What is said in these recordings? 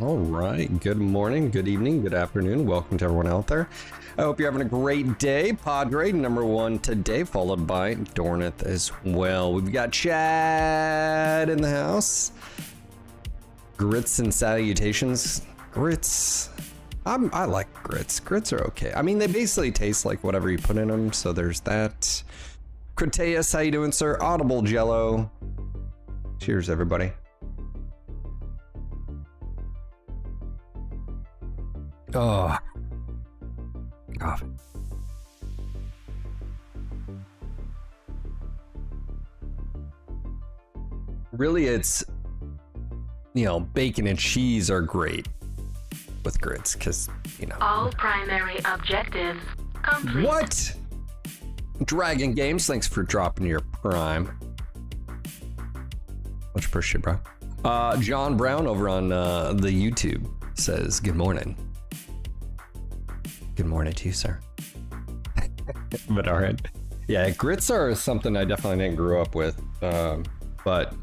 All right, good morning, good evening, good afternoon. Welcome to everyone out there. I hope you're having a great day. Pod grade #1 today, followed by Dornith as well. We've got Chad in the house. Grits and salutations. Grits. I like grits. Grits are okay. I mean, they basically taste like whatever you put in them, so there's that. Criteus, how you doing, sir? Audible Jello. Cheers, everybody. Oh, coffee. Really, it's, you know, bacon and cheese are great with grits because, you know. All primary objectives complete. What? Dragon Games, thanks for dropping your prime. Much appreciated, bro. John Brown over on the YouTube says, good morning. Good morning to you, sir. But all right. Yeah, grits are something I definitely didn't grow up with. But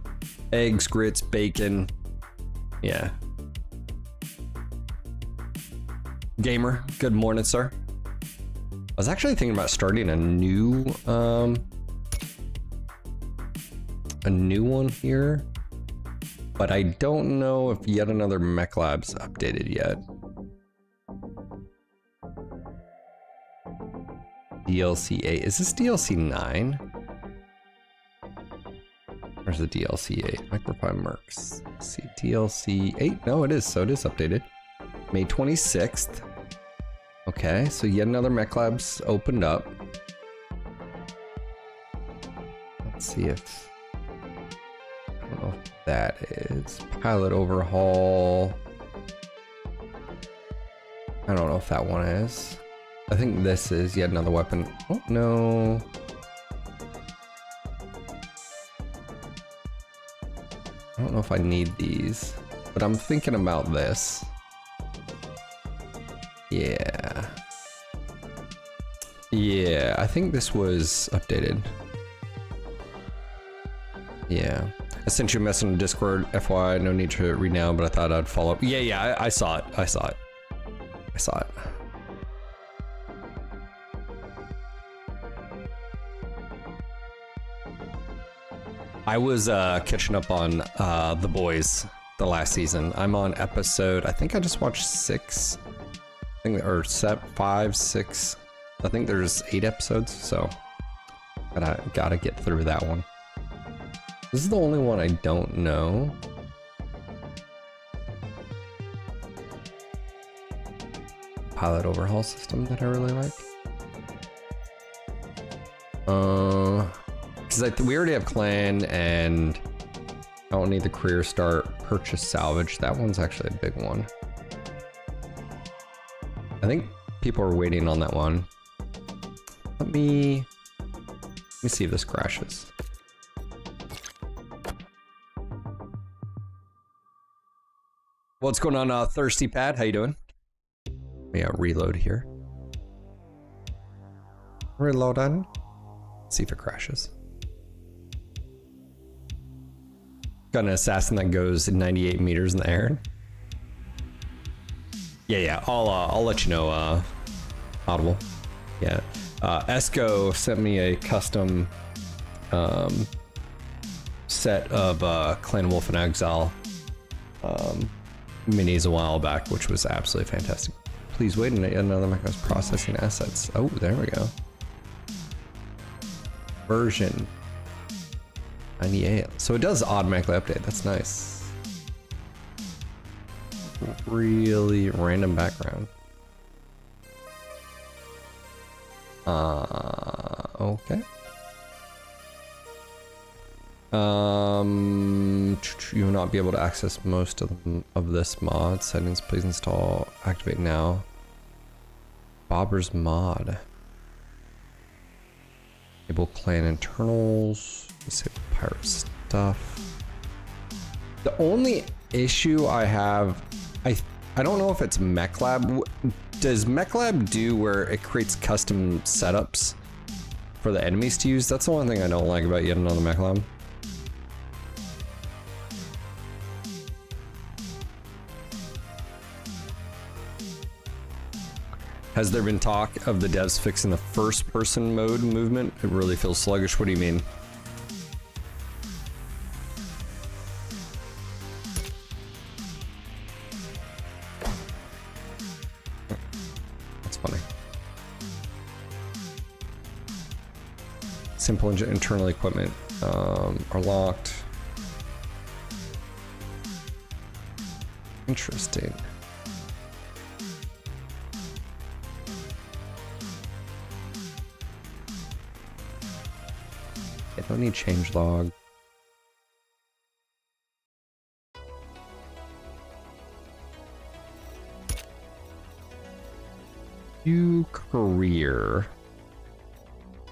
eggs, grits, bacon. Yeah. Gamer, good morning, sir. I was actually thinking about starting a new one here, but I don't know if yet another Mech Lab's updated yet. DLC 8. Is this DLC 9? Where's the DLC 8? Micropie Mercs. Let's see, DLC 8? No, it is. So it is updated. May 26th. Okay, so yet another Mech Lab's opened up. Let's see if... I don't know if that is. Pilot overhaul. I don't know if that one is. I think this is yet another weapon. Oh, no. I don't know if I need these, but I'm thinking about this. Yeah. Yeah, I think this was updated. Yeah. I sent you a message on Discord, FYI, no need to read now, but I thought I'd follow up. Yeah, I saw it. I saw it. I was catching up on The Boys, the last season. I'm on episode, I think I just watched 6, I think, or 5, 6. I think there's 8 episodes, so gotta get through that one. This is the only one I don't know. Pilot overhaul system that I really like. Because we already have clan and I don't need the career start, purchase salvage. That one's actually a big one. I think people are waiting on that one. Let me see if this crashes. What's going on, Thirsty Pad? How you doing? Yeah, reload here. Reload on. See if it crashes. Got an assassin that goes 98 meters in the air. Yeah. I'll let you know. Audible. Yeah. Esco sent me a custom set of Clan Wolf and Exile minis a while back, which was absolutely fantastic. Please wait another mech was processing assets. Oh, there we go. Version 98. So it does automatically update. That's nice. Really random background. Okay. You will not be able to access most of this mod. Settings, please install, activate now. Bobber's mod. Enable clan internals. Disable pirate stuff. The only issue I have, I don't know if it's MechLab. Does MechLab do where it creates custom setups for the enemies to use? That's the one thing I don't like about yet another MechLab. Has there been talk of the devs fixing the first-person mode movement? It really feels sluggish. What do you mean? That's funny. Simple internal equipment are locked. Interesting. I don't need change log. New career.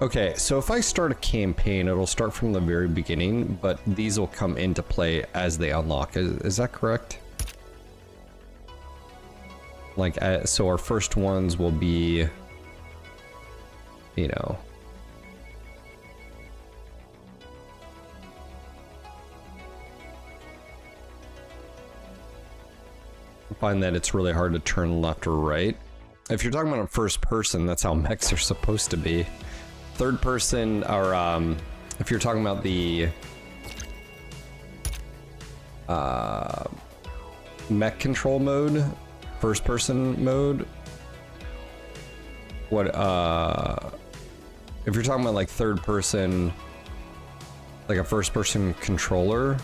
Okay, so if I start a campaign, it'll start from the very beginning, but these will come into play as they unlock. Is that correct? Like, so our first ones will be, you know, I find that it's really hard to turn left or right. If you're talking about a first person, that's how mechs are supposed to be. Third person, or if you're talking about the mech control mode, first person mode, what if you're talking about like third person, like a first person controller,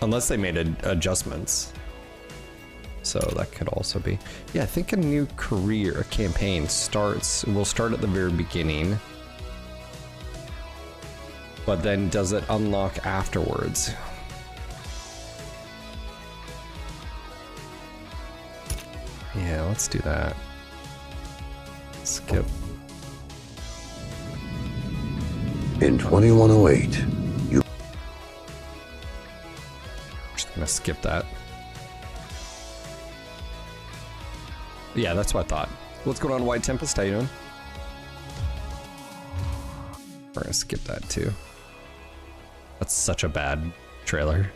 unless they made adjustments. So that could also be, yeah, I think a new career, a campaign will start at the very beginning, but then does it unlock afterwards? Yeah, let's do that. Skip. In 2108, you... Just gonna skip that. Yeah, that's what I thought. What's going on, White Tempest? How you doing? We're gonna skip that too. That's such a bad trailer.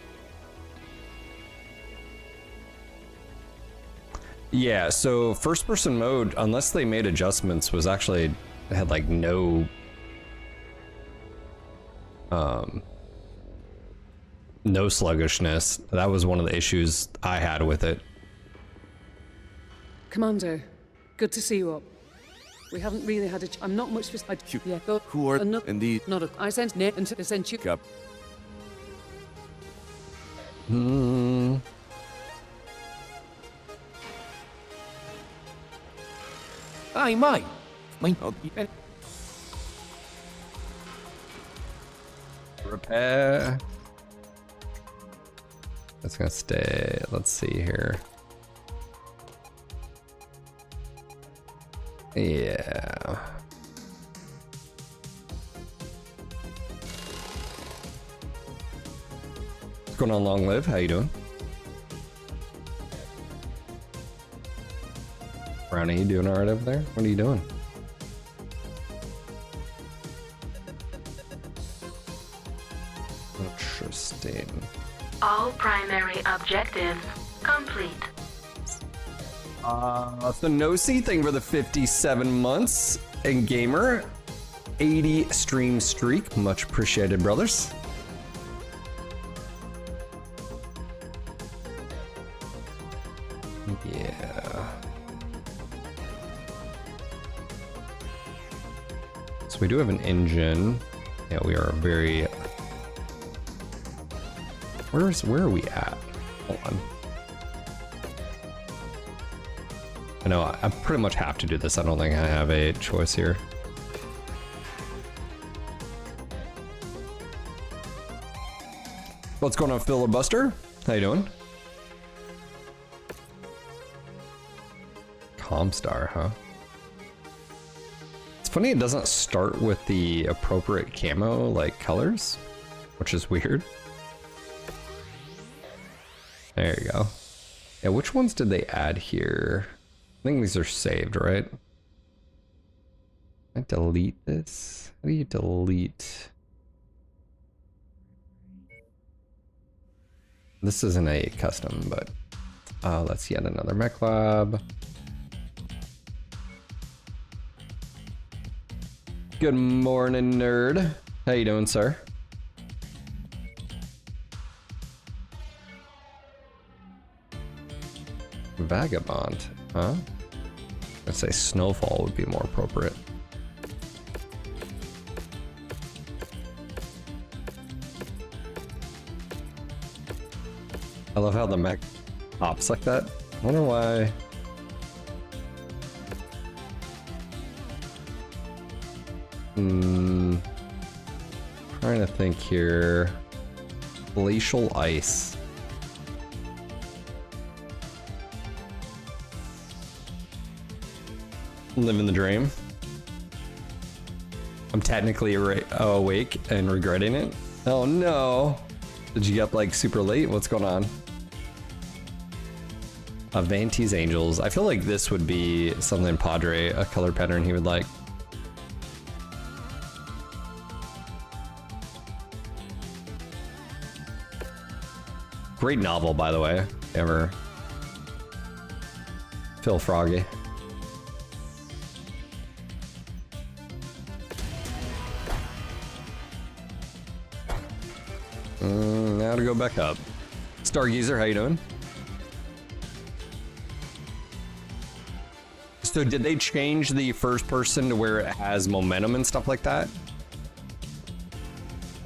Yeah, so first person mode, unless they made adjustments, was actually had like no no sluggishness. That was one of the issues I had with it. Commander, good to see you up. We haven't really had I'm not much yeah, go. Who are indeed? Not a. I sent Nate and I sent you. Up. Aye, mate. Mine. Repair. That's gonna stay. Let's see here. Yeah. What's going on, Long Live? How you doing? Brownie, you doing alright over there? What are you doing? Interesting. All primary objectives complete. So no see thing for the 57 months and gamer 80 stream streak, much appreciated, brothers. Yeah. So we do have an engine. Yeah, we are very. Where are we at? Hold on. I know I pretty much have to do this. I don't think I have a choice here. What's going on, Filibuster? How you doing? Comstar, huh? It's funny it doesn't start with the appropriate camo, like, colors, which is weird. There you go. Yeah, which ones did they add here? I think these are saved, right? I delete this? How do you delete? This isn't a custom, but let's yet another mech lab. Good morning, nerd. How you doing, sir? Vagabond, huh? I'd say snowfall would be more appropriate. I love how the mech hops like that. I wonder why. Trying to think here. Glacial ice. Living the dream. I'm technically awake and regretting it. Oh no. Did you get up like super late? What's going on? Avanti's Angels. I feel like this would be something Padre, a color pattern he would like. Great novel, by the way. Ever. Phil Froggy. Now to go back up. Stargazer, how you doing? So did they change the first person to where it has momentum and stuff like that?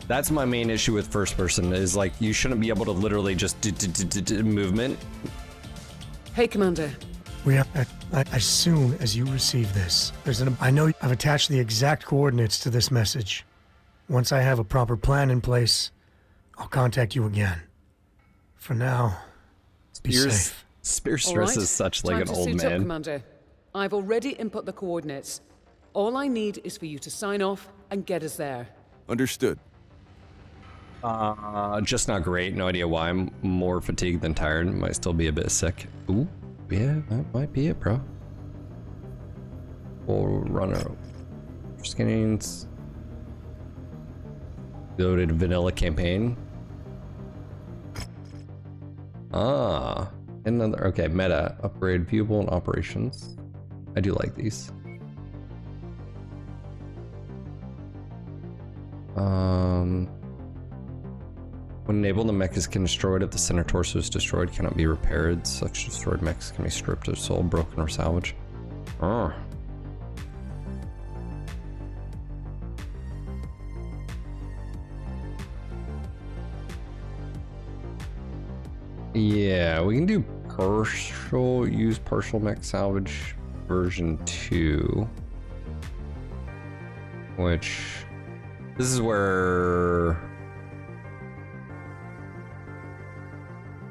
That's my main issue with first person, is like you shouldn't be able to literally just do movement. Hey, Commander. We have, as soon as you receive this, I know I've attached the exact coordinates to this message. Once I have a proper plan in place, I'll contact you again. For now, be safe. Spear Stress is such like an old man. Up, Commander. I've already input the coordinates. All I need is for you to sign off and get us there. Understood. Just not great. No idea why. I'm more fatigued than tired. Might still be a bit sick. Ooh, yeah, that might be it, bro. We'll run our skinnings. Loaded vanilla campaign. Another, okay, meta, upgrade, viewable and operations. I do like these. When enabled, the mech is destroyed if the center torso is destroyed, cannot be repaired. Such destroyed mechs can be stripped of soul, broken, or salvaged. Yeah, we can do use partial mech salvage version 2. Which, this is where,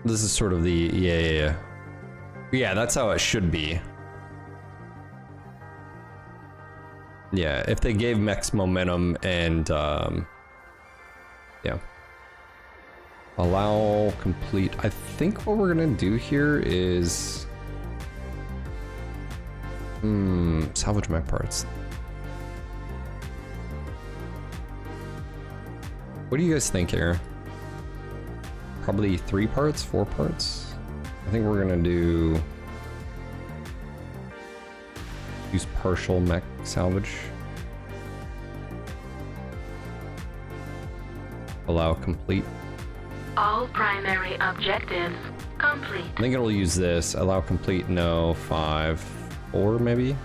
this is sort of the, yeah, that's how it should be. Yeah, if they gave mechs momentum and, yeah. Allow complete. I think what we're gonna do here is salvage mech parts. What do you guys think here? Probably 3 parts, 4 parts. I think we're gonna use partial mech salvage. Allow complete. All primary objectives complete. I think it'll use this. Allow complete, no. 5, 4 maybe?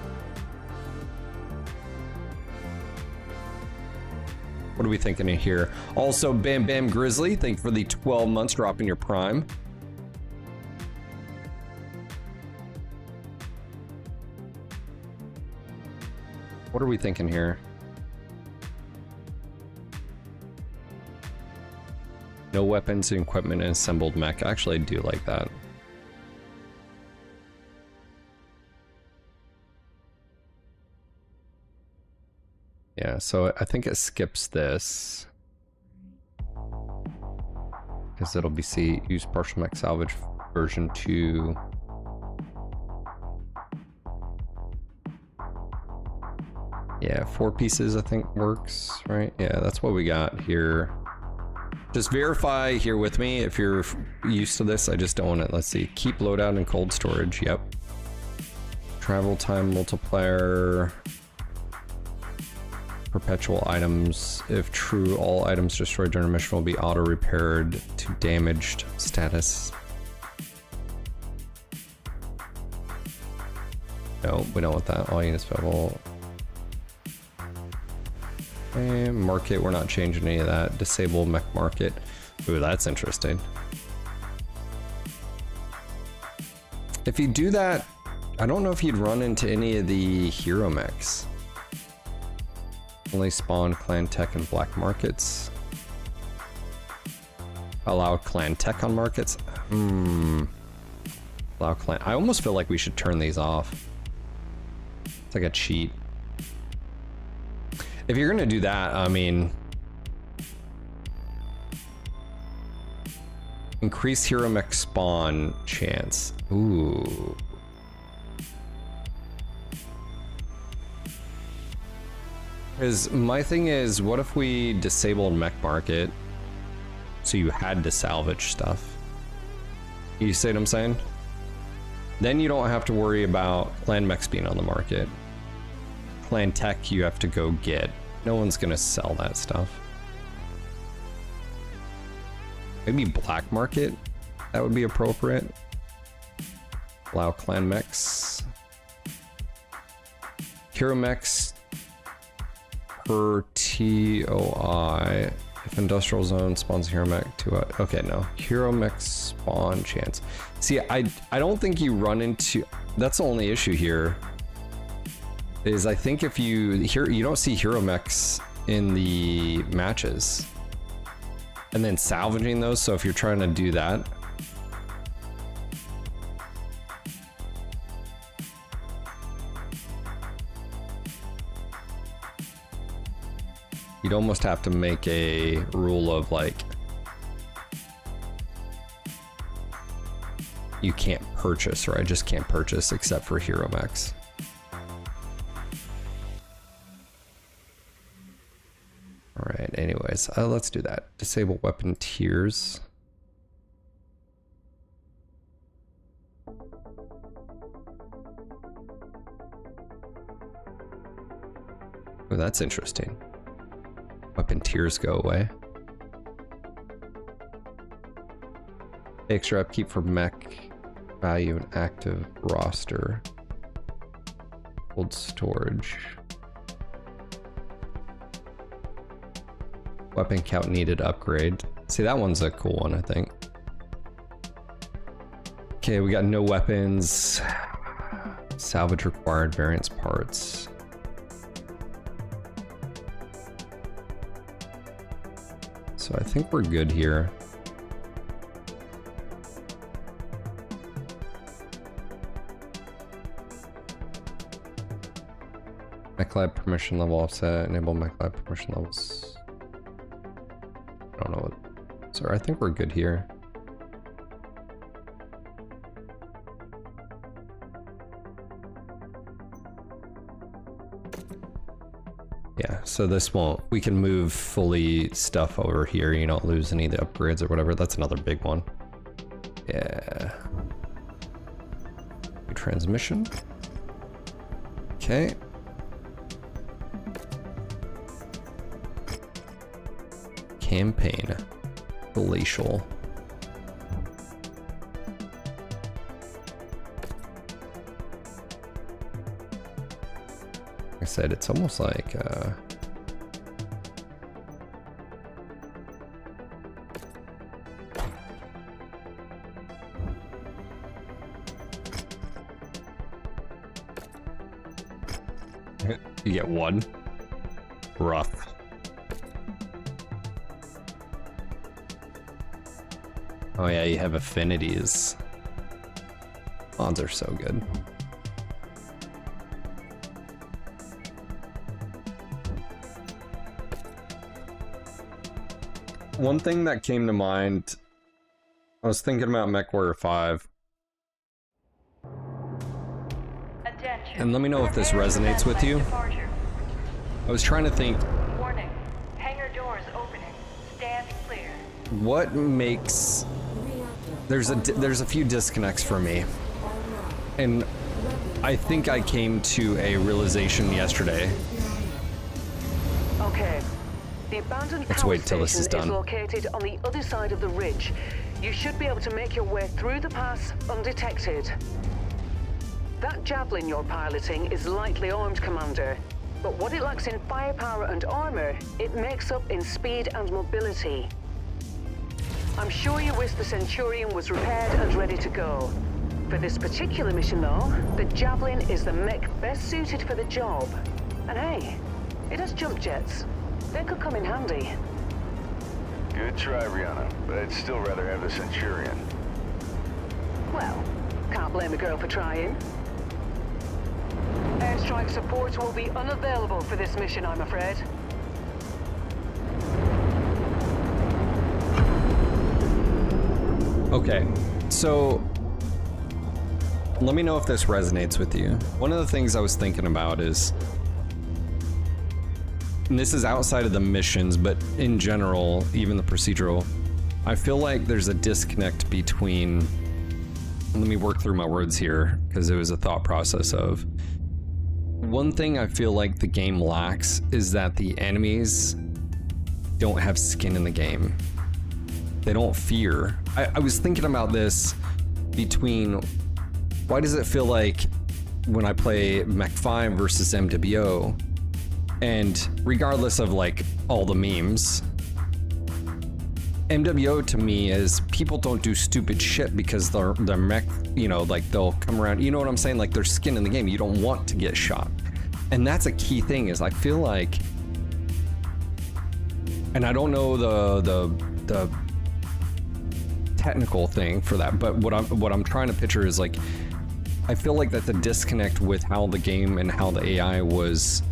What are we thinking in here? Also, Bam Bam Grizzly, thank you for the 12 months dropping your prime. What are we thinking here? No weapons and equipment and assembled mech. Actually, I do like that. Yeah, so I think it skips this. Because it'll be use partial mech salvage version 2. Yeah, 4 pieces I think works, right? Yeah, that's what we got here. Just verify here with me if you're used to this. I just don't want it. Let's see. Keep loadout in cold storage. Yep. Travel time multiplier. Perpetual items. If true, all items destroyed during a mission will be auto repaired to damaged status. No, we don't want that. All units available. And market, we're not changing any of that. Disable mech market. Ooh, that's interesting. If you do that, I don't know if you'd run into any of the hero mechs. Only spawn clan tech and black markets. Allow clan tech on markets. Allow clan. I almost feel like we should turn these off. It's like a cheat. If you're gonna do that, I mean, increase hero mech spawn chance. Ooh. Because my thing is, what if we disabled mech market so you had to salvage stuff? You see what I'm saying? Then you don't have to worry about clan mechs being on the market. Clan tech you have to go get. No one's gonna sell that stuff. Maybe black market, that would be appropriate. Allow clan mechs. Hero mechs per TOI. If industrial zone spawns hero mech to okay, no. Hero mech spawn chance. See, I don't think you run into, that's the only issue here. Is I think if you don't see hero mechs in the matches. And then salvaging those, so if you're trying to do that. You'd almost have to make a rule of like, you can't purchase, or I just can't purchase except for hero mechs. All right, anyways, let's do that. Disable weapon tiers. Oh, that's interesting. Weapon tiers go away. Extra upkeep for mech value and active roster. Hold storage. Weapon count needed upgrade. See, that one's a cool one, I think. Okay, we got no weapons. Salvage required variance parts. So I think we're good here. MechLab permission level offset. Enable MechLab permission levels. I don't know what. So I think we're good here. Yeah, so this won't, we can move fully stuff over here, you don't lose any of the upgrades or whatever. That's another big one. Yeah. Transmission. Okay. Campaign. Glacial. Like I said, it's almost like you get one. Rough. Oh yeah, you have affinities. Odds are so good. One thing that came to mind, I was thinking about MechWarrior 5. And let me know if this resonates with you. I was trying to think. Warning. Hangar doors opening. Stand clear. what makes there's a few disconnects for me, and I think I came to a realization yesterday. Okay. The abandoned Let's power wait till this is station done. located on the other side of the ridge. You should be able to make your way through the pass undetected. That javelin you're piloting is lightly armed, Commander. But what it lacks in firepower and armor, it makes up in speed and mobility. I'm sure you wish the Centurion was repaired and ready to go. For this particular mission, though, the Javelin is the mech best suited for the job. And hey, it has jump jets. They could come in handy. Good try, Rihanna, but I'd still rather have the Centurion. Well, can't blame a girl for trying. Airstrike support will be unavailable for this mission, I'm afraid. Okay, so let me know if this resonates with you. One of the things I was thinking about is, and this is outside of the missions, but in general, even the procedural, I feel like there's a disconnect between, let me work through my words here, because it was a thought process of, one thing I feel like the game lacks is that the enemies don't have skin in the game. They don't fear. I was thinking about this between, why does it feel like when I play Mech 5 versus MWO, and regardless of like all the memes, MWO to me is people don't do stupid shit because they're mech, you know, like they'll come around, you know what I'm saying? Like there's skin in the game. You don't want to get shot. And that's a key thing is I feel like, and I don't know the technical thing for that, but what I'm trying to picture is like, I feel like that's a disconnect with how the game and how the AI was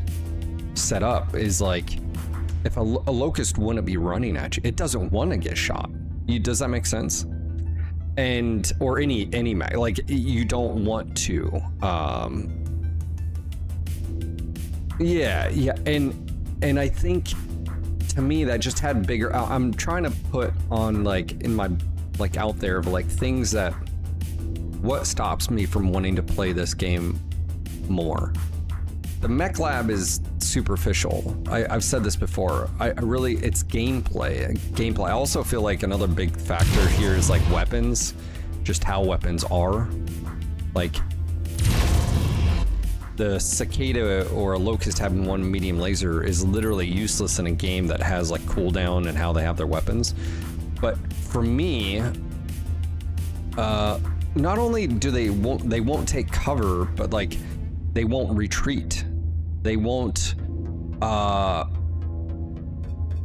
set up is like, if a locust wouldn't be running at you, it doesn't want to get shot. Does that make sense? And or any like you don't want to. Yeah, and I think to me that just had bigger. I'm trying to put on like in my like out there of like things that what stops me from wanting to play this game more. The Mech Lab is superficial. I've said this before. I really, it's gameplay. I also feel like another big factor here is like weapons, just how weapons are. Like the cicada or a locust having one medium laser is literally useless in a game that has like cooldown and how they have their weapons. But for me, not only do they won't take cover, but like they won't retreat. They won't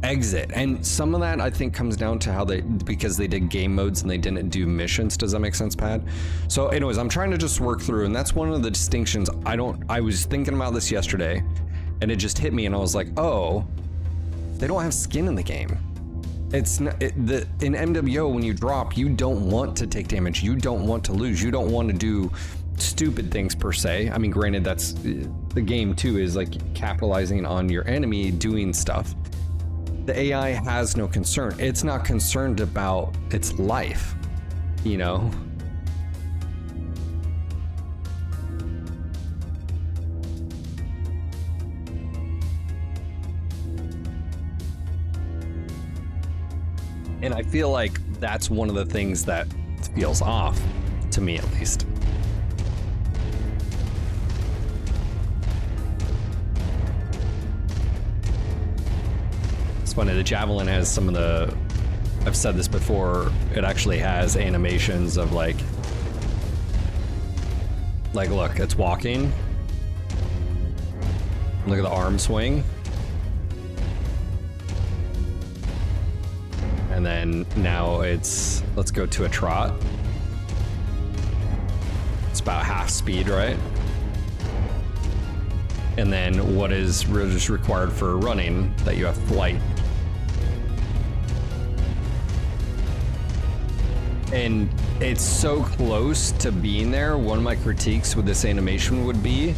exit. And some of that I think comes down to how because they did game modes and they didn't do missions. Does that make sense, Pat? So anyways, I'm trying to just work through, and that's one of the distinctions. I was thinking about this yesterday and it just hit me and I was like, oh, they don't have skin in the game. It's not, in MWO, when you drop, you don't want to take damage. You don't want to lose. You don't want to do stupid things per se. I mean, granted, that's the game too, is like capitalizing on your enemy doing stuff. The AI has no concern. It's not concerned about its life, you know? And I feel like that's one of the things that feels off, to me at least. It's funny, the Javelin has some of the, I've said this before, it actually has animations of like look, it's walking. Look at the arm swing. And then now it's, let's go to a trot. It's about half speed, right? And then what is just required for running, that you have flight. And it's so close to being there. One of my critiques with this animation would be,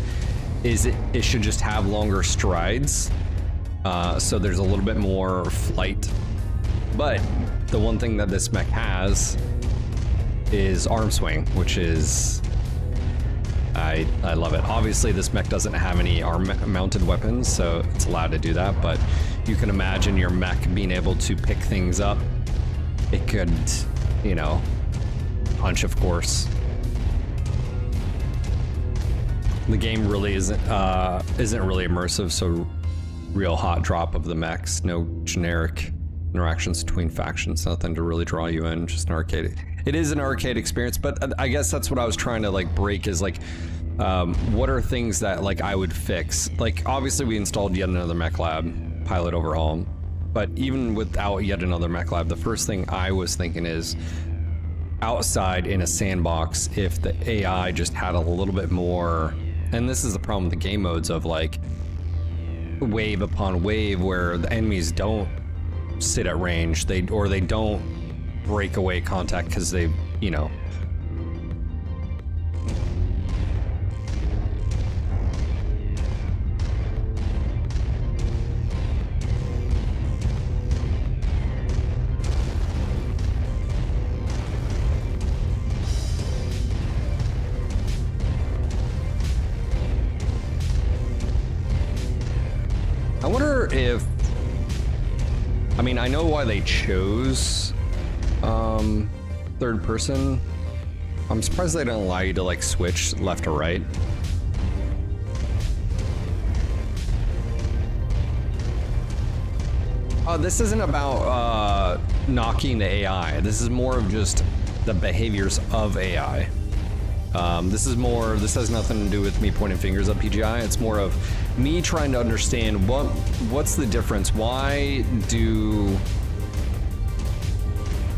is it should just have longer strides. So there's a little bit more flight. But the one thing that this mech has is arm swing, which is I love it. Obviously, this mech doesn't have any arm-mounted weapons, so it's allowed to do that, but you can imagine your mech being able to pick things up. It could, you know, punch, of course. The game really isn't really immersive, so real hot drop of the mechs, no generic interactions between factions, nothing to really draw you in, just an arcade. It is an arcade experience, but I guess that's what I was trying to like break is like, what are things that like I would fix? Like obviously we installed yet another mech lab, pilot overhaul, but even without yet another mech lab, the first thing I was thinking is outside in a sandbox, if the AI just had a little bit more, and this is the problem with the game modes of like wave upon wave where the enemies don't sit at range, they don't break away contact because they, you know. I wonder if, I mean, I know why they chose third person. I'm surprised they don't allow you to like switch left or right. This isn't about knocking the AI. This is more of just the behaviors of AI. This has nothing to do with me pointing fingers at PGI. It's more of me trying to understand what's the difference.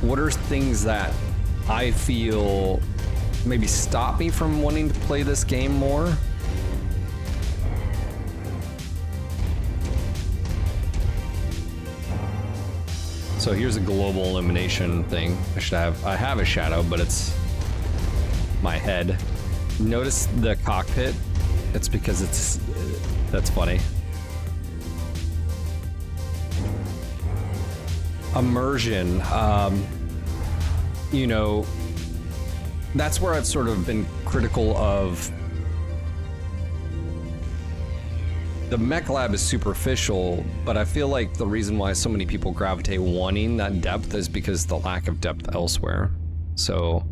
What are things that I feel maybe stop me from wanting to play this game more? So here's a global elimination thing. I have a shadow, but it's my head. Notice the cockpit. It's because that's funny. Immersion, you know, that's where I've sort of been critical of. The mech lab is superficial, but I feel like the reason why so many people gravitate wanting that depth is because the lack of depth elsewhere. So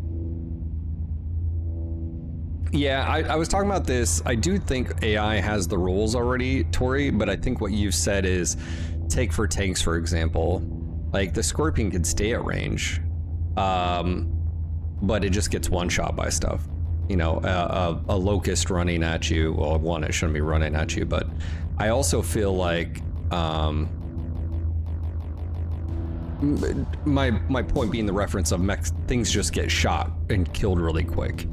yeah, I was talking about this. I do think AI has the rules already, Tori, but I think what you've said is, take for tanks, for example, like the Scorpion can stay at range, but it just gets one shot by stuff. You know, a Locust running at you, well, one, it shouldn't be running at you, but I also feel like, my point being the reference of mech, things just get shot and killed really quick.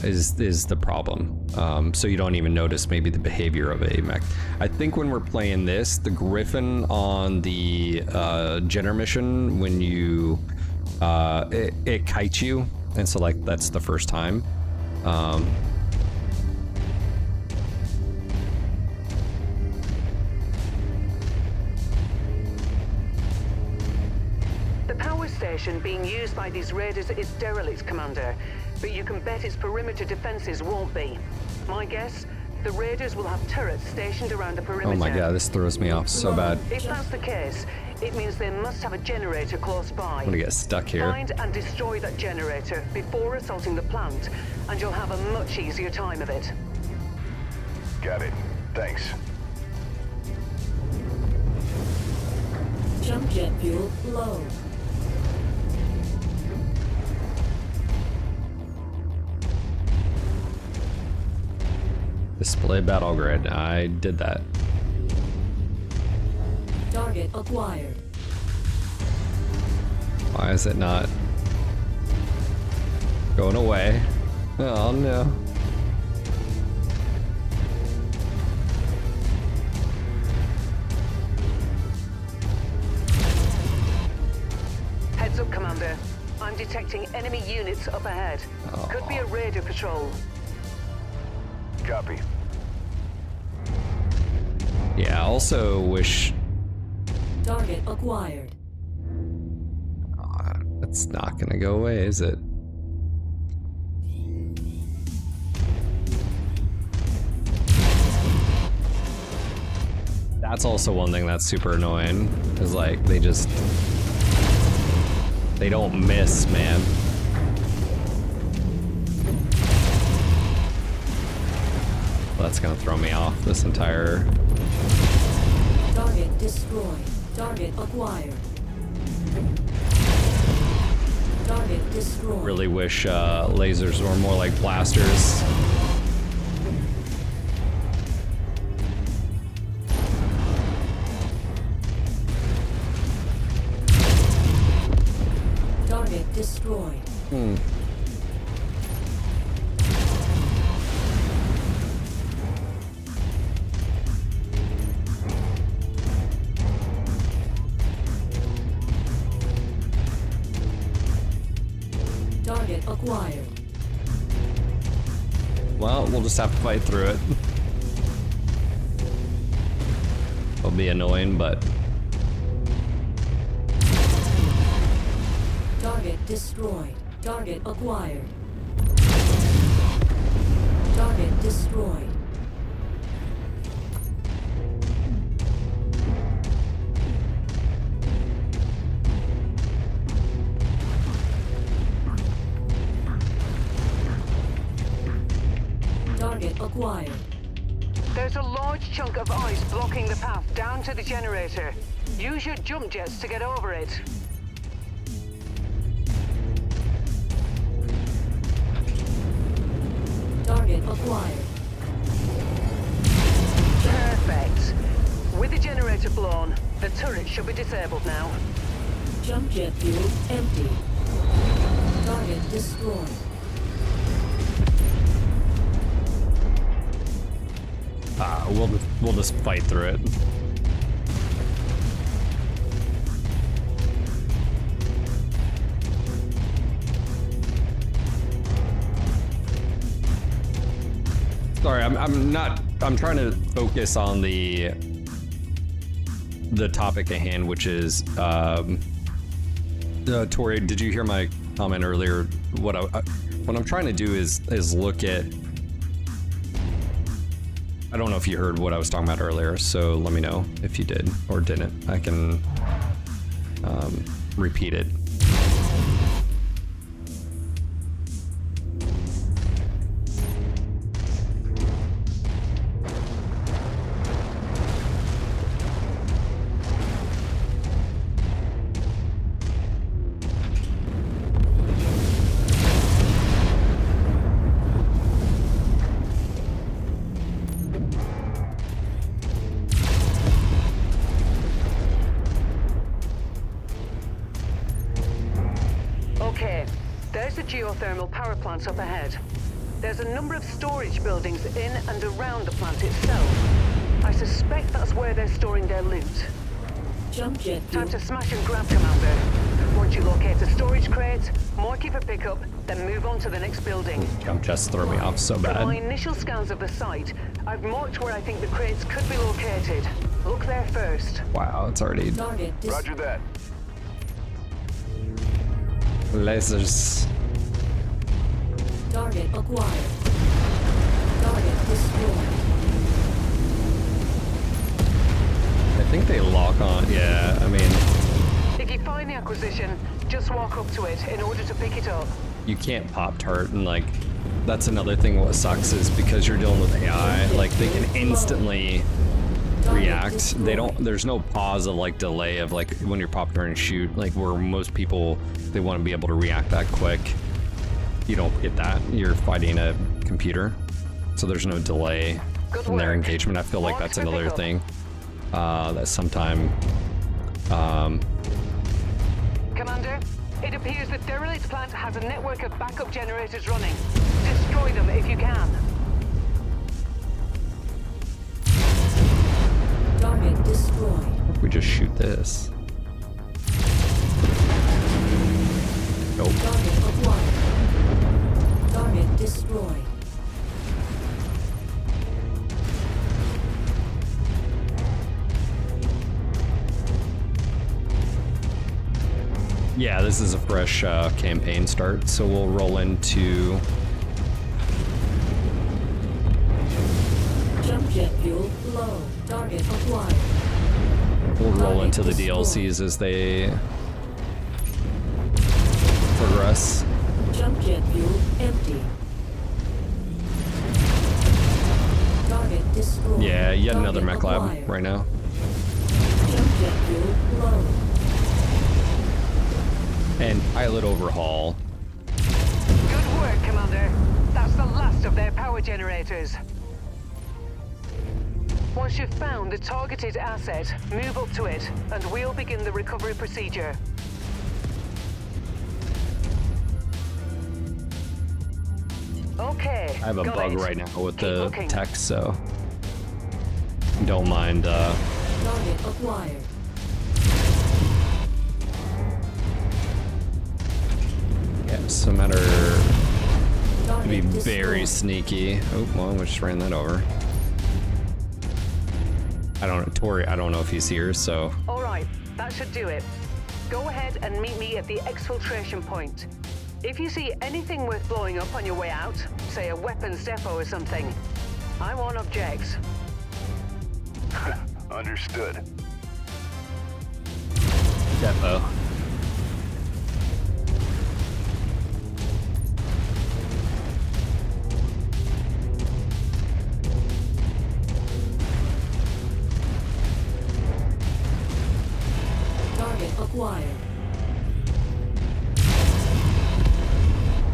Is the problem. So you don't even notice maybe the behavior of a mech. I think when we're playing this, the Griffin on the Jenner mission, when you it kites you, and so like that's the first time. The power station being used by these raiders is derelict, Commander, but you can bet its perimeter defenses won't be. My guess, the raiders will have turrets stationed around the perimeter. Oh my god, this throws me off so bad. If that's the case, it means they must have a generator close by. I'm gonna get stuck here. Find and destroy that generator before assaulting the plant, and you'll have a much easier time of it. Got it. Thanks. Jump jet fuel low. Display battle grid. I did that. Target acquired. Why is it not going away? Oh no. Heads up, Commander. I'm detecting enemy units up ahead. Could be a raider patrol. Copy. Yeah, I also wish... Target acquired. It's not gonna go away, is it? That's also one thing that's super annoying, is like they don't miss, man. That's gonna throw me off this entire... Target destroyed. Target acquired. Target destroyed. Really wish lasers were more like blasters. Target destroyed. Target acquired. Well, we'll just have to fight through it. It'll be annoying, but... Target destroyed. Target acquired. Target destroyed. Target acquired. There's a large chunk of ice blocking the path down to the generator. Use your jump jets to get over it. Target acquired. Perfect. With the generator blown, the turret should be disabled now. Jump jet fuel empty. Target destroyed. We'll just fight through it. Sorry, I'm trying to focus on the topic at hand, which is Tori, did you hear my comment earlier? What I'm trying to do is look at, I don't know if you heard what I was talking about earlier, so let me know if you did or didn't. I can repeat it. Okay, there's the geothermal power plant up ahead. There's a number of storage buildings in and around the plant itself. I suspect that's where they're storing their loot. Jump jet fuel. Time to smash and grab, Commander. Once you locate a storage crate, mark it for pickup, then move on to the next building. Jump just throw me off so From my bad. initial scans of the site, I've marked where I think the crates could be located. Look there first. Wow, it's already Target Roger that. lasers. Target acquired. Target destroyed. I think they lock on. Yeah, I mean, If you find the acquisition, just walk up to it in order to pick it up. you can't pop tart, and like that's another thing. What sucks is because you're dealing with AI, like they can instantly react. They don't, there's no pause of like delay of like when you're pop tart and shoot, like where most people, they want to be able to react that quick. You don't get that. You're fighting a computer, so there's no delay in their engagement. I feel like that's another thing that sometime Commander, it appears the derelict plant has a network of backup generators running. Destroy them if you can. Target destroyed. we just shoot this. Nope. Target acquired. Target destroyed. Yeah, Yeah, this is a fresh campaign start, so we'll roll into... Jump jet fuel low. Target acquired. We'll roll Target into the destroyed. DLCs as they progress. Jump jet fuel empty. Target destroyed. Yeah, yet another Target mech lab acquired. right now. Jump jet fuel low. And pilot overhaul. Good work, Commander. That's the last of their power generators. Once you've found the targeted asset, move up to it, and we'll begin the recovery procedure. Okay. I have a got bug it. right now with Keep the looking. text, so don't mind. Target acquired. Yeah, it's a matter to Target be destroyed. very sneaky. Oh, well, we just ran that over. I don't know, Tori, I don't know if he's here, so All right, that should do it. Go ahead and meet me at the exfiltration point. If you see anything worth blowing up on your way out, say a weapons depot or something, I won't object. Understood. depot. Target acquired.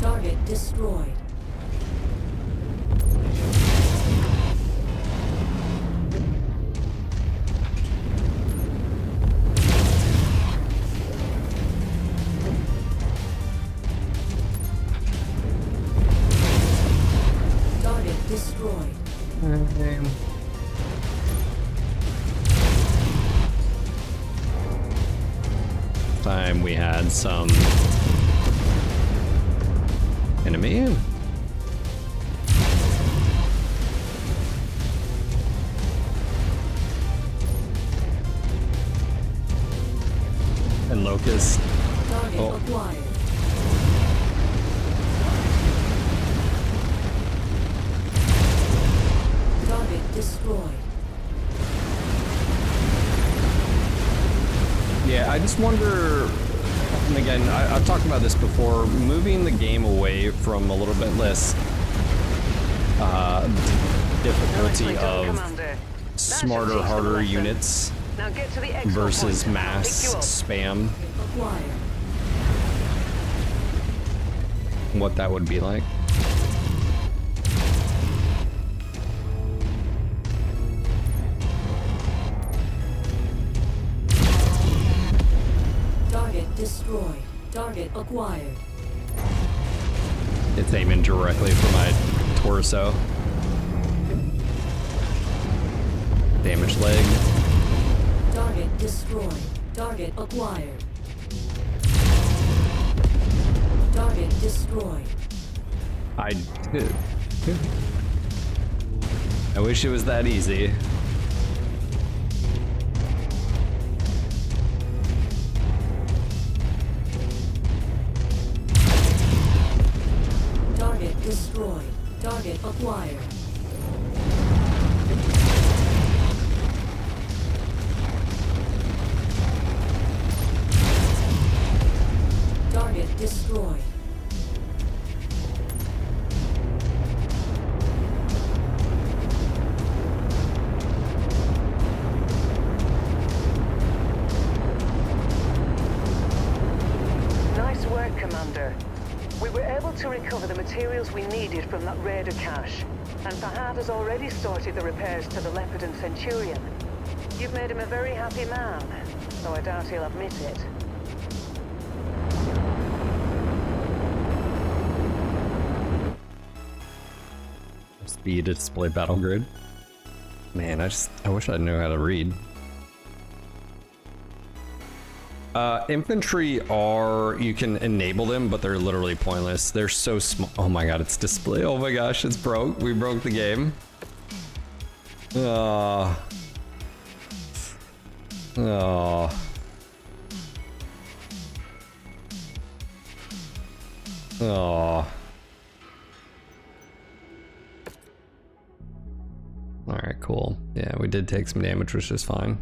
Target destroyed. Target destroyed. Time we had some enemy. And Locust. Target Oh. acquired. Target destroyed. Yeah, I just wonder, and again, I've talked about this before, moving the game away from a little bit less difficulty Nicely done, of Commander. That should smarter, teach them a harder lesson. units Now get to the exfil versus point. mass Pick you up. spam, Acquired. what that would be like. Target destroyed. Target acquired. It's aiming directly for my torso. Damaged leg. Target destroyed. Target acquired. Target destroyed. I wish it was that easy. Target destroyed. Target acquired. Target destroyed. Nice work, Commander. We were able to recover the materials we needed from that raider cache, and Fahad has already started the repairs to the Leopard and Centurion. You've made him a very happy man, though I doubt he'll admit it. Speed to display battle grid. Man, I wish I knew how to read. Infantry you can enable them, but they're literally pointless. They're so small. Oh my god, it's display. Oh my gosh, it's broke. We broke the game. Oh. Oh. Alright, cool. Yeah, we did take some damage, which is fine.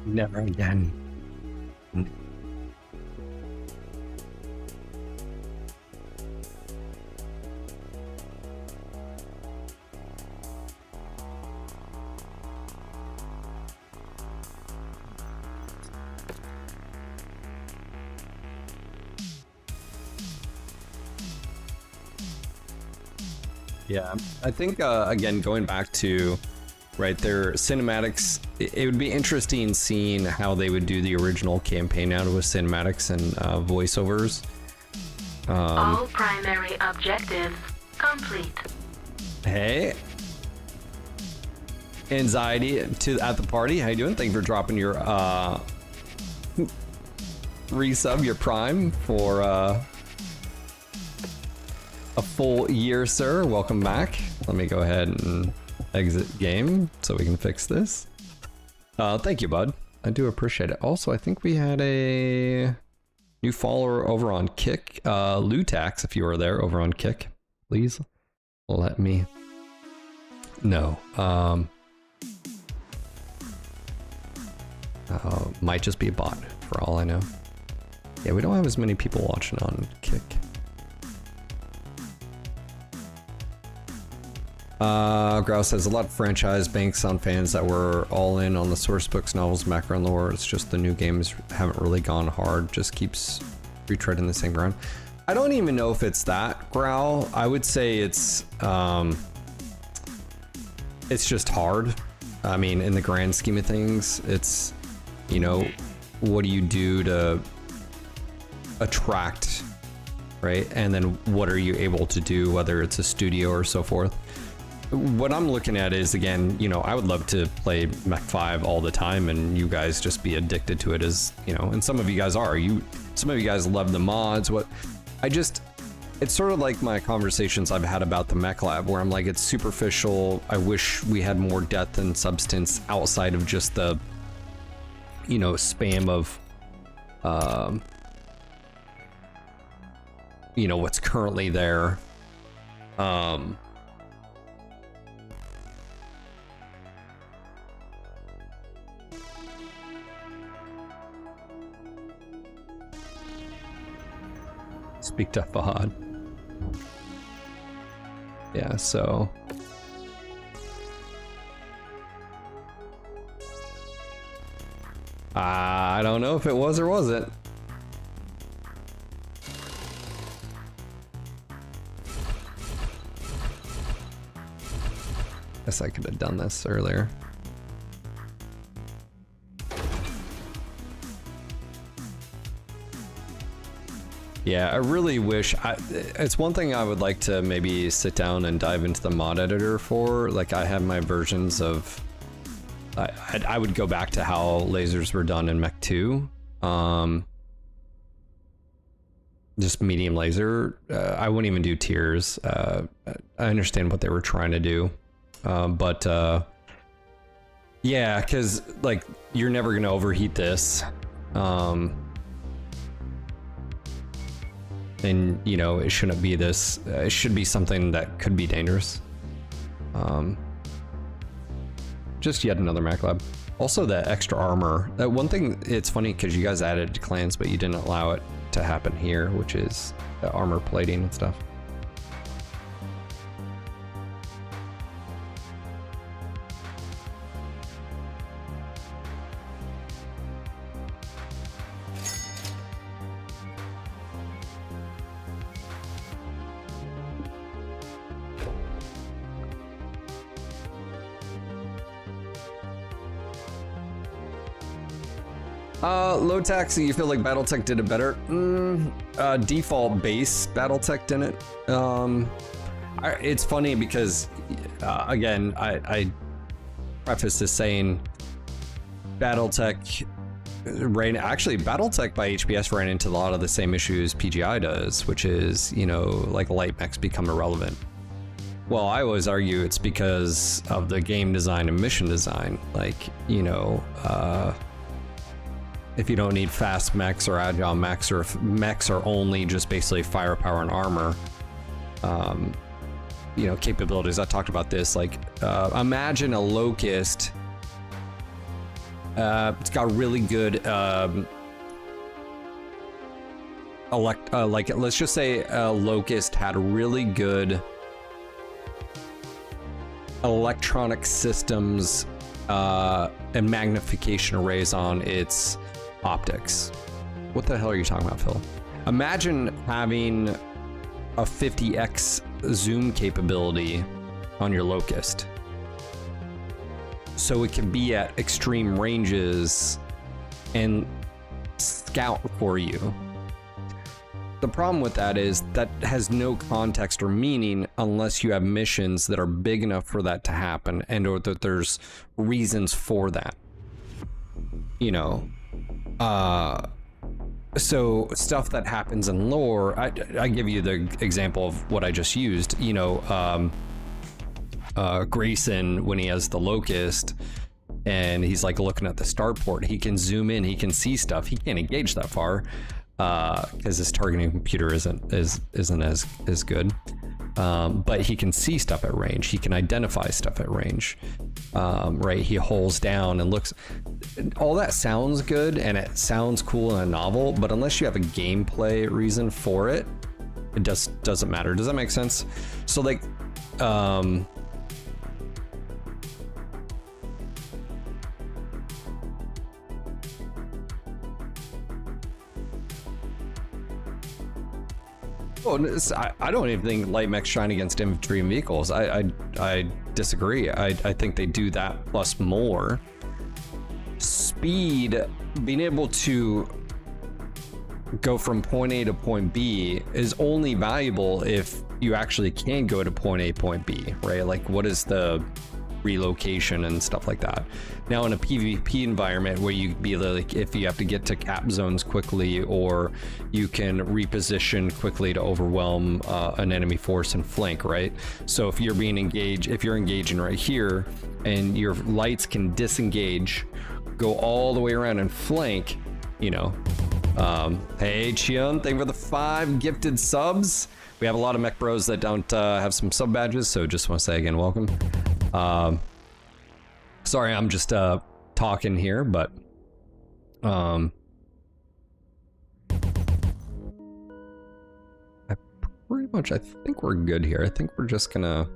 Never again. Yeah, I think, again, going back to, right, their cinematics, it would be interesting seeing how they would do the original campaign out with cinematics and voiceovers. All primary objectives complete. Hey. Anxiety at the party, how you doing? Thank you for dropping your resub, your prime, for a full year, sir. Welcome back. Let me go ahead and exit game so we can fix this. Thank you, bud. I do appreciate it. Also, I think we had a new follower over on Kick. Lutax, if you were there over on Kick, please let me know. Might just be a bot for all I know. Yeah, we don't have as many people watching on Kick. Grouse says a lot of franchise banks on fans that were all in on the source books, novels, background lore. It's just the new games haven't really gone hard. Just keeps retreading the same ground. I don't even know if it's that, Growl. I would say it's just hard. I mean, in the grand scheme of things, it's, you know, what do you do to attract, right? And then what are you able to do, whether it's a studio or so forth. What I'm looking at is, again, you know, I would love to play Mech 5 all the time and you guys just be addicted to it, as, you know, and some of you guys are. Some of you guys love the mods. It's sort of like my conversations I've had about the Mech Lab, where I'm like, it's superficial. I wish we had more depth and substance outside of just the, you know, spam of, you know, what's currently there. Speak to Fahad. Yeah, so I don't know if it was or wasn't. Guess I could have done this earlier. Yeah, I really wish, it's one thing I would like to maybe sit down and dive into the mod editor for. Like, I have my versions of, I would go back to how lasers were done in Mech 2. Just medium laser. I wouldn't even do tiers. I understand what they were trying to do. But yeah, because, like, you're never going to overheat this. And, you know, it shouldn't be this. It should be something that could be dangerous. Just yet another Mech Lab. Also, the extra armor. That one thing, it's funny because you guys added to clans, but you didn't allow it to happen here, which is the armor plating and stuff. Low tax, you feel like BattleTech did it better? Default base BattleTech didn't. It's funny because, again, I preface this saying BattleTech actually BattleTech by HBS ran into a lot of the same issues PGI does, which is, you know, like light mechs become irrelevant. Well, I always argue it's because of the game design and mission design. Like, you know, if you don't need fast mechs or agile mechs, or if mechs are only just basically firepower and armor, you know, capabilities. I talked about this. Like, imagine a Locust. It's got really good, like, let's just say a Locust had really good electronic systems and magnification arrays on its optics. What the hell are you talking about, Phil? Imagine having a 50x zoom capability on your Locust, so it can be at extreme ranges and scout for you. The problem with that is that has no context or meaning unless you have missions that are big enough for that to happen, and or that there's reasons for that, you know. So stuff that happens in lore, I give you the example of what I just used, you know. Grayson, when he has the Locust and he's like looking at the starport, he can zoom in, he can see stuff. He can't engage that far because his targeting computer isn't as good, but he can see stuff at range. He can identify stuff at range, right? He holes down and looks. All that sounds good and it sounds cool in a novel, but unless you have a gameplay reason for it, it doesn't matter. Does that make sense? So like, I don't even think light mechs shine against infantry and vehicles. I disagree. I think they do that plus more. Speed, being able to go from point A to point B is only valuable if you actually can go to point A, point B, right? Like, what is the relocation and stuff like that? Now in a PvP environment where you be like, if you have to get to cap zones quickly, or you can reposition quickly to overwhelm an enemy force and flank, right? So if you're being engaged, if you're engaging right here and your lights can disengage, go all the way around and flank, you know. Hey Chion, thank you for the 5 gifted subs. We have a lot of mech bros that don't have some sub badges, so just want to say again, welcome. Sorry, I'm just talking here, but I think we're good here. I think we're just gonna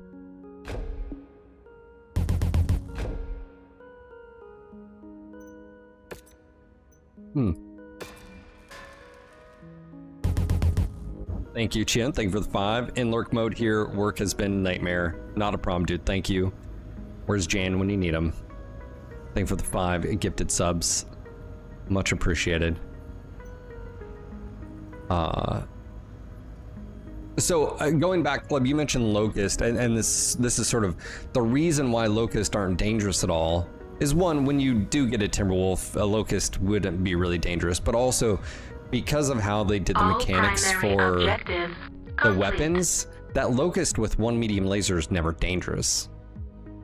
Thank you, Chin. Thank you for the 5. In lurk mode here, work has been nightmare. Not a problem, dude. Thank you. Where's Jan when you need him? Thank you for the 5 gifted subs. Much appreciated. So going back, Club, you mentioned Locust, and this is sort of the reason why Locusts aren't dangerous at all. Is one, when you do get a Timberwolf, a Locust wouldn't be really dangerous, but also because of how they did the mechanics for the weapons, that Locust with 1 medium laser is never dangerous.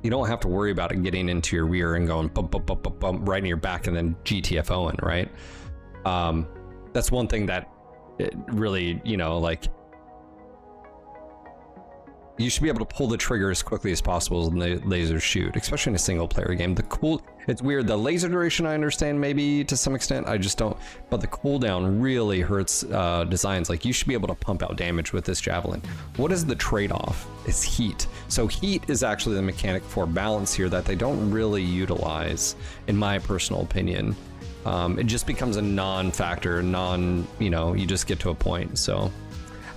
You don't have to worry about it getting into your rear and going bump, bump, bump, bump, bump right in your back and then GTFOing, right? That's one thing that it really, you know, like, you should be able to pull the trigger as quickly as possible when the lasers shoot, especially in a single player game. It's weird, the laser duration I understand maybe to some extent, I just don't, but the cooldown really hurts designs. Like, you should be able to pump out damage with this javelin. What is the trade-off? It's heat. So heat is actually the mechanic for balance here that they don't really utilize, in my personal opinion. It just becomes a non-factor, you know, you just get to a point, so.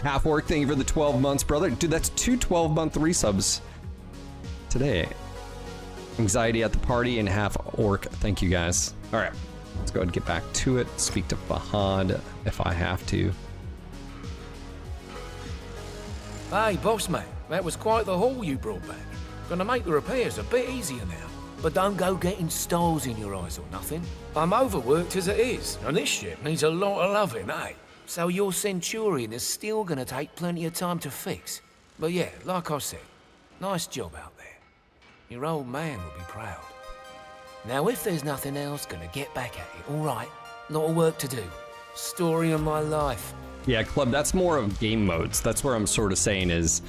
Half Orc, thank you for the 12 months, brother. Dude, that's 2 12-month resubs today. Anxiety at the party and Half Orc, thank you guys. All right, let's go ahead and get back to it. Speak to Fahad if I have to. Hey, boss mate, that was quite the haul you brought back. Gonna make the repairs a bit easier now. But don't go getting stars in your eyes or nothing. I'm overworked as it is, and this ship needs a lot of loving, eh? So your Centurion is still gonna take plenty of time to fix. But yeah, like I said, Nice job out there. Your old man will be proud. Now, if there's nothing else, gonna get back at it, all right? Lot of work to do. Story of my life. Yeah, Club, that's more of game modes. That's where I'm sort of saying is,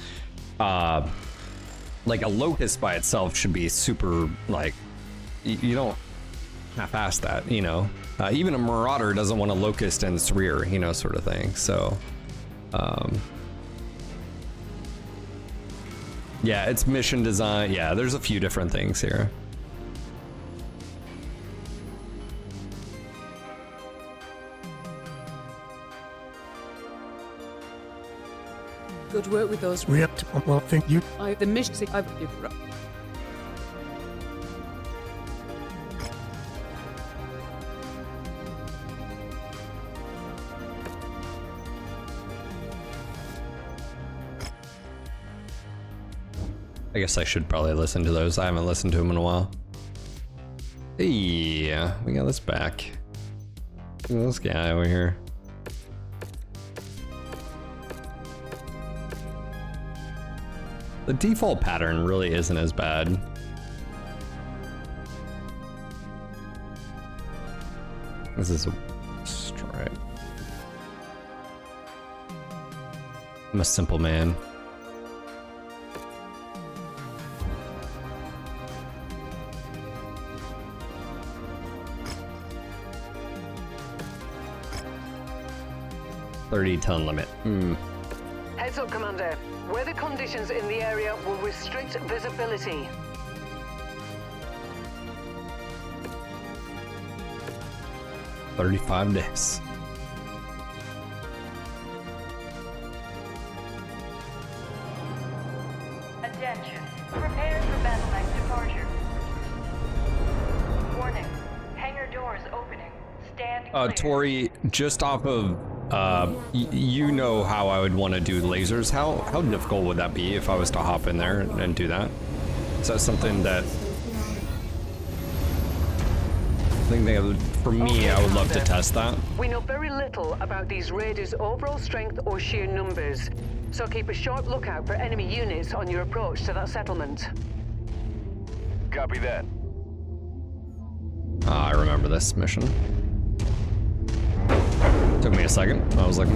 like a Locust by itself should be super, like, you don't half-ass that, you know? Even a Marauder doesn't want a Locust in its rear, you know, sort of thing, so... yeah, it's mission design. Yeah, there's a few different things here. Good work with those. We have to, well, thank you. The mission. I guess I should probably listen to those. I haven't listened to them in a while. Yeah, we got this back. Look at this guy over here. The default pattern really isn't as bad. This is a strike. I'm a simple man. $30-ton limit. Heads up, Commander. Weather conditions in the area will restrict visibility. $35 days. Attention. Prepare for BattleTech departure. Warning. Hangar doors opening. Stand clear. Tori, just off of you know how I would want to do lasers. How difficult would that be if I was to hop in there and do that? Is that something that for me, I would love to test that. We know very little about these raiders' overall strength or sheer numbers, so keep a sharp lookout for enemy units on your approach to that settlement. Copy that. I remember this mission. Took me a second. I was like,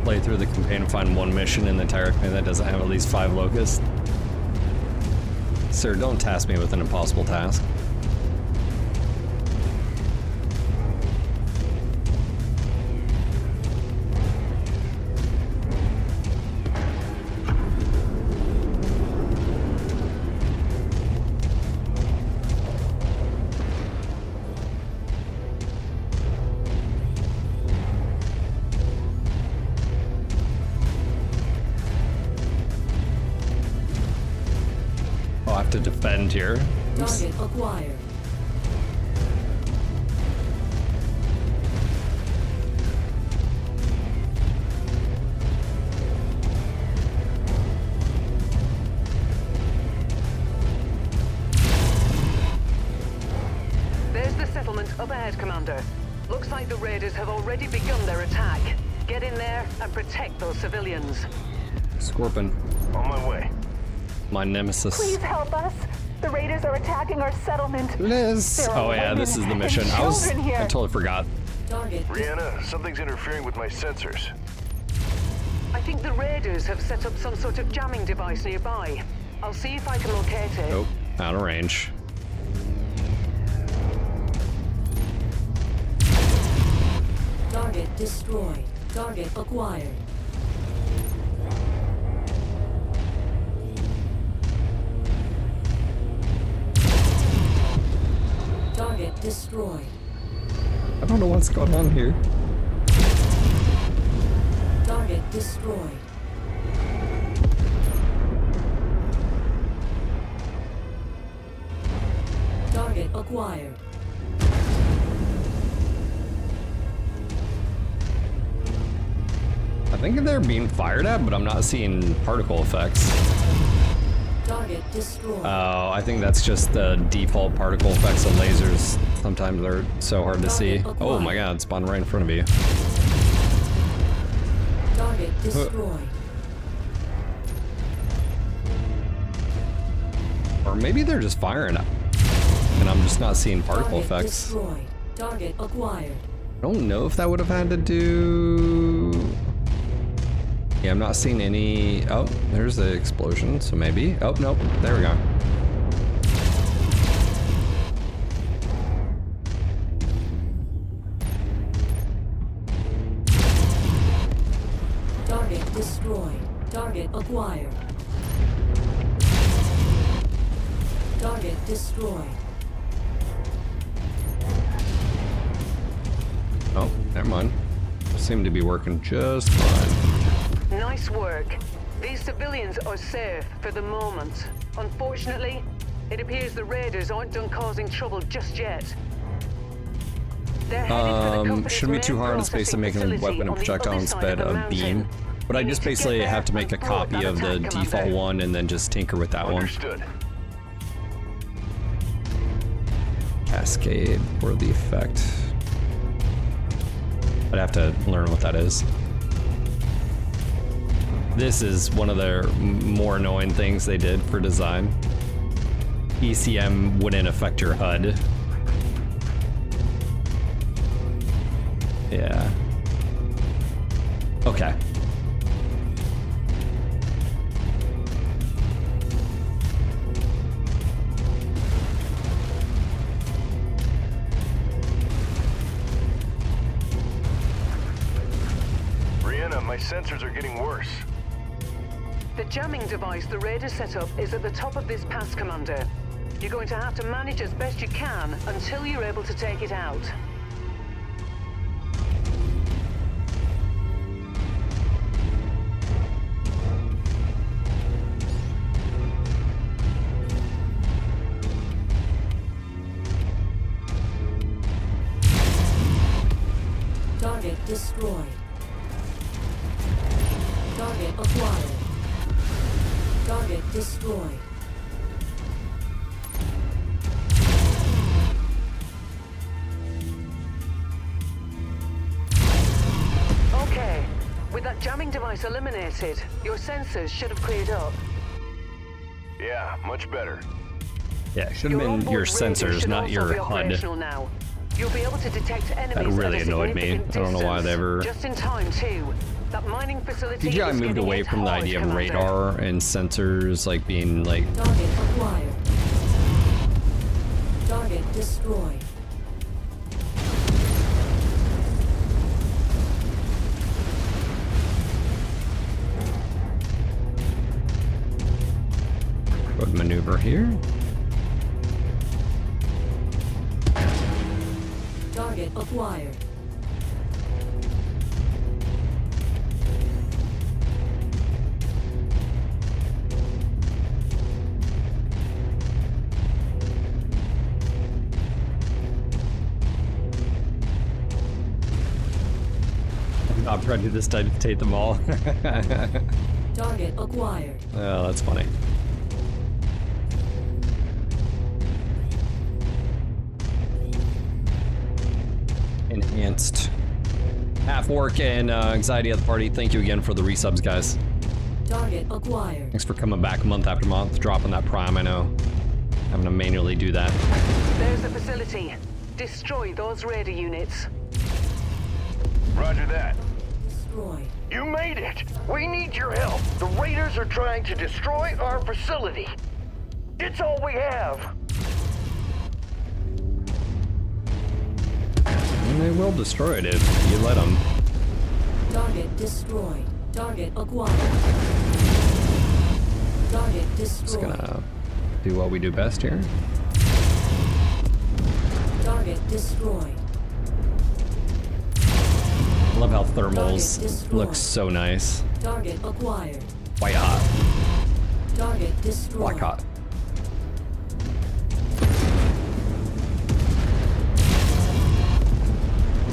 Play through the campaign and find one mission in the entire campaign that doesn't have at least 5 locusts. Sir, don't task me with an impossible task. To defend here. Oops. Target acquired. There's the settlement up ahead, Commander. Looks like the raiders have already begun their attack. Get in there and protect those civilians. Scorpion. On my way. My nemesis. Please help us. The raiders are attacking our settlement. Liz. Oh yeah, this is the mission. I totally forgot. Target. Brianna, something's interfering with my sensors. I think the raiders have set up some sort of jamming device nearby. I'll see if I can locate it. Nope, out of range. Target destroyed. Target acquired. Target destroyed. I don't know what's going on here. Target destroyed. Target acquired. I think they're being fired at, but I'm not seeing particle effects. Target destroyed. Oh, I think that's just the default particle effects of lasers. Sometimes they're so hard to see. Oh my god, it spawned right in front of you. Target destroyed. Or maybe they're just firing up, and I'm just not seeing particle Target effects. destroyed. Target acquired. I don't know if that would have had to do... Yeah, I'm not seeing any... Oh, there's the explosion, so maybe... Oh, nope, there we go. Target destroyed. Target acquired. Target destroyed. Oh, never mind. Seem to be working just fine. Nice work. These civilians are safe for the moment. Unfortunately, it appears the raiders aren't done causing trouble just yet. They're headed for the company's Shouldn't be too main hard. It's basically processing making a weapon facility and on the projectile other instead side of the of beam. mountain. But I You just need to basically get there have to make a and thwart copy that of the attack, default Commander. one and then just tinker with that one. Understood. Cascade for the effect. I'd have to learn what that is. This is one of the more annoying things they did for design. ECM wouldn't affect your HUD. Yeah. Okay. Brianna, my sensors are getting worse. The jamming device the raiders set up is at the top of this pass, Commander. You're going to have to manage as best you can until you're able to take it out. Target destroyed. Target acquired. Target destroyed. Okay. With that jamming device eliminated, your sensors should have cleared up. Yeah, much better. Yeah, it should have been onboard your radio sensors, should not also your be HUD. operational now. You'll be able to detect enemies That really at a annoyed me. significant I don't know why they distance. ever... Just in time, too. That mining facility CGI is moved getting away hit from the hard, idea of Commander. radar and sensors like being like... Target acquired. Target destroyed. Road maneuver here. Target acquired. I'm not ready to take them all. Target acquired. Oh, that's funny. Enhanced. Half work and anxiety at the party. Thank you again for the resubs, guys. Target acquired. Thanks for coming back month after month, dropping that prime. I know. Having to manually do that. There's the facility. Destroy those raider units. Roger that. Destroyed. You made it! We need your help. The raiders are trying to destroy our facility. It's all we have. And they will destroy it if you let them. Target destroyed. Target acquired. Target Just destroyed. gonna do what we do best here. Target destroyed. I love how thermals Target destroyed. look so nice. Target acquired. White hot, Target destroyed. black hot.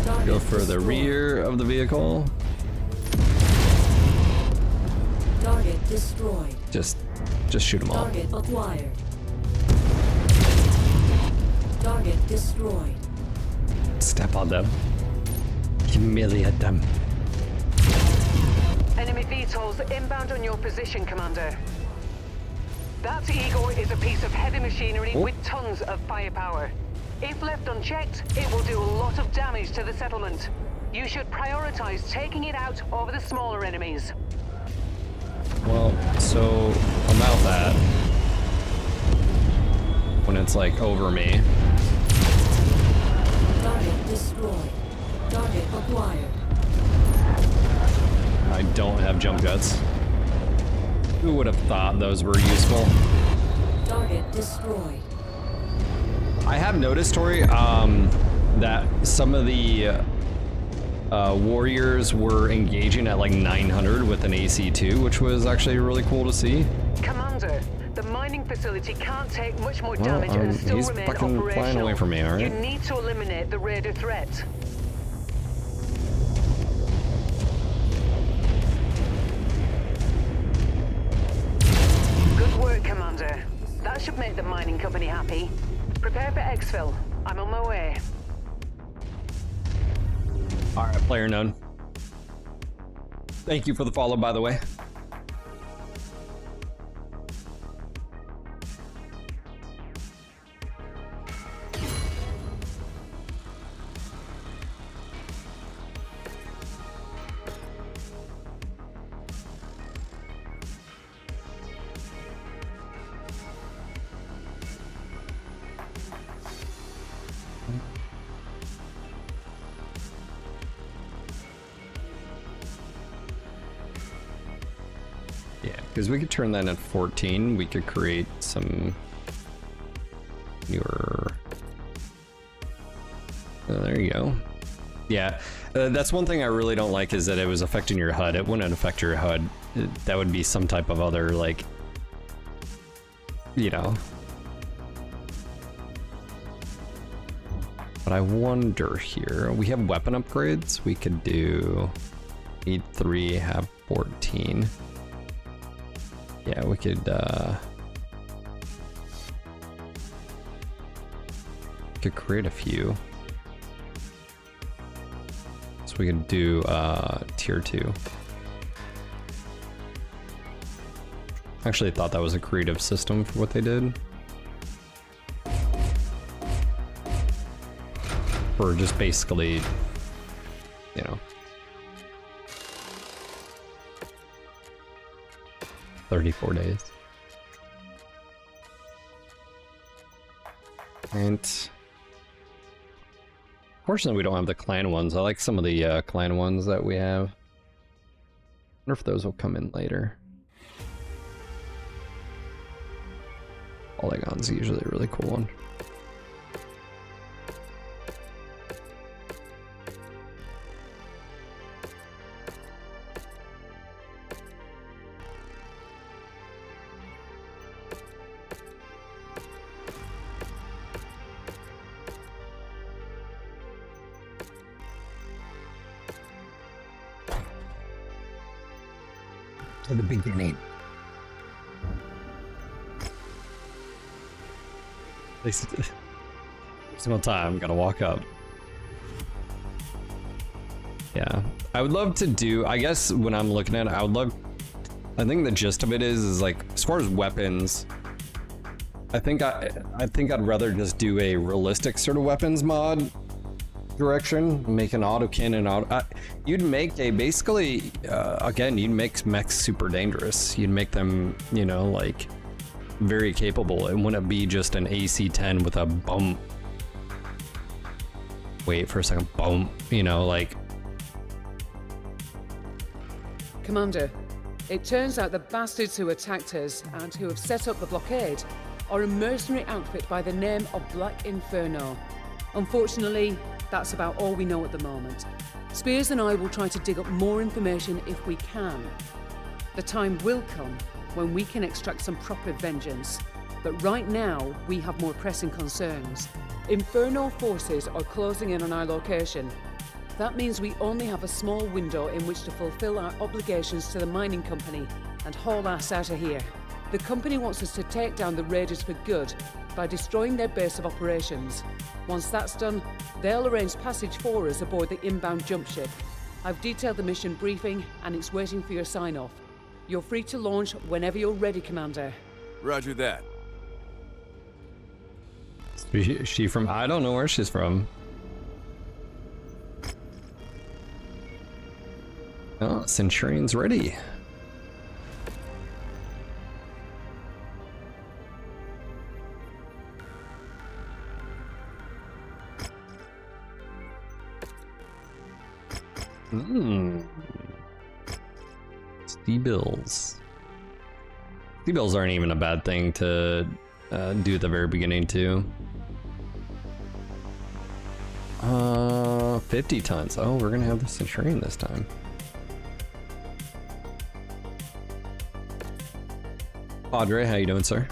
Target Go for the destroyed. rear of the vehicle. Target destroyed. Just shoot them all. Target acquired. Target destroyed. Step on them. Humiliate them. Enemy VTOLs inbound on your position, Commander. That Eagle is a piece of heavy machinery with tons of firepower. If left unchecked, it will do a lot of damage to the settlement. You should prioritize taking it out over the smaller enemies. Well, so about that, when it's like over me. Target destroyed. Target acquired. I don't have jump jets. Who would have thought those were useful? Target destroyed. I have noticed, Tori, that some of the warriors were engaging at like 900 with an AC2, which was actually really cool to see. Commander, the mining facility can't take much more damage and still he's remain fucking operational. flying away from me, all right? You need to eliminate the raider threat. Good work, Commander. That should make the mining company happy. Prepare for exfil. I'm on my way. All right, player known. Thank you for the follow, by the way. Because we could turn that at 14, we could create some newer. Oh, there you go. Yeah, that's one thing I really don't like, is that it was affecting your HUD. It wouldn't affect your HUD. That would be some type of other, like, you know. But I wonder here, we have weapon upgrades. We could do need 3, have 14. Yeah, we could create a few. So we could do tier 2. Actually, I thought that was a creative system for what they did. For just basically, you know, 34 days. And fortunately, we don't have the clan ones. I like some of the clan ones that we have. I wonder if those will come in later. Polygon's usually a really cool one. To the beginning. There's no time, gotta walk up. Yeah, I would love to do, I guess when I'm looking at it, I think the gist of it is like, as far as weapons, I think I'd rather just do a realistic sort of weapons mod direction, make an auto cannon you'd make a basically again, you'd make mechs super dangerous. You'd make them, you know, like very capable. It wouldn't be just an AC-10 with a bump. Wait for a second, bump, you know, like. Commander, it turns out the bastards who attacked us and who have set up the blockade are a mercenary outfit by the name of Black Inferno. Unfortunately, that's about all we know at the moment. Spears and I will try to dig up more information if we can. The time will come when we can extract some proper vengeance, but right now we have more pressing concerns. Inferno forces are closing in on our location. That means we only have a small window in which to fulfill our obligations to the mining company and haul ass out of here. The company wants us to take down the raiders for good by destroying their base of operations. Once that's done, they'll arrange passage for us aboard the inbound jump ship. I've detailed the mission briefing, and it's waiting for your sign-off. You're free to launch whenever you're ready, Commander. Roger that. Is she from? I don't know where she's from. Oh, Centurion's ready. Bills. Bills aren't even a bad thing to do at the very beginning too. 50 tons. Oh, we're gonna have the Centurion this time. Padre, how you doing, sir?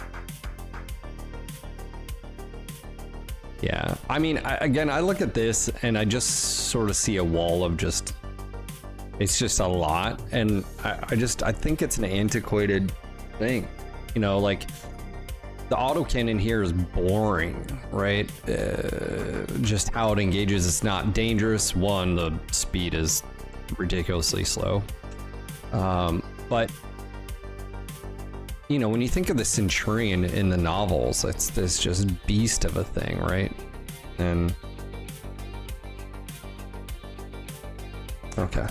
Yeah, I mean, I look at this and I just sort of see a wall of just, it's just a lot, and I think it's an antiquated thing, you know, like the autocannon here is boring, right? Just how it engages, it's not dangerous. One, the speed is ridiculously slow, but you know, when you think of the Centurion in the novels, it's this just beast of a thing, right? And okay,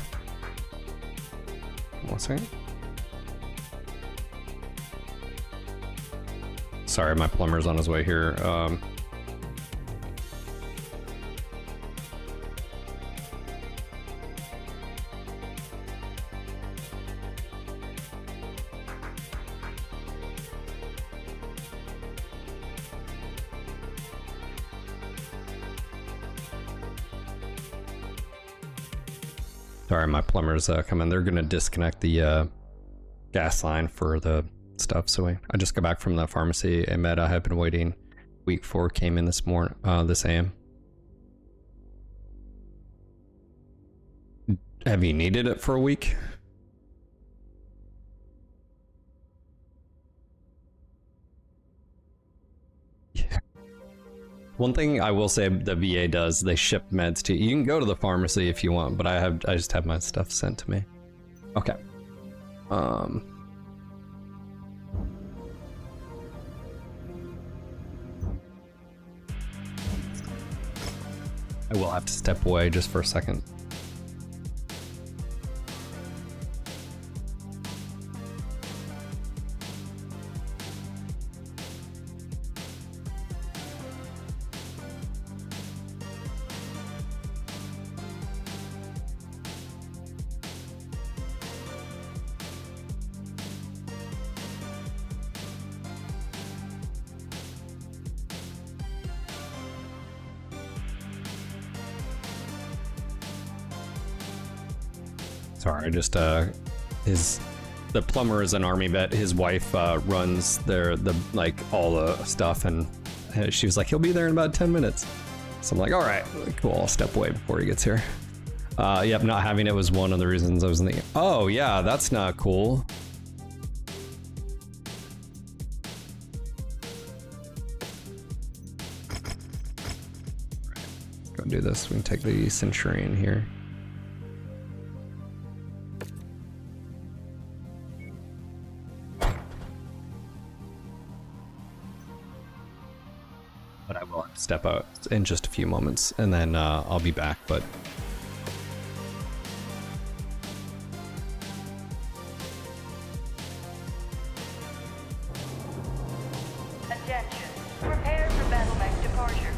1 second. Sorry, my plumber's on his way here. Sorry, my plumber's coming. They're gonna disconnect the gas line for the stuff. So I just got back from the pharmacy. I have been waiting. Week 4 came in this morning, this AM. Have you needed it for a week? Yeah. One thing I will say the VA does, they ship meds to you. You can go to the pharmacy if you want, but I just have my stuff sent to me. Okay. I will have to step away just for a second. Sorry, just the plumber is an army vet. His wife runs like all the stuff, and she was like, he'll be there in about 10 minutes. So I'm like, all right, cool. I'll step away before he gets here. Yep, not having it was one of the reasons I was thinking. Oh yeah, that's not cool. Go do this. We can take the Centurion here. But I will have to step out in just a few moments, and then I'll be back. But Attention. Prepare for BattleTech departure.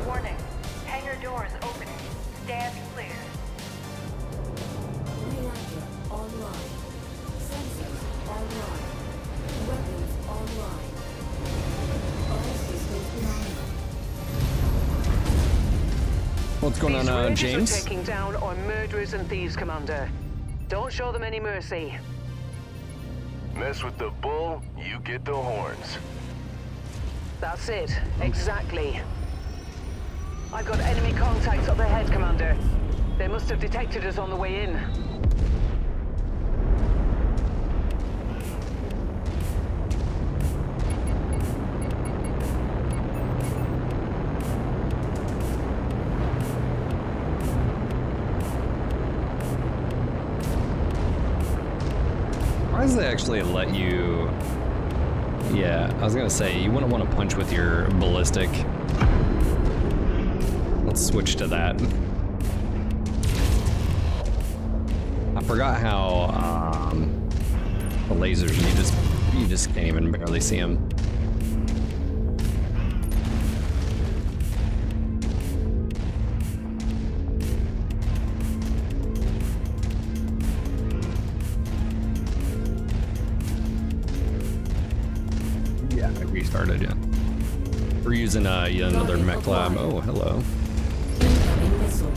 Warning. Hangar doors opening. Stand clear. Reactor online. Sensors online. Weapons online. what's going on, James? Are taking down our murderers and thieves, Commander. Don't show them any mercy. Mess with the bull, you get the horns. That's it. Exactly. I've got enemy contacts up ahead, Commander. They must have detected us on the way in. surprised they actually let you... Yeah, I was gonna say, you wouldn't want to punch with your ballistic. Let's switch to that. I forgot how the lasers, you just can't even barely see them. Yeah, I restarted, yeah. We're using yet another mech lab. Oh, hello. Incoming missile.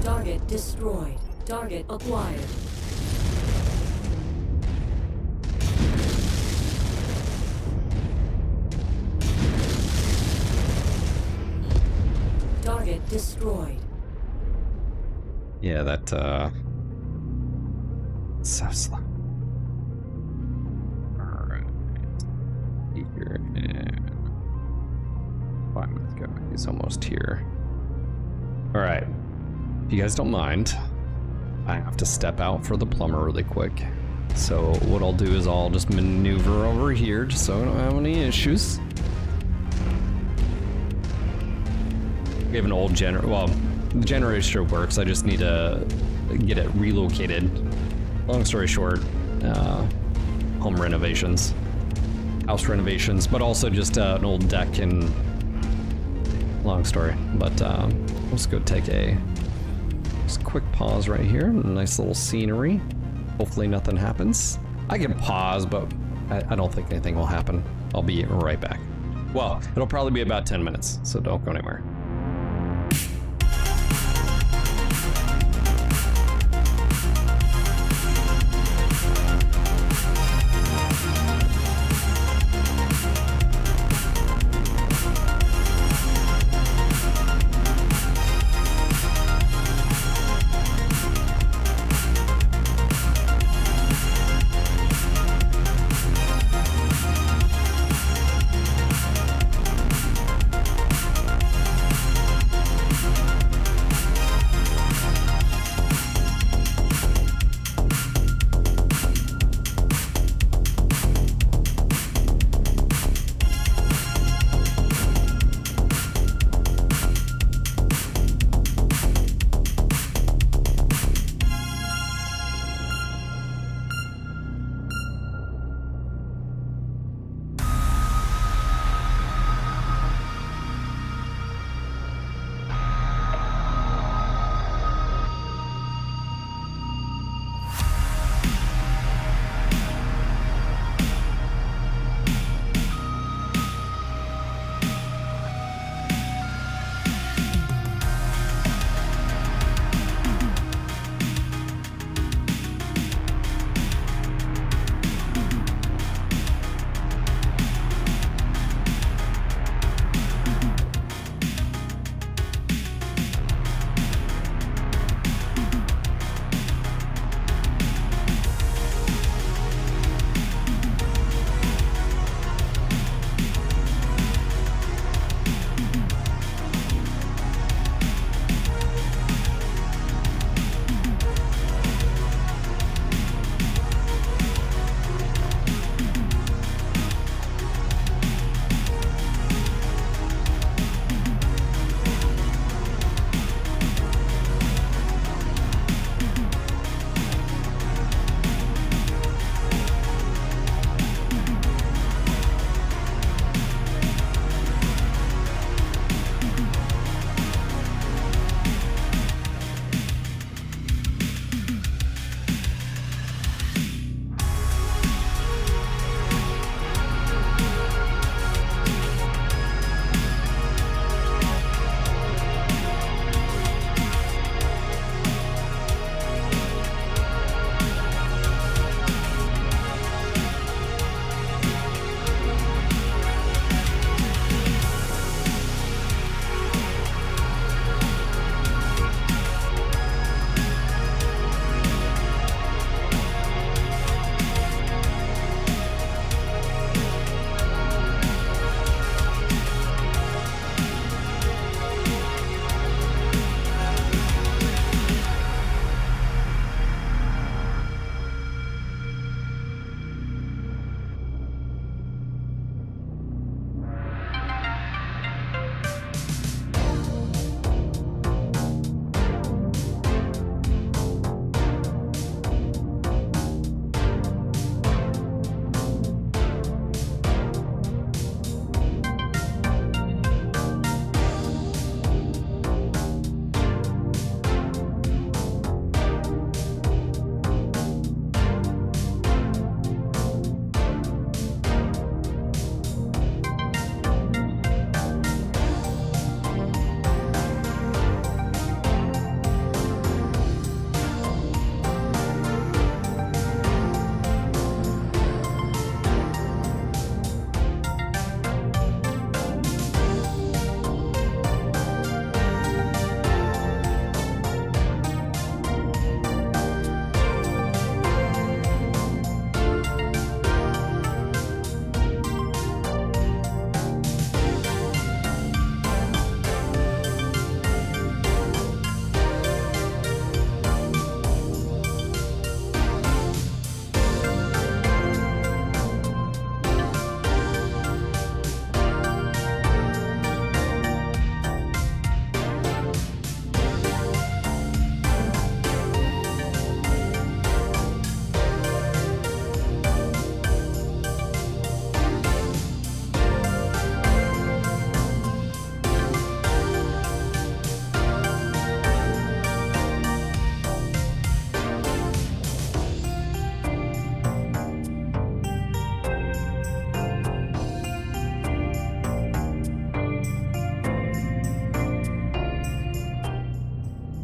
Target destroyed. Target acquired. Target destroyed. Yeah, that, so slow. Alright. Here and 5 minutes ago. He's almost here. Alright. If you guys don't mind, I have to step out for the plumber really quick. So what I'll do is I'll just maneuver over here just so I don't have any issues. We have an old generator. Well, the generator works. I just need to get it relocated. Long story short, home renovations, house renovations, but also just an old deck and long story. But let's go take a just quick pause right here. Nice little scenery. Hopefully nothing happens. I can pause, but I don't think anything will happen. I'll be right back. Well, it'll probably be about 10 minutes, so don't go anywhere.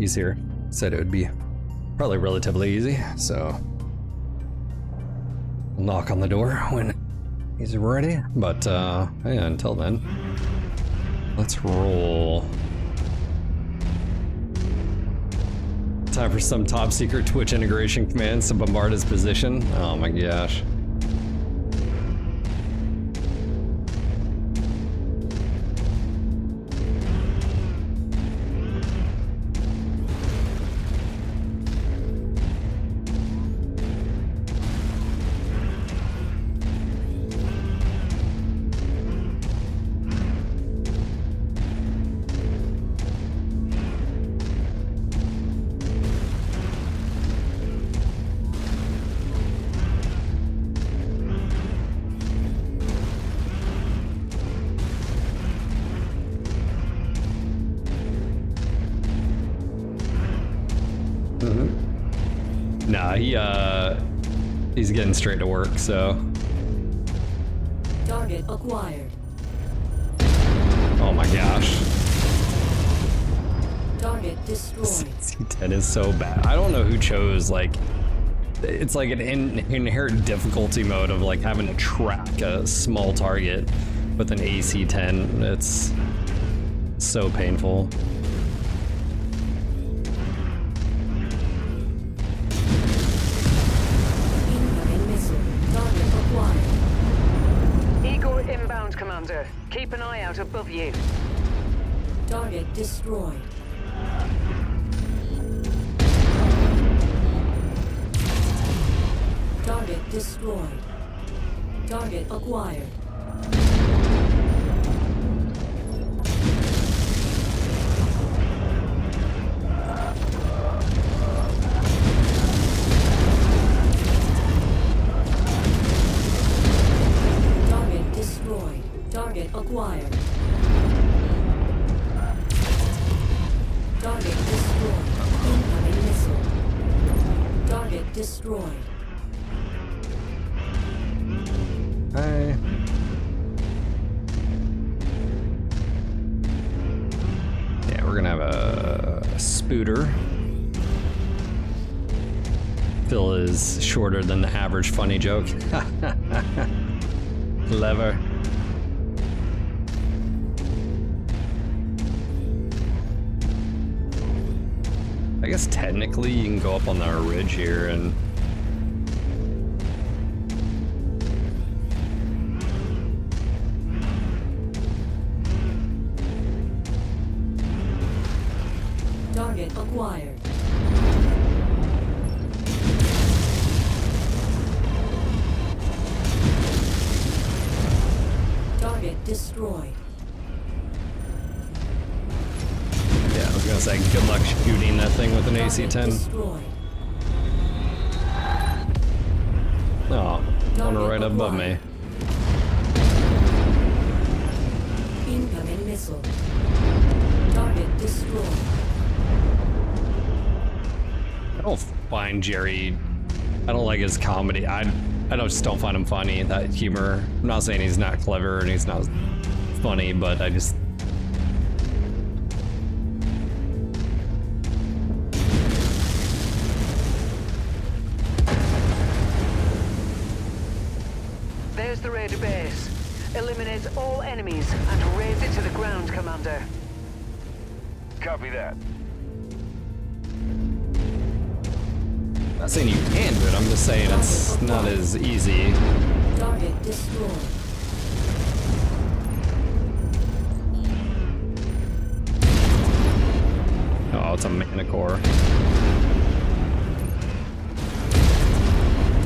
he's here. Said it would be probably relatively easy, so we'll knock on the door when he's ready. But yeah, until then, let's roll. Time for some top secret Twitch integration commands to bombard his position. Oh my gosh. Nah, he's getting straight to work, so. Target acquired. Oh my gosh. Target destroyed. C10 is so bad. I don't know who chose, like, it's like an inherent difficulty mode of like having to track a small target with an AC-10. It's so painful. Inbound, Commander. Keep an eye out above you. Target destroyed. Target destroyed. Target acquired. Target acquired. Target destroyed. Incoming missile. Target destroyed. Hi. Yeah, we're gonna have a spooter. Phil is shorter than the average funny joke. Clever. I guess technically you can go up on our ridge here and target acquired. Target destroyed. yeah, I was gonna say good luck shooting that thing with an AC-10. Destroyed. Oh, one right above me. Incoming missile. Target destroyed. I don't find Jerry, I don't like his comedy. I just don't find him funny, that humor. I'm not saying he's not clever and he's not funny, but I just... There's the raider base. Eliminate all enemies and raze it to the ground, Commander. Copy that. I'm not saying you can do it, I'm just saying it's not as easy. Target destroyed. Oh, it's a Manicore.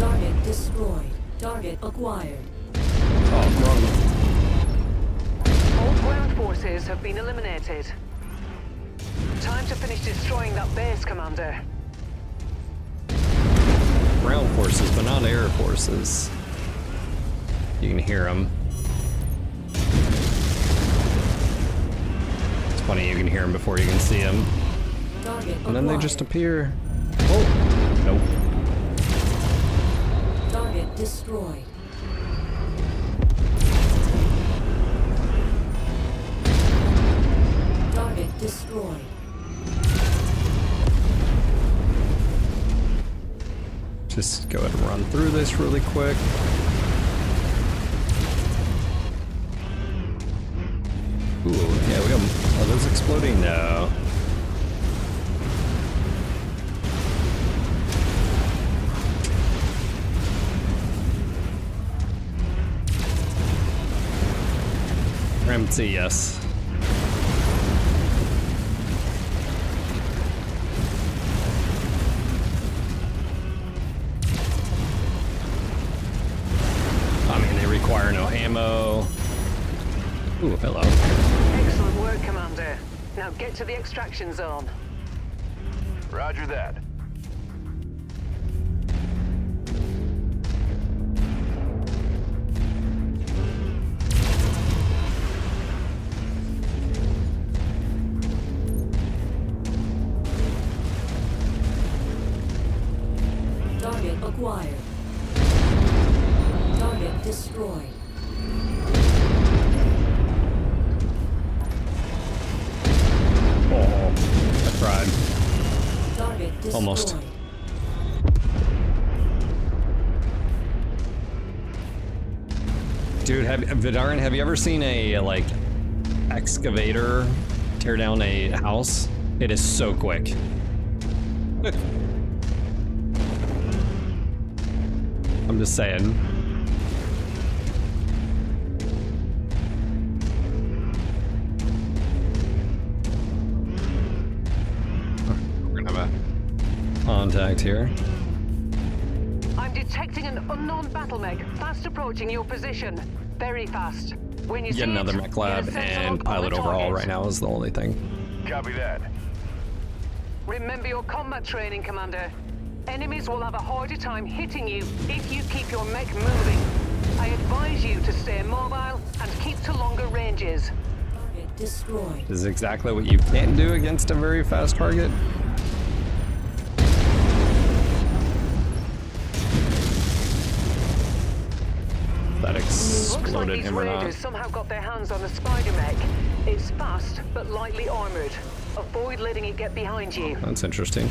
Target destroyed. Target acquired. Oh, wrong. All ground forces have been eliminated. Time to finish destroying that base, Commander. Ground forces, but not air forces. You can hear them. It's funny, you can hear them before you can see them. Target And then they acquired. just appear. Oh, nope. Target destroyed. Target destroyed. just go ahead and run through this really quick. Ooh, yeah, we got. Are those exploding? No. Empty, yes. I mean, they require no ammo. Ooh, hello. Excellent work, Commander. Now get to the extraction zone. Roger that. Target acquired. Target destroyed. Oh, I tried. Target destroyed. Almost. Dude, Vidarin, have you ever seen a, like, excavator tear down a house? It is so quick. I'm just saying. We're gonna have a contact here. I'm detecting an unknown battle mech fast approaching your position. Very fast. When you Get see another it, mech lab get a sense and of pilot the overall target. right now is the only thing. Copy that. Remember your combat training, Commander. Enemies will have a harder time hitting you if you keep your mech moving. I advise you to stay mobile and keep to longer ranges. Target destroyed. This is exactly what you can't do against a very fast target. That Looks like exploded these him or not. raiders somehow got their hands on a spider mech. It's fast, but lightly armored. Avoid letting it get behind you. That's interesting.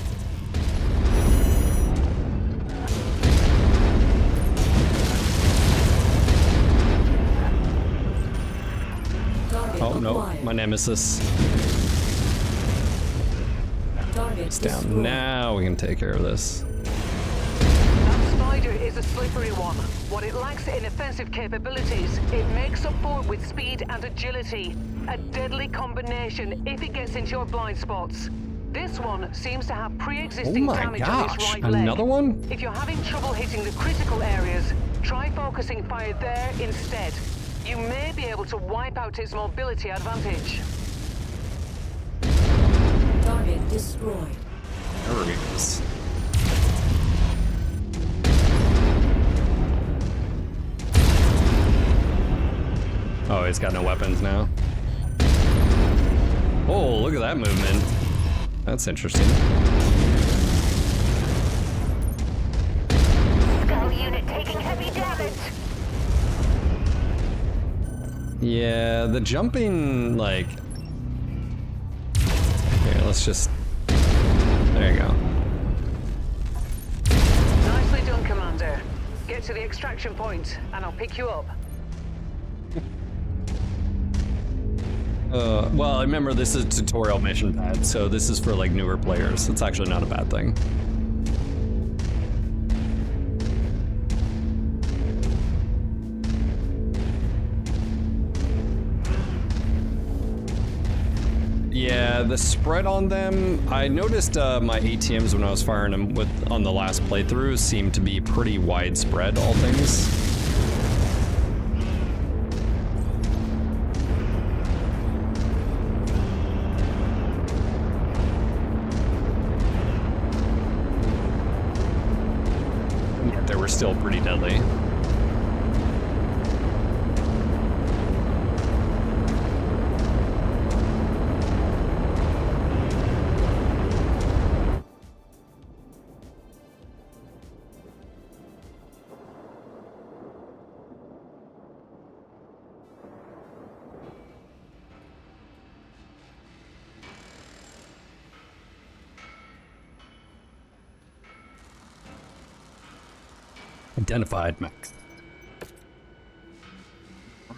Target Oh no, acquired. my nemesis. Target It's down. destroyed. Now we can take care of this. That spider is a slippery one. What it lacks in offensive capabilities, it makes up for with speed and agility. A deadly combination if it gets into your blind spots. This one seems to have pre-existing Oh my damage on its gosh, right leg. another one? If you're having trouble hitting the critical areas, try focusing fire there instead. You may be able to wipe out its mobility advantage. Target destroyed. There he is. Oh, he's got no weapons now. Oh, look at that movement. That's interesting. Skull unit taking heavy damage. Yeah, the jumping, like... Here, let's just... There you go. Nicely done, Commander. Get to the extraction point, and I'll pick you up. Well, remember, this is a tutorial mission pad, so this is for, like, newer players. It's actually not a bad thing. Yeah, the spread on them, I noticed my ATMs when I was firing them on the last playthrough seemed to be pretty widespread, all things. Yet they were still pretty deadly. Unidentified mechs.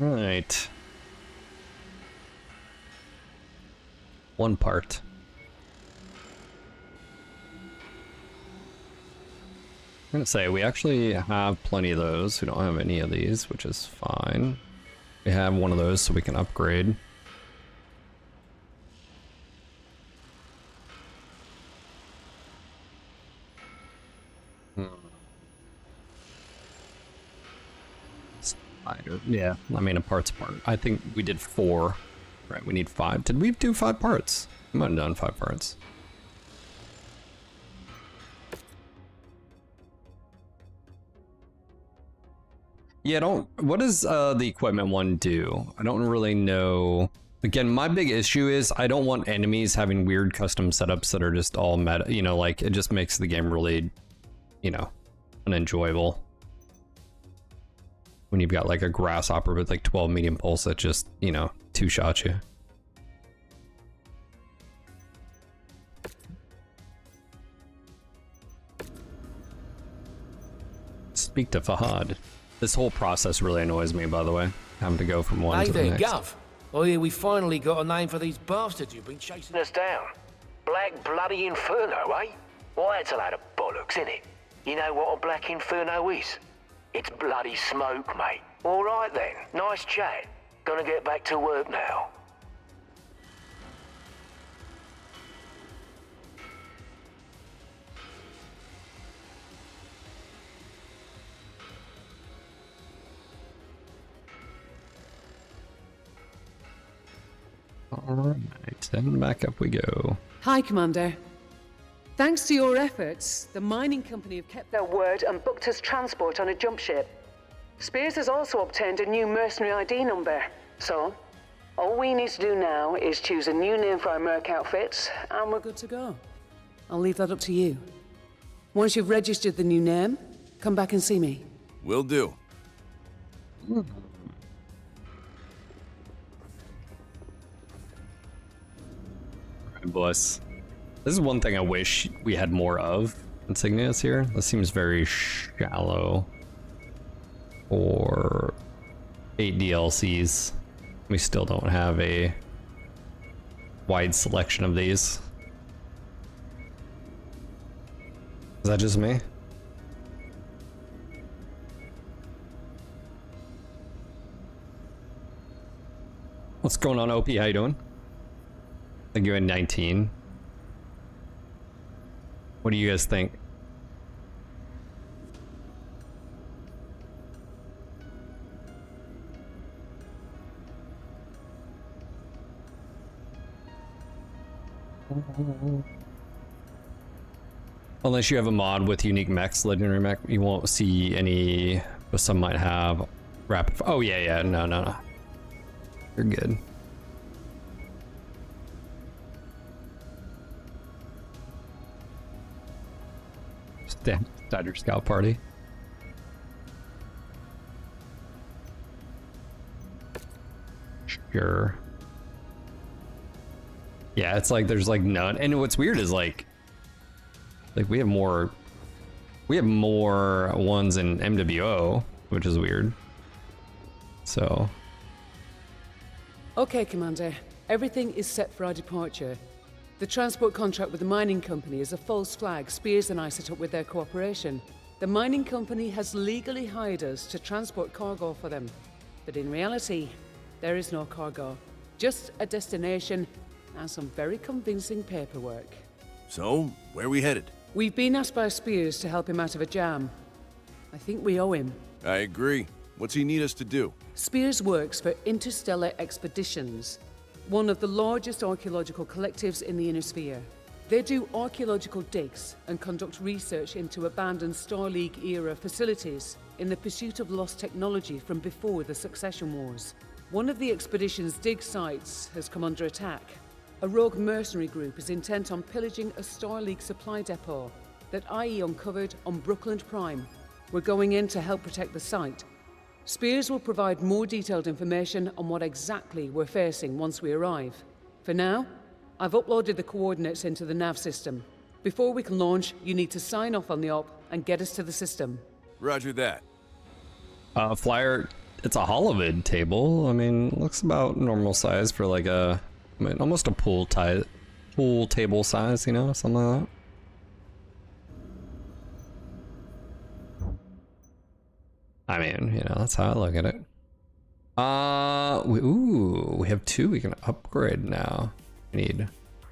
Alright. One part. I'm gonna say we actually have plenty of those. We don't have any of these, which is fine. We have one of those so we can upgrade. Yeah, I mean a part's part. I think we did 4. Right, we need 5. Did we do 5 parts? We might have done 5 parts. Yeah, what does the equipment one do? I don't really know. Again, my big issue is I don't want enemies having weird custom setups that are just all meta, you know, like it just makes the game really, you know, unenjoyable. When you've got like a grasshopper with like 12 medium pulse that just, you know, 2-shot you. Speak to Fahad. This whole process really annoys me, by the way. Having to go from one to the next. Gov. Oh yeah, we finally got a name for these bastards you've been chasing us down. Black Bloody Inferno, eh? Well, that's a load of bollocks, innit? You know what a Black Inferno is? It's bloody smoke, mate. All right then, nice chat. Gonna get back to work now. Alright, then back up we go. Hi, Commander. Thanks to your efforts, the mining company have kept their word and booked us transport on a jump ship. Spears has also obtained a new mercenary ID number. So, all we need to do now is choose a new name for our merc outfits, and we're good to go. I'll leave that up to you. Once you've registered the new name, come back and see me. Will do. Alright, boys. This is one thing I wish we had more of insignias here. This seems very shallow for 8 DLCs. We still don't have a wide selection of these. Is that just me? What's going on, OP? How you doing? I think you're in 19. What do you guys think? Unless you have a mod with unique mechs, legendary mech, you won't see any, but some might have rapid. Oh yeah, no. You're good. Starter Scout Party. Sure. Yeah, it's like there's like none. And what's weird is like we have more ones in MWO, which is weird. So. Okay, Commander. Everything is set for our departure. The transport contract with the mining company is a false flag Spears and I set up with their cooperation. The mining company has legally hired us to transport cargo for them. But in reality, there is no cargo. Just a destination and some very convincing paperwork. So, where are we headed? We've been asked by Spears to help him out of a jam. I think we owe him. I agree. What's he need us to do? Spears works for Interstellar Expeditions, one of the largest archaeological collectives in the Inner Sphere. They do archaeological digs and conduct research into abandoned Star League-era facilities in the pursuit of lost technology from before the Succession Wars. One of the expedition's dig sites has come under attack. A rogue mercenary group is intent on pillaging a Star League supply depot that IE uncovered on Brookland Prime. We're going in to help protect the site. Spears will provide more detailed information on what exactly we're facing once we arrive. For now, I've uploaded the coordinates into the nav system. Before we can launch, you need to sign off on the op and get us to the system. Roger that. Flyer, it's a holovid table. I mean, looks about normal size for like almost a pool table size, you know, something like that. I mean, you know, that's how I look at it. We have 2 we can upgrade now. I need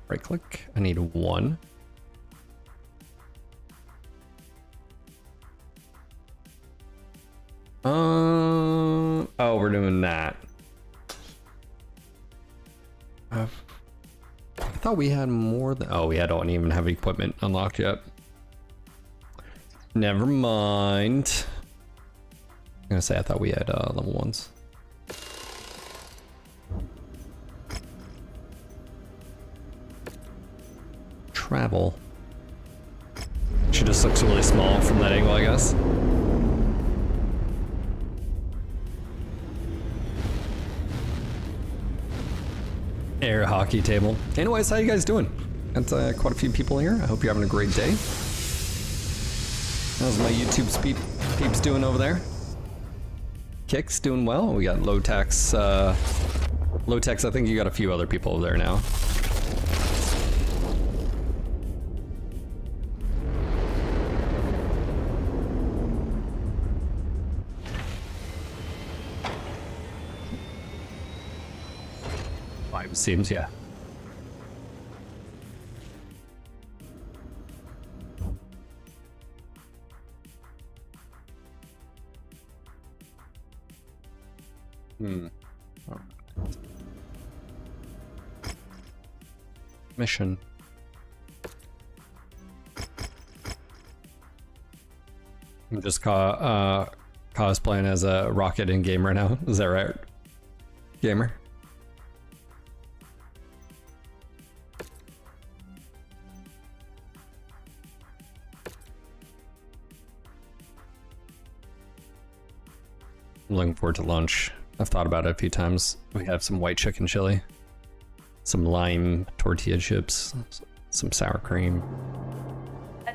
right click. I need 1. Oh, we're doing that. I thought we had more than. Oh, we don't even have equipment unlocked yet. Never mind. I'm gonna say I thought we had level 1s. Travel. She just looks really small from that angle, I guess. Air hockey table. Anyways, how you guys doing? Got quite a few people here. I hope you're having a great day. How's my YouTube peeps doing over there? Kick's doing well. We got Lotex. Lotex, I think you got a few other people over there now. It seems, yeah. Mission. I'm just cosplaying as a rocket in game right now. Is that right, gamer? I'm looking forward to lunch. I've thought about it a few times. We have some white chicken chili, some lime tortilla chips, some sour cream,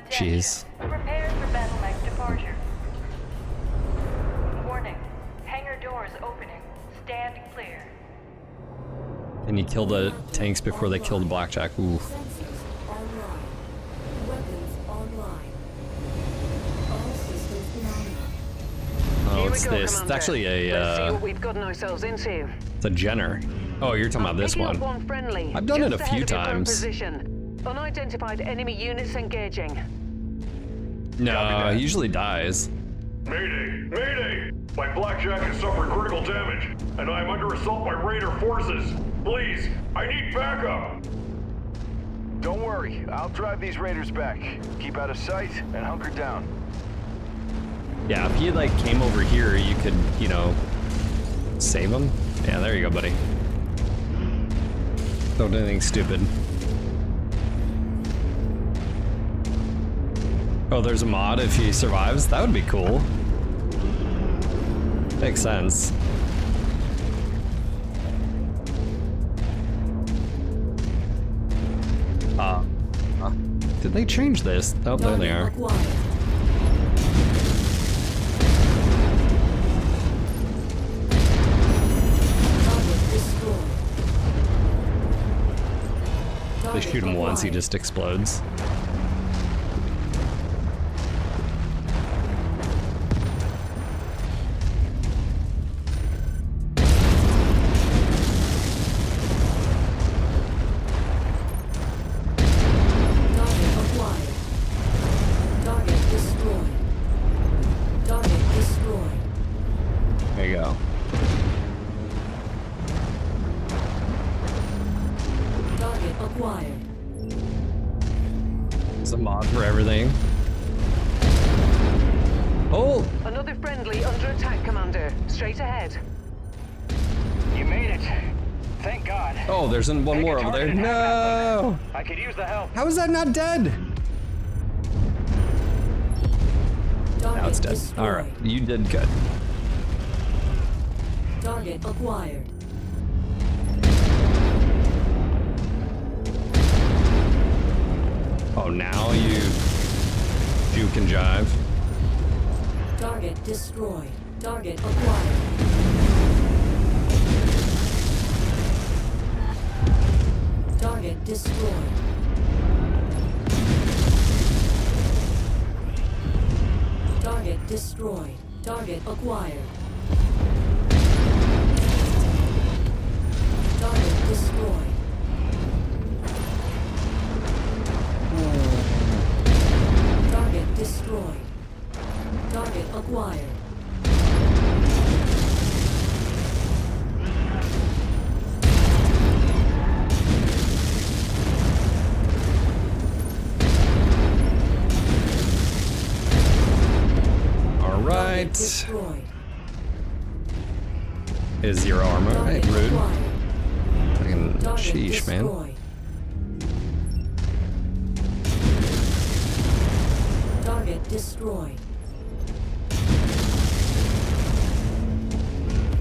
cheese. Prepare for BattleTech departure. Warning. Hangar doors opening. Stand clear. And you kill the tanks before they kill the blackjack. Ooh. Sensors online. Weapons online. All systems nominal. Oh, it's this. It's actually a. Let's see what we've gotten ourselves into. It's a Jenner. Oh, you're talking about this one. Friendly, I've done it a just few ahead of your current times. Position. Unidentified enemy units engaging. No, he usually dies. Mayday! Mayday! My blackjack has suffered critical damage, and I am under assault by Raider forces. Please, I need backup! Don't worry, I'll drive these raiders back. Keep out of sight and hunker down. Yeah, if he like came over here, you could, you know, save him. Yeah, there you go, buddy. Don't do anything stupid. Oh, there's a mod if he survives? That would be cool. Makes sense. Did they change this? Oh, there they are. They shoot him once, he just explodes. There you go. Target acquired. It's a mod for everything. Oh! Another friendly under attack, Commander. Straight ahead. You made it. Thank God. Oh, there's one more over there. No! I could use the help. How is that not dead? Now it's dead. Alright, you did good. Target acquired. Oh, now you juke and jive. Target destroyed. Target acquired. Target destroyed. Target destroyed. Target acquired. Target destroyed. Target destroyed. Target acquired. All right. Destroyed. Is zero armor. Hey, Target rude. acquired. Fucking Target sheesh, man. destroyed. Target destroyed.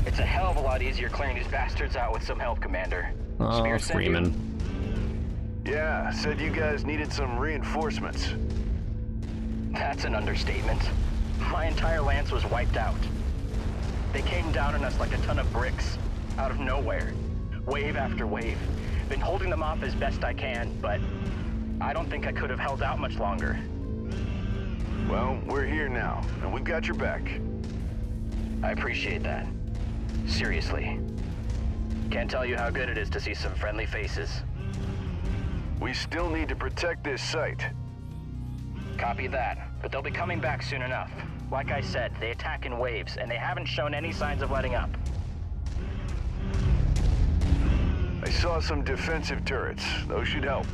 It's a hell of a lot easier clearing these bastards out with some help, Commander. Oh, Spear send you? Freeman. Yeah, said you guys needed some reinforcements. That's an understatement. My entire lance was wiped out. They came down on us like a ton of bricks, out of nowhere. Wave after wave. Been holding them off as best I can, but I don't think I could have held out much longer. Well, we're here now, and we've got your back. I appreciate that. Seriously. Can't tell you how good it is to see some friendly faces. We still need to protect this site. Copy that, but they'll be coming back soon enough. Like I said, they attack in waves, and they haven't shown any signs of letting up. I saw some defensive turrets. Those should help.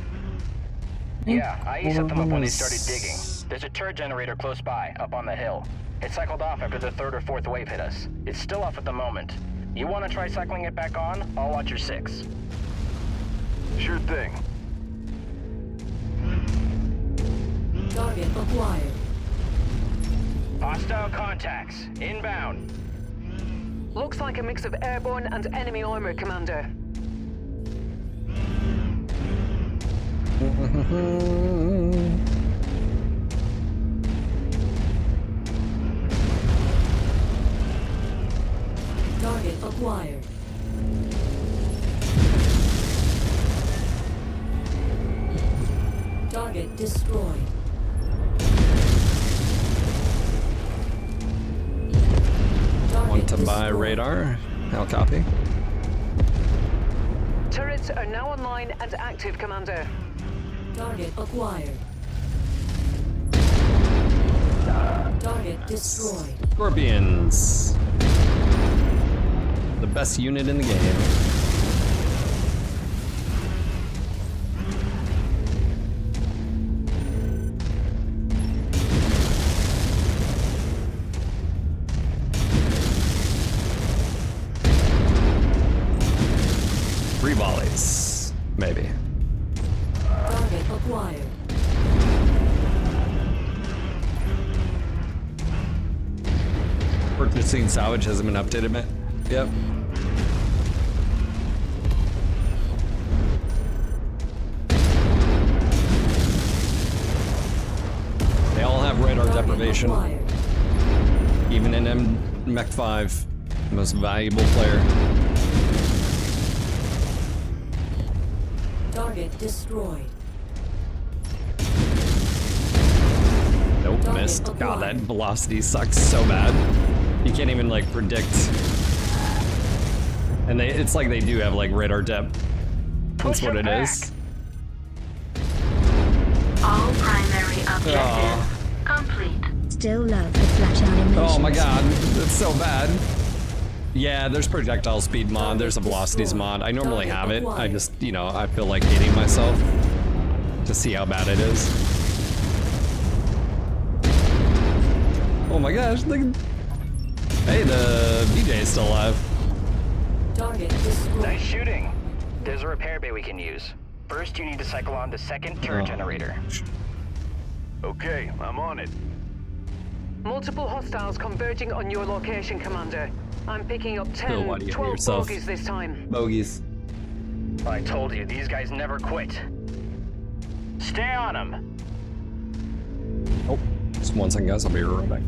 Yeah, I set them up when they started digging. There's a turret generator close by, up on the hill. It cycled off after the third or fourth wave hit us. It's still off at the moment. You want to try cycling it back on? I'll watch your 6. Sure thing. Target acquired. Hostile contacts. Inbound. Looks like a mix of airborne and enemy armor, Commander. Target acquired. Target destroyed. Want to buy radar? I'll copy. Turrets are now online and active, Commander. Target acquired. Target destroyed. Scorpions. The best unit in the game. Three volleys, maybe. Target acquired. Purchasing salvage hasn't been updated, man. Yep. They all have radar deprivation. Even in Mech 5, the most valuable player. Target destroyed. Nope, missed. God, that velocity sucks so bad. You can't even like predict. And it's like they do have like radar depth. That's what it is. All primary objectives complete. Still love the flash animations. Oh my god, that's so bad. Yeah, there's projectile speed mod, there's a velocities mod. I normally have it. I just, you know, I feel like hating myself to see how bad it is. Oh my gosh, look. Hey, the BJ is still alive. Target destroyed. Nice shooting. There's a repair bay we can use. First, you need to cycle on the second turret generator. Okay, I'm on it. Multiple hostiles converging on your location, Commander. I'm picking up 10, why do you hate 12 yourself? bogies this time. Bogies. I told you, these guys never quit. Stay on them. Oh, just one second, guys. I'll be right back.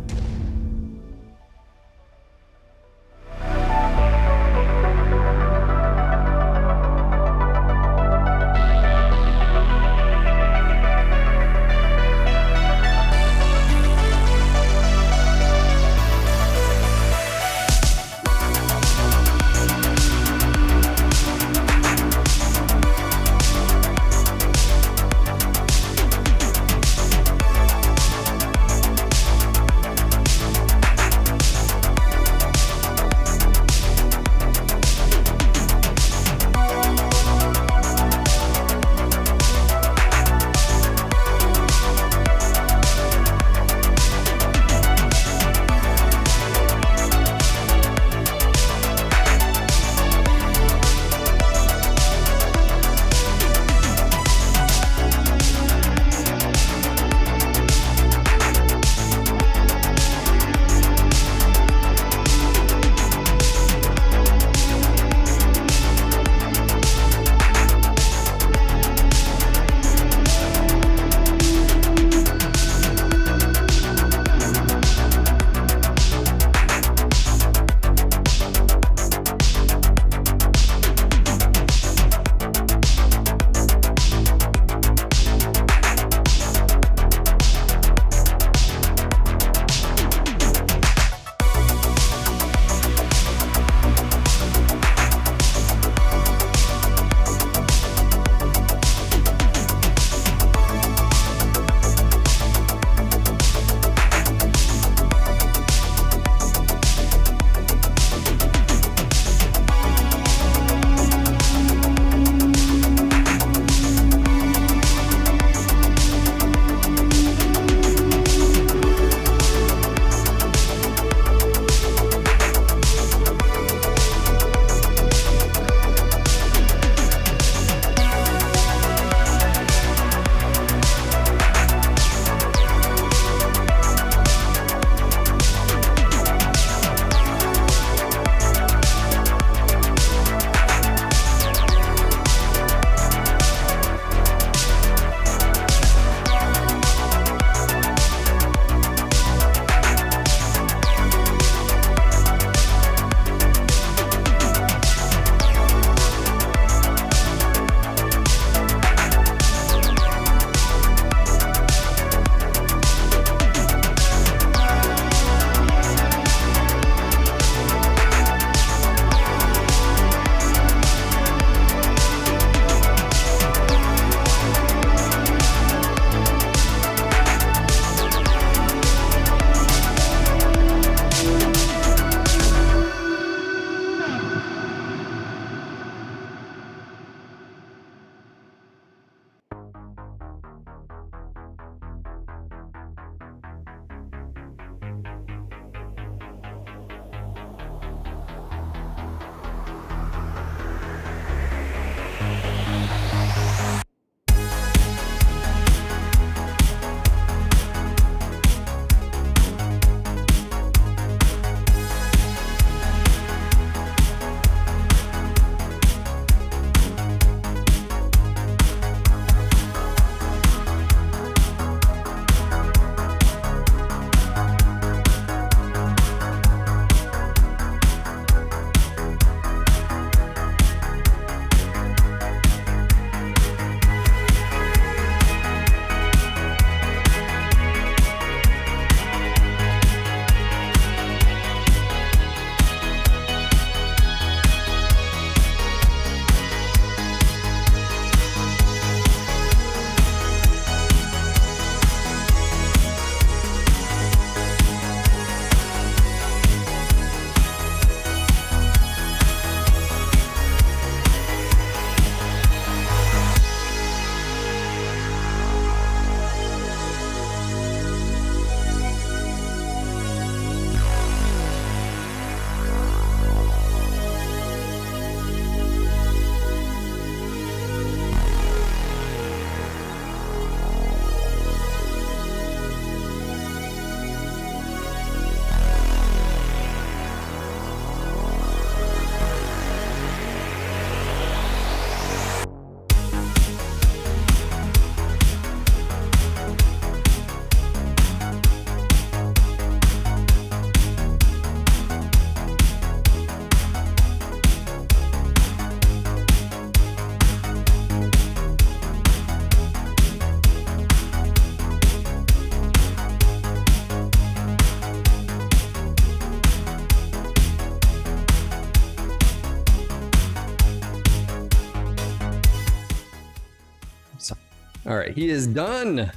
All right, he is done.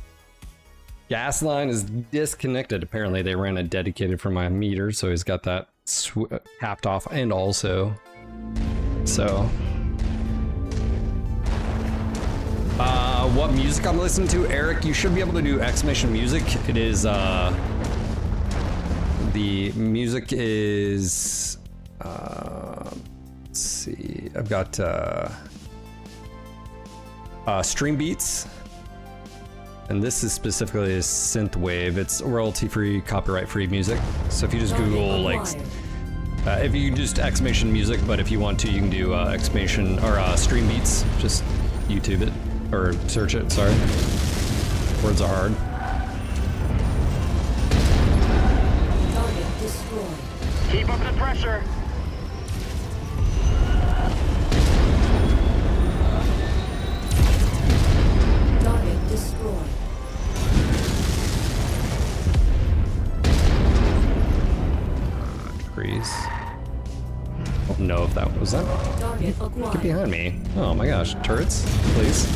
Gas line is disconnected. Apparently they ran a dedicated for my meter, so he's got that capped off. And also, so what music I'm listening to, Eric, you should be able to do exclamation music. It is the music is let's see, I've got Stream Beats, and this is specifically a synthwave. It's royalty-free, copyright-free music. So if you just Google like, if you just exclamation music, but if you want to, you can do exclamation or Stream Beats. Just YouTube it or search it. Sorry, words are hard. Target destroyed. Keep up the pressure. Target destroyed. Trees. Don't know if that was that. Target acquired. Get behind me. Oh my gosh, turrets, please.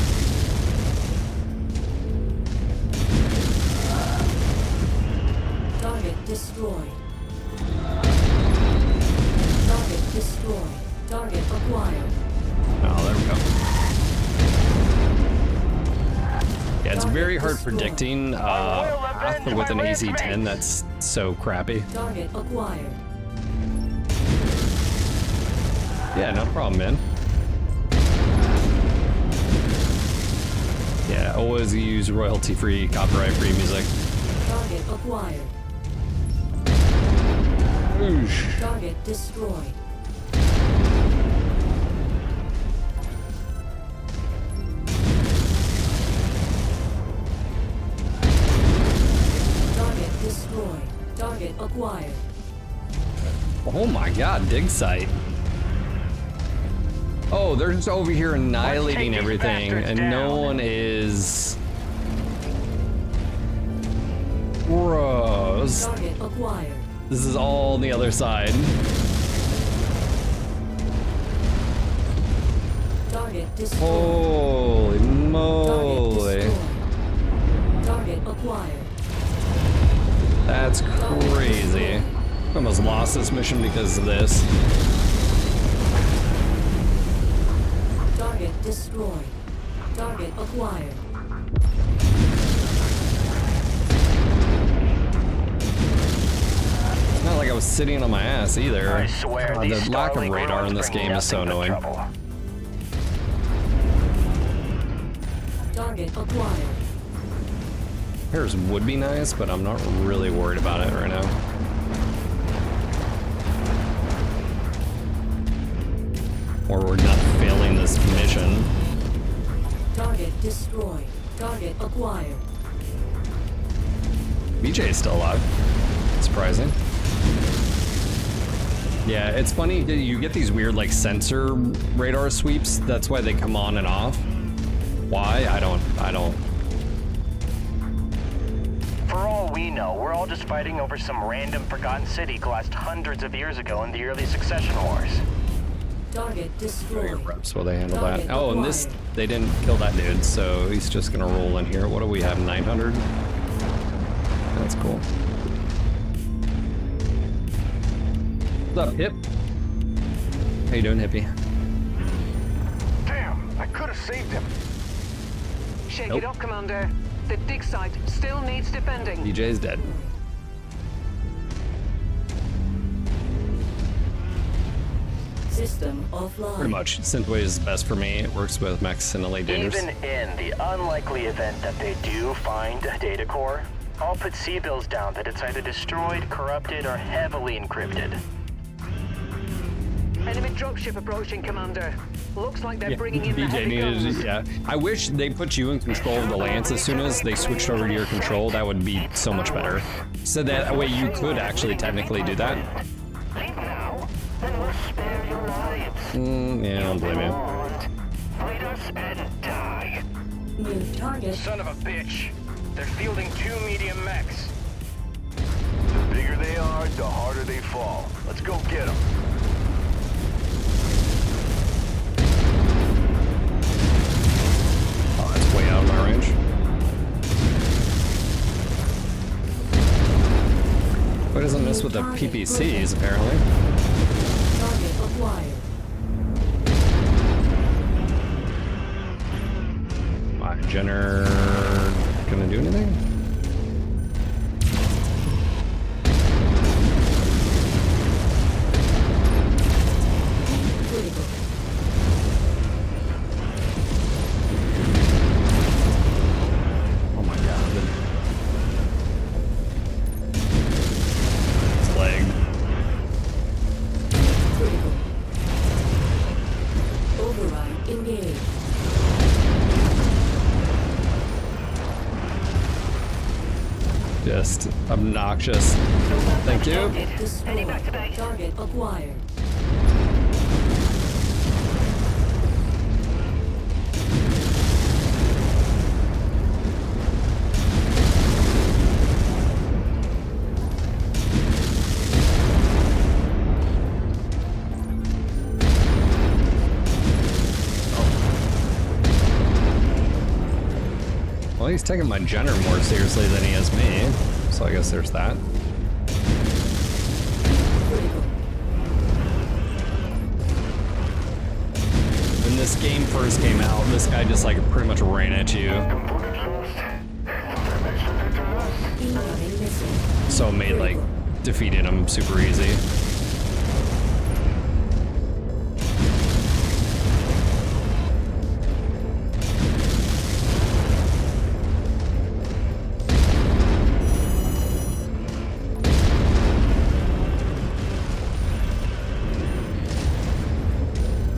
Target destroyed. Target destroyed. Target acquired. Oh, there we go. Yeah, it's very hard predicting with an AZ-10 that's so crappy. Target acquired. Yeah, no problem, man. Yeah, always use royalty-free, copyright-free music. Target acquired. Oosh. Target destroyed. Target destroyed. Target acquired. Oh my god, dig site. Oh, they're just over here annihilating everything, and no one is... Gross. Target acquired. This is all on the other side. Target destroyed. Holy moly. Target acquired. That's crazy. Almost lost this mission because of this. Target destroyed. Target acquired. It's not like I was sitting on my ass either. I swear, these the lack of Starlink radar in roads this bring game is so nothing but annoying. trouble. Target acquired. Pairs would be nice, but I'm not really worried about it right now. Or we're not failing this mission. Target destroyed. Target acquired. BJ is still alive. Surprising. Yeah, it's funny, you get these weird like sensor radar sweeps. That's why they come on and off. Why? I don't. For all we know, we're all just fighting over some random forgotten city collapsed hundreds of years ago in the early succession wars. Target destroyed. Reps while they handle that. Oh, and this, they didn't kill that dude, so he's just gonna roll in here. What do we have, 900? That's cool. What's up, Hip? How you doing, Hippie? Damn, I could have saved him. Shake it off, Commander. The dig site still needs defending. DJ's dead. System offline. Pretty much. Synthwave is best for me. It works with mechs and elite dangerous. Even in the unlikely event that they do find a data core, I'll put C-bills down that it's either destroyed, corrupted, or heavily encrypted. Enemy dropship approaching, Commander. Looks like they're bringing in the heavy guns. Yeah. I wish they put you in control of the Lance as soon as they switched over to your control. That would be so much better. So that way you could actually technically do that. Yeah, I don't blame you. New target. Son of a bitch. They're fielding 2 medium mechs. The bigger they are, the harder they fall. Let's go get them. Oh, that's way out of my range. with the PPCs, apparently. Target acquired. My Jenner gonna do anything? Oh my god. It's leg. Critical. Override engaged. Just obnoxious. Thank you. Destroyed. Target acquired. Well, he's taking my Jenner more seriously than he has me, so I guess there's that. When this game first came out, this guy just like pretty much ran at you. So it made like defeating him super easy.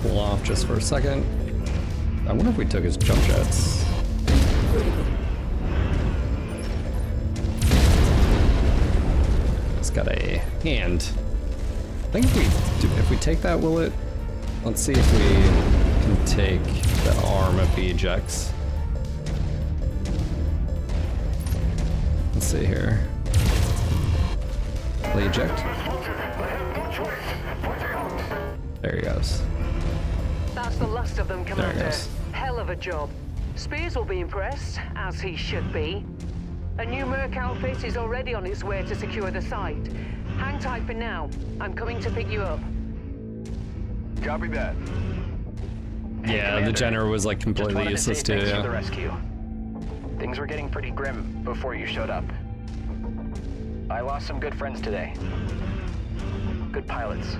Pull off just for a second. I wonder if we took his jump jets. It's got a hand. I think if we take that, will it? Let's see if we can take the arm if he ejects. Let's see here. Will he eject? There he goes. That's the last of them, There he Commander. goes. Hell of a job. Spears will be impressed, as he should be. A new Merc outfit is already on its way to secure the site. Hang tight for now. I'm coming to pick you up. Copy that. Yeah, the Jenner was like completely Wanted to say useless too. thanks for the Yeah. rescue. Things were getting pretty grim before you showed up. I lost some good friends today. Good pilots.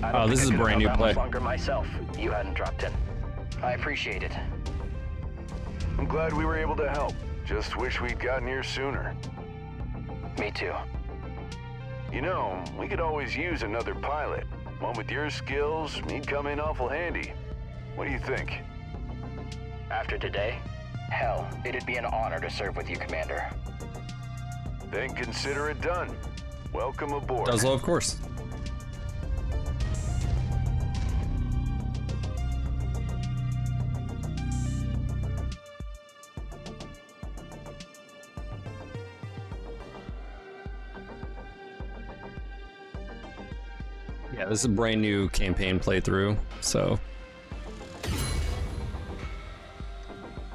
I don't Oh, this think is I a could brand have new held that play. much longer myself. You hadn't dropped in. I appreciate it. I'm glad we were able to help. Just wish we'd gotten here sooner. Me too. You know, we could always use another pilot. One with your skills, he'd come in awful handy. What do you think? After today, hell, it'd be an honor to serve with you, Commander. Then consider it done. Welcome aboard. Duzlo, of course. Yeah, this is a brand new campaign playthrough, so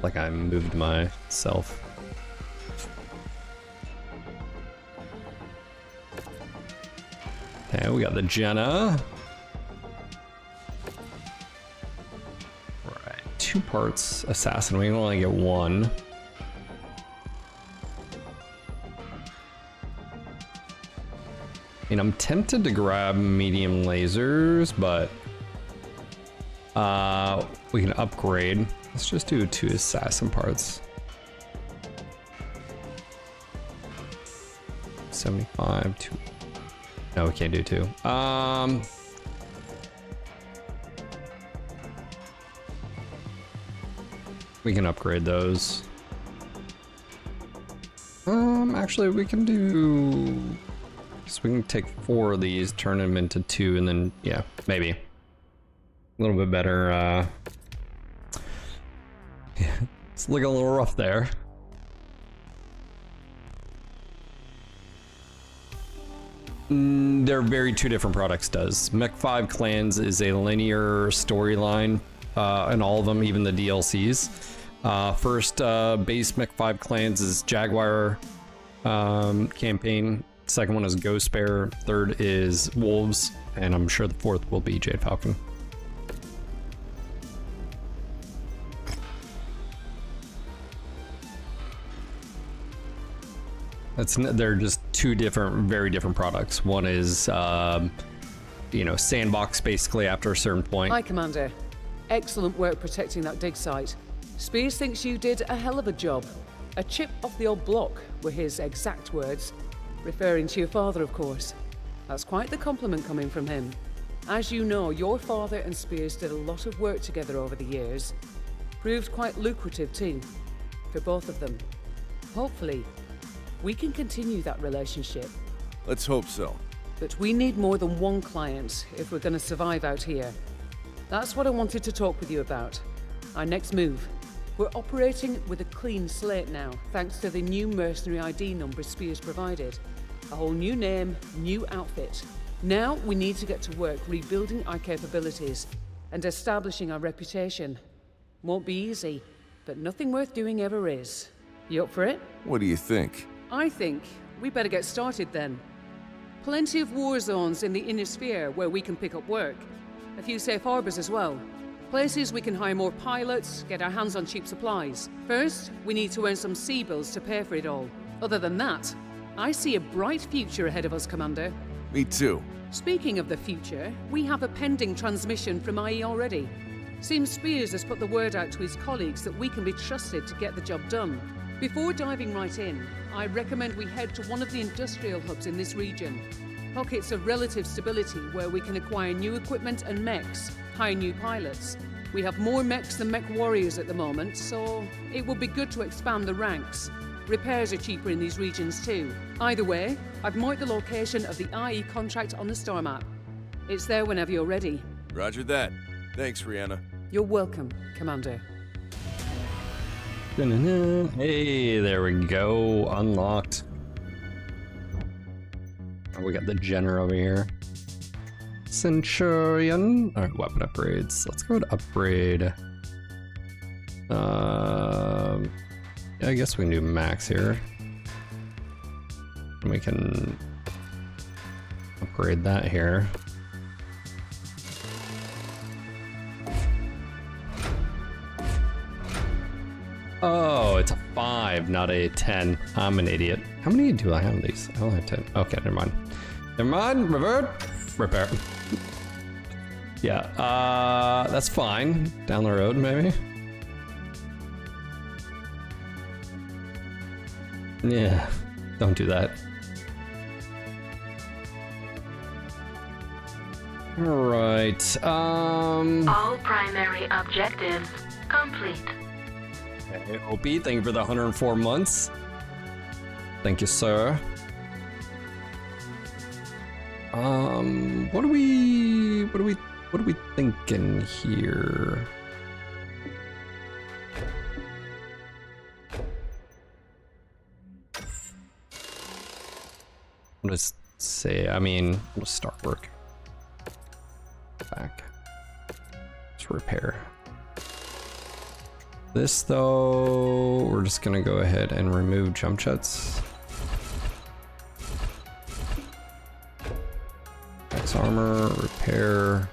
like I moved myself. Okay, we got the Jenna. Right, 2 parts assassin. We can only get 1. I mean, I'm tempted to grab medium lasers, but we can upgrade. Let's just do 2 assassin parts. 75, 2. No, we can't do 2. We can upgrade those. Actually, we can do. So we can take 4 of these, turn them into 2, and then, yeah, maybe. A little bit better, yeah, it's looking a little rough there. They're very 2 different products, does. Mech 5 Clans is a linear storyline, in all of them, even the DLCs. First base Mech 5 Clans is Jaguar campaign. Second one is Ghost Bear. Third is Wolves. And I'm sure the fourth will be Jade Falcon. They're just two very different products. One is, you know, sandbox basically after a certain point. Hi, Commander. Excellent work protecting that dig site. Spears thinks you did a hell of a job. A chip off the old block were his exact words, referring to your father, of course. That's quite the compliment coming from him. As you know, your father and Spears did a lot of work together over the years. Proved quite lucrative too, for both of them. Hopefully, we can continue that relationship. Let's hope so. But we need more than one client if we're going to survive out here. That's what I wanted to talk with you about. Our next move. We're operating with a clean slate now, thanks to the new mercenary ID number Spears provided. A whole new name, new outfit. Now we need to get to work rebuilding our capabilities and establishing our reputation. Won't be easy, but nothing worth doing ever is. You up for it? What do you think? I think we better get started then. Plenty of war zones in the inner sphere where we can pick up work. A few safe harbors as well. Places we can hire more pilots, get our hands on cheap supplies. First, we need to earn some sea bills to pay for it all. Other than that, I see a bright future ahead of us, Commander. Me too. Speaking of the future, we have a pending transmission from IE already. Seems Spears has put the word out to his colleagues that we can be trusted to get the job done. Before diving right in, I recommend we head to one of the industrial hubs in this region. Pockets of relative stability where we can acquire new equipment and mechs, hire new pilots. We have more mechs than MechWarriors at the moment, so it would be good to expand the ranks. Repairs are cheaper in these regions too. Either way, I've marked the location of the IE contract on the star map. It's there whenever you're ready. Roger that. Thanks, Rihanna. You're welcome, Commander. Hey, there we go. Unlocked. Oh, we got the Jenner over here. Centurion. All right, weapon upgrades. Let's go to upgrade. Yeah, I guess we can do max here. And we can upgrade that here. Oh, it's a 5, not a 10. I'm an idiot. How many do I have of these? I only have 10. Okay, never mind. Never mind. Revert. Repair. Yeah, that's fine. Down the road, maybe. Yeah, don't do that. All right. All primary objectives complete. Hey, OP, thank you for the 104 months. Thank you, sir. What are we thinking here? I'll just say, I mean, we'll start work. Back. Let's repair. This though, we're just gonna go ahead and remove jump jets. Max armor, repair.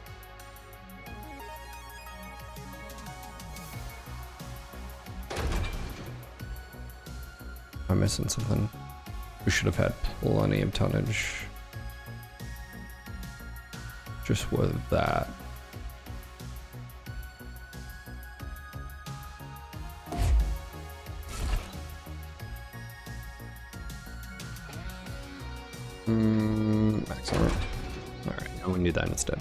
I'm missing something. We should have had plenty of tonnage. Just with that. Max armor. Alright, now we need that instead.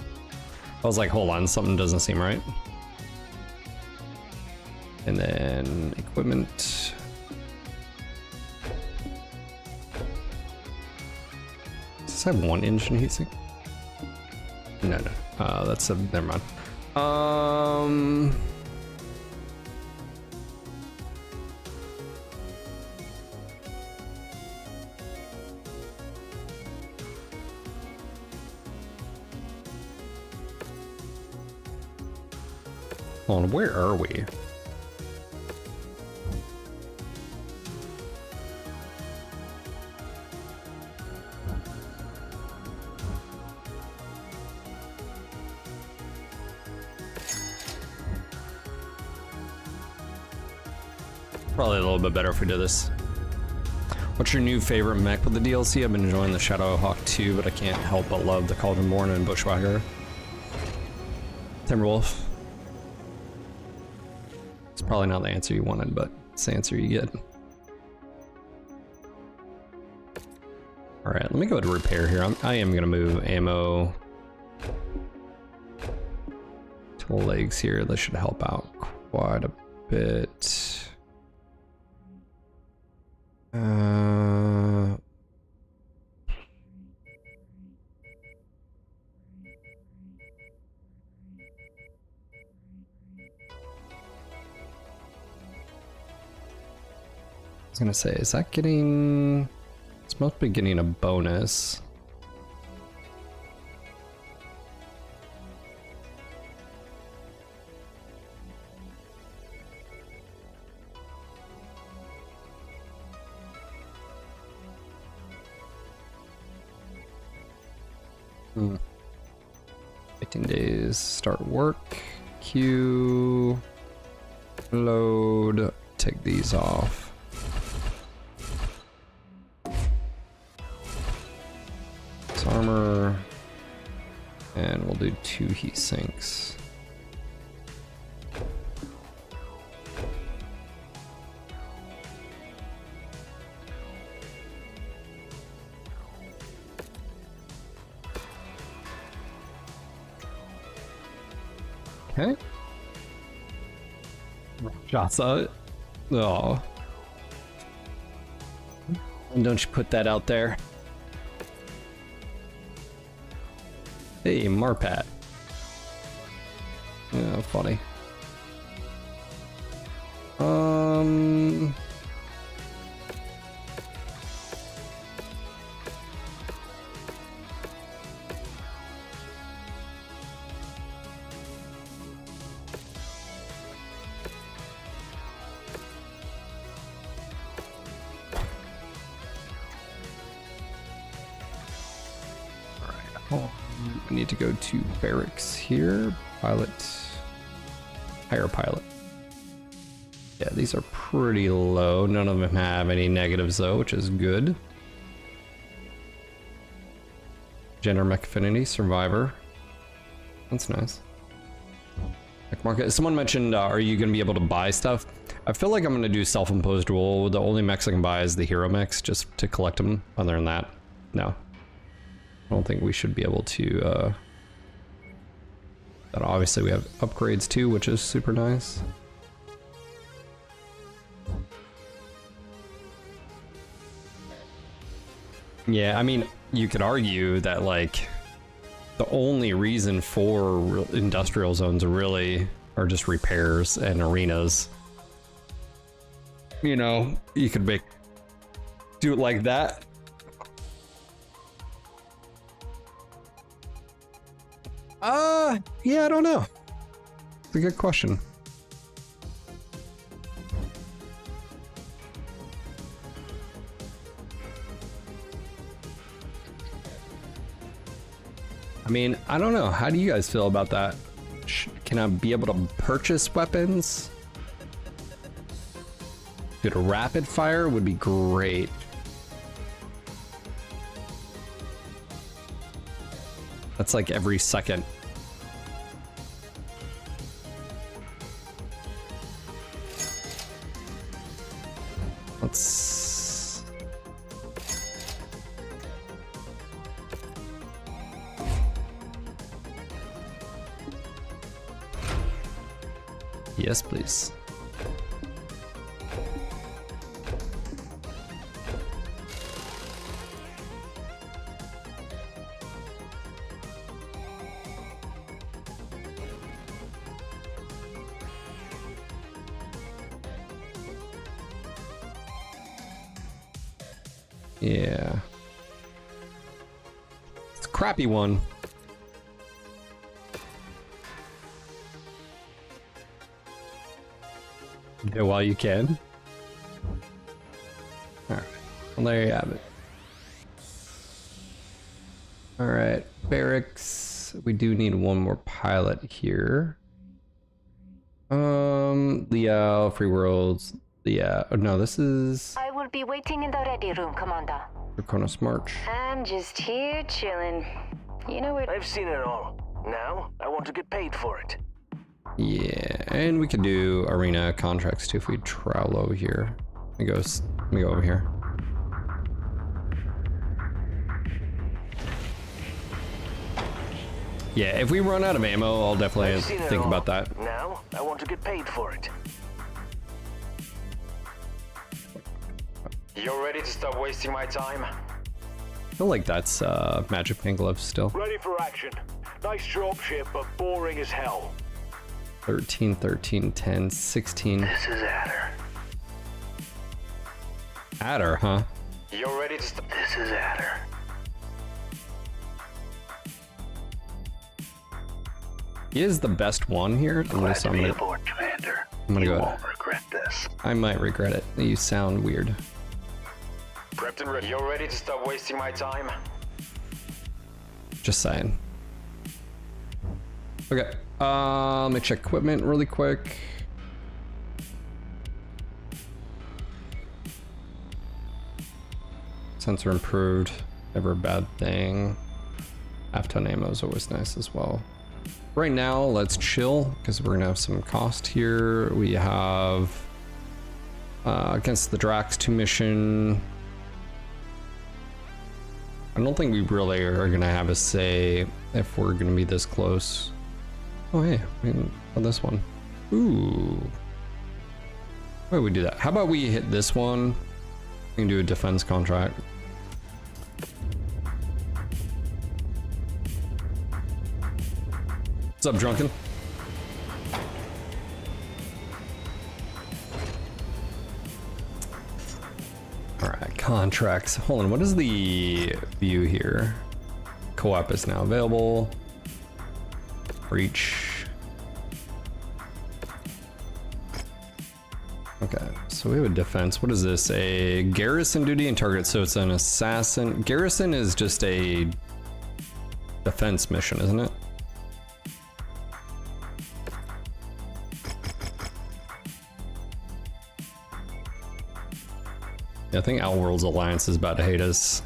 I was like, hold on, something doesn't seem right. And then equipment. Does this have one engine heatsink? No. That's a, never mind. Hold on, where are we? Probably a little bit better if we did this. What's your new favorite mech with the DLC? I've been enjoying the Shadowhawk 2, but I can't help but love the Cauldron Born and Bushwhacker. Timberwolf. It's probably not the answer you wanted, but it's the answer you get. Alright, let me go to repair here. I am going to move ammo to the legs here. This should help out quite a bit. I was gonna say, is that getting... It's supposed to be getting a bonus. Hmm. 15 days, start work, queue, load, take these off. This armor, and we'll do 2 heat sinks. Okay. Shots on it. Oh. And don't you put that out there. Hey, Marpat. Yeah, funny. We need to go to barracks here. Pilot. Hire pilot. Yeah, these are pretty low. None of them have any negatives though, which is good. Gender mech affinity, survivor. That's nice. Mech market. Someone mentioned, are you going to be able to buy stuff? I feel like I'm going to do self-imposed rule. The only mechs I can buy is the hero mechs, just to collect them. Other than that, no. I don't think we should be able to, but obviously we have upgrades too, which is super nice. Yeah, I mean, you could argue that, like, the only reason for industrial zones really are just repairs and arenas. You know, you could do it like that. Yeah, I don't know. It's a good question. I mean, I don't know. How do you guys feel about that? Can I be able to purchase weapons? Dude, a rapid fire would be great. That's like every second. Let's... Yes, please. Yeah. It's a crappy one. Do it while you can. Alright. Well, there you have it. Alright. Barracks. We do need one more pilot here. Leo, Free Worlds. Yeah, oh, no, this is I will be waiting in the ready room, Commander. Draconis March. I'm just here chilling. You know it. I've seen it all. Now, I want to get paid for it. Yeah, and we could do arena contracts too if we travel over here. Let me go over here. Yeah, if we run out of ammo, I'll definitely think about that. Now, I want to get paid for it. You're ready to stop wasting my time? I feel like that's Magic Paint Gloves still. Ready for action. Nice dropship, but boring as hell. 13, 13, 10, 16. This is Adder. Adder, huh? You're ready to stop. This is Adder. He is the best one here. Glad to be aboard, Commander. I'm gonna you go. won't regret this. I might regret it. You sound weird. Prepped and ready. You're ready to stop wasting my time? Just saying. Okay. Let me check equipment really quick. Sensor improved. Never a bad thing. Half-ton ammo is always nice as well. Right now, let's chill because we're gonna have some cost here. We have against the Drax 2 mission. I don't think we really are gonna have a say if we're gonna be this close. Oh hey, we can on this one. Ooh. Why would we do that? How about we hit this one? We can do a defense contract. What's up, Drunken? Alright, contracts. Hold on, what is the view here? Co-op is now available. Reach. Okay, so we have a defense. What is this? A garrison duty and target. So it's an assassin. Garrison is just a defense mission, isn't it? I think Outworld's Alliance is about to hate us.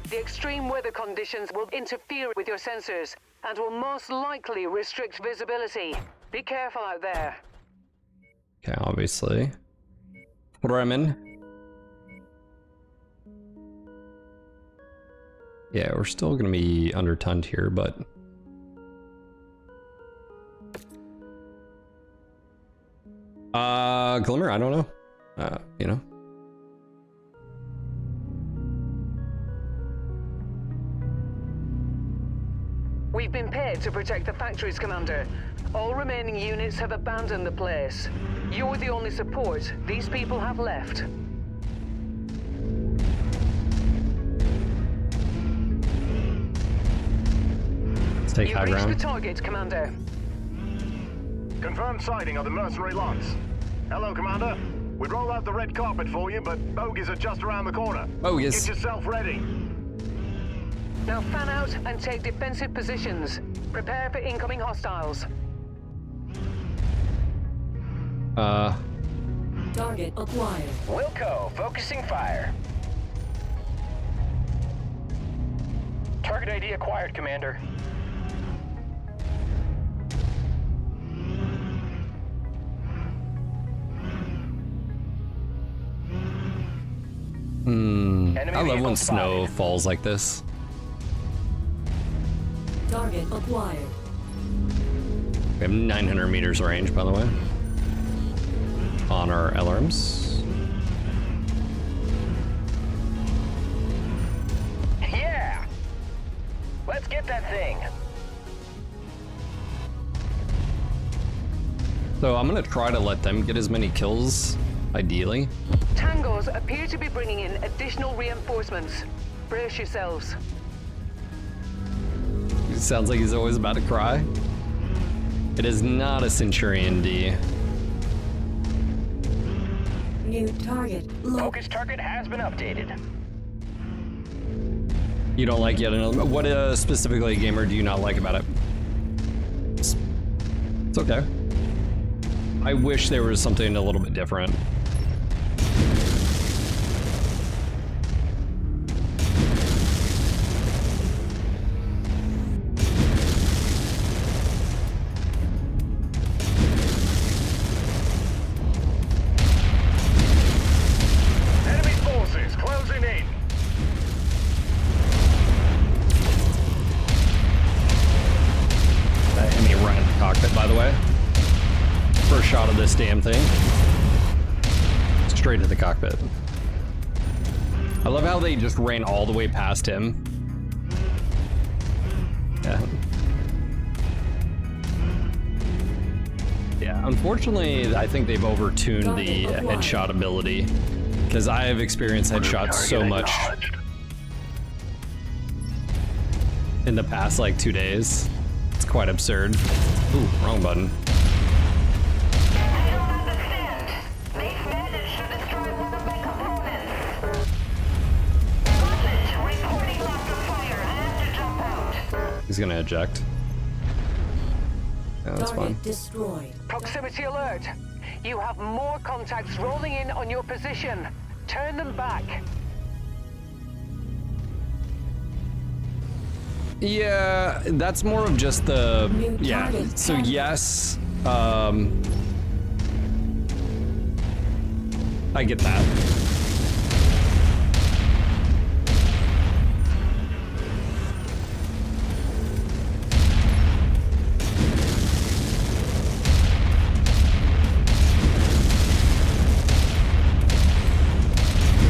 The extreme weather conditions will interfere with your sensors and will most likely restrict visibility. Be careful out there. Okay, obviously. What are I in? Yeah, we're still gonna be undertonned here, but Glimmer, I don't know. You know. We've been paid to protect the factories, Commander. All remaining units have abandoned the place. You're the only support these people have left. Let's take high You've reached ground. the target, Commander. Confirmed sighting of the Mercenary lance. Hello, Commander. We'd roll out the red carpet for you, but bogies are just around the corner. Bogies. Get yourself ready. Now fan out and take defensive positions. Prepare for incoming hostiles. Target acquired. Wilco, focusing fire. Target ID acquired, Commander. I love when snow falls like this. Target acquired. We have 900 meters range, by the way, on our LRMs. Yeah! Let's get that thing. So I'm gonna try to let them get as many kills, ideally. Tangos appear to be bringing in additional reinforcements. Brace yourselves. He sounds like he's always about to cry. It is not a Centurion D. New target. Focus target has been updated. You don't like yet another. What specifically, gamer, do you not like about it? It's okay. I wish there was something a little bit different. Enemy forces closing in. Enemy right in the cockpit, by the way. First shot of this damn thing. Straight to the cockpit. I love how they just ran all the way past him. Yeah. Yeah, unfortunately, I think they've overtuned the headshot ability. Because I have experienced headshots so much in the past, like, 2 days. It's quite absurd. Ooh, wrong button. He's gonna eject. Yeah, that's fine. Destroyed. Proximity alert. You have more contacts rolling in on your position. Turn them back. Yeah, that's more of just the, yeah, so yes, I get that.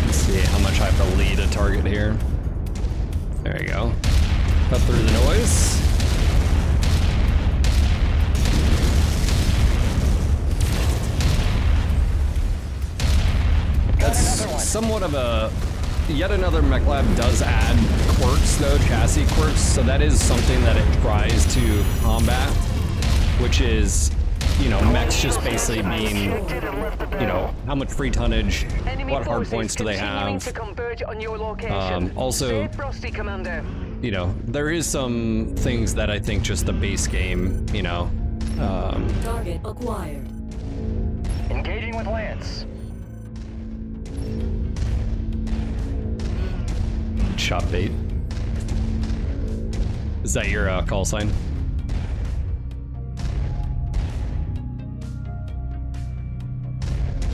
Let's see how much I have to lead a target here. There you go. Cut through the noise. That's somewhat of a... Yet another mech lab does add quirks, though, chassis quirks, so that is something that it tries to combat, which is, you know, mechs just basically being, you know, how much free tonnage, what hard points do they have. Also, you know, there is some things that I think just the base game, you know. Target acquired. Engaging with Lance. Shot bait. Is that your call sign?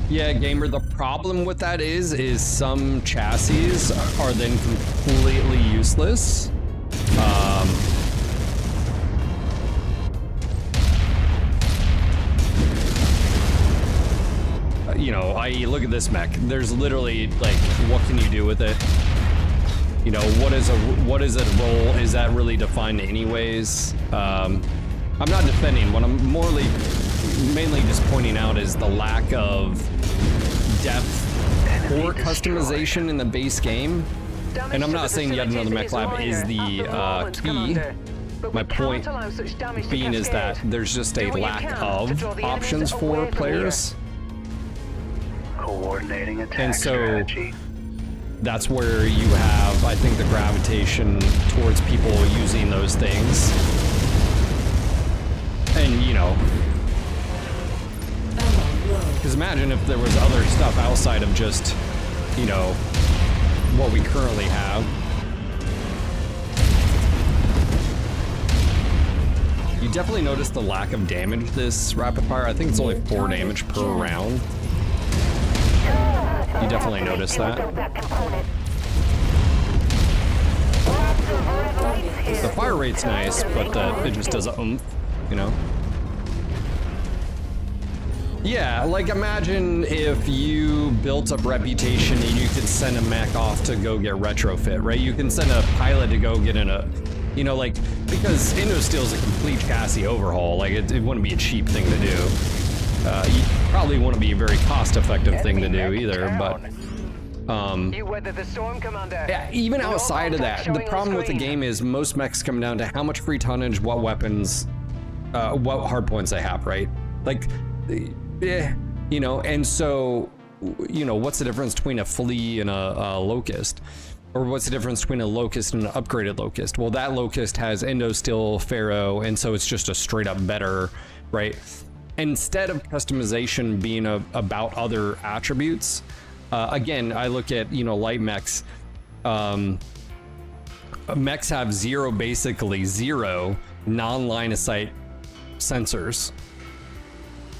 Yeah, gamer, the problem with that is some chassis are then completely useless. You know, i.e. look at this mech. There's literally, like, what can you do with it? You know, what is a role? Is that really defined anyways? I'm not defending. What I'm mainly just pointing out is the lack of depth or customization in the base game. And I'm not saying yet another mech lab is the key. My point being is that there's just a lack of options for players. Coordinating attack and so strategy. That's where you have, I think, the gravitation towards people using those things. And, you know, because imagine if there was other stuff outside of just, you know, what we currently have. You definitely notice the lack of damage this rapid fire. I think it's only 4 damage per round. You definitely notice that. The fire rate's nice, but it just does a oomph, you know? Yeah, like imagine if you built up reputation and you could send a mech off to go get retrofit, right? You can send a pilot to go get in a, you know, like, because Indosteel is a complete chassis overhaul. Like, it wouldn't be a cheap thing to do. You probably wouldn't be a very cost-effective thing to do either, but yeah, even outside of that, the problem with the game is most mechs come down to how much free tonnage, what weapons, what hard points they have, right? Like, you know, and so, you know, what's the difference between a flea and a locust? or what's the difference between a Locust and an upgraded Locust? Well, that Locust has Endo, Steel, Pharaoh, and so it's just a straight up better, right? Instead of customization being about other attributes, again, I look at, you know, light mechs. Mechs have basically zero non-line of sight sensors.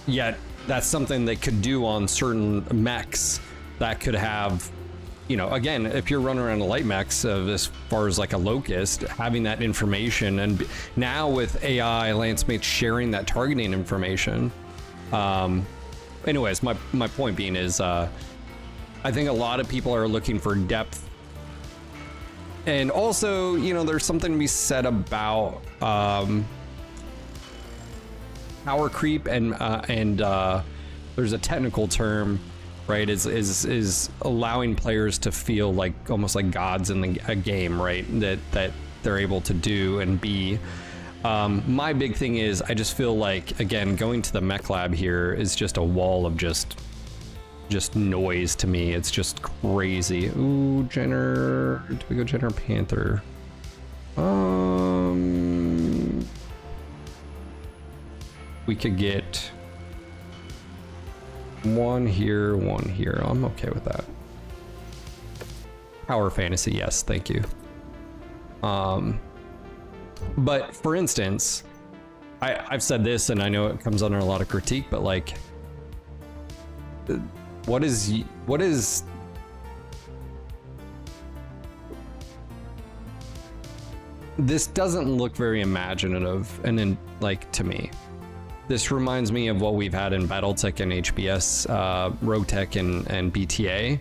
Yet that's something they could do on certain mechs that could have, you know, again, if you're running around a light mechs as far as like a Locust, having that information, and now with AI Lancemates sharing that targeting information. Anyways, my point being is, I think a lot of people are looking for depth. And also, you know, there's something to be said about power creep, and there's a technical term, right? Is allowing players to feel like almost like gods in a game, right? That they're able to do and be. My big thing is, I just feel like, again, going to the mech lab here is just a wall of just noise to me. It's just crazy. Ooh, Jenner. Do we go Jenner Panther? We could get one here, one here. I'm okay with that. Power Fantasy, yes, thank you. But for instance, I've said this, and I know it comes under a lot of critique, but like, what is this doesn't look very imaginative, and then, like, to me, this reminds me of what we've had in BattleTech and HBS, RogueTech and BTA,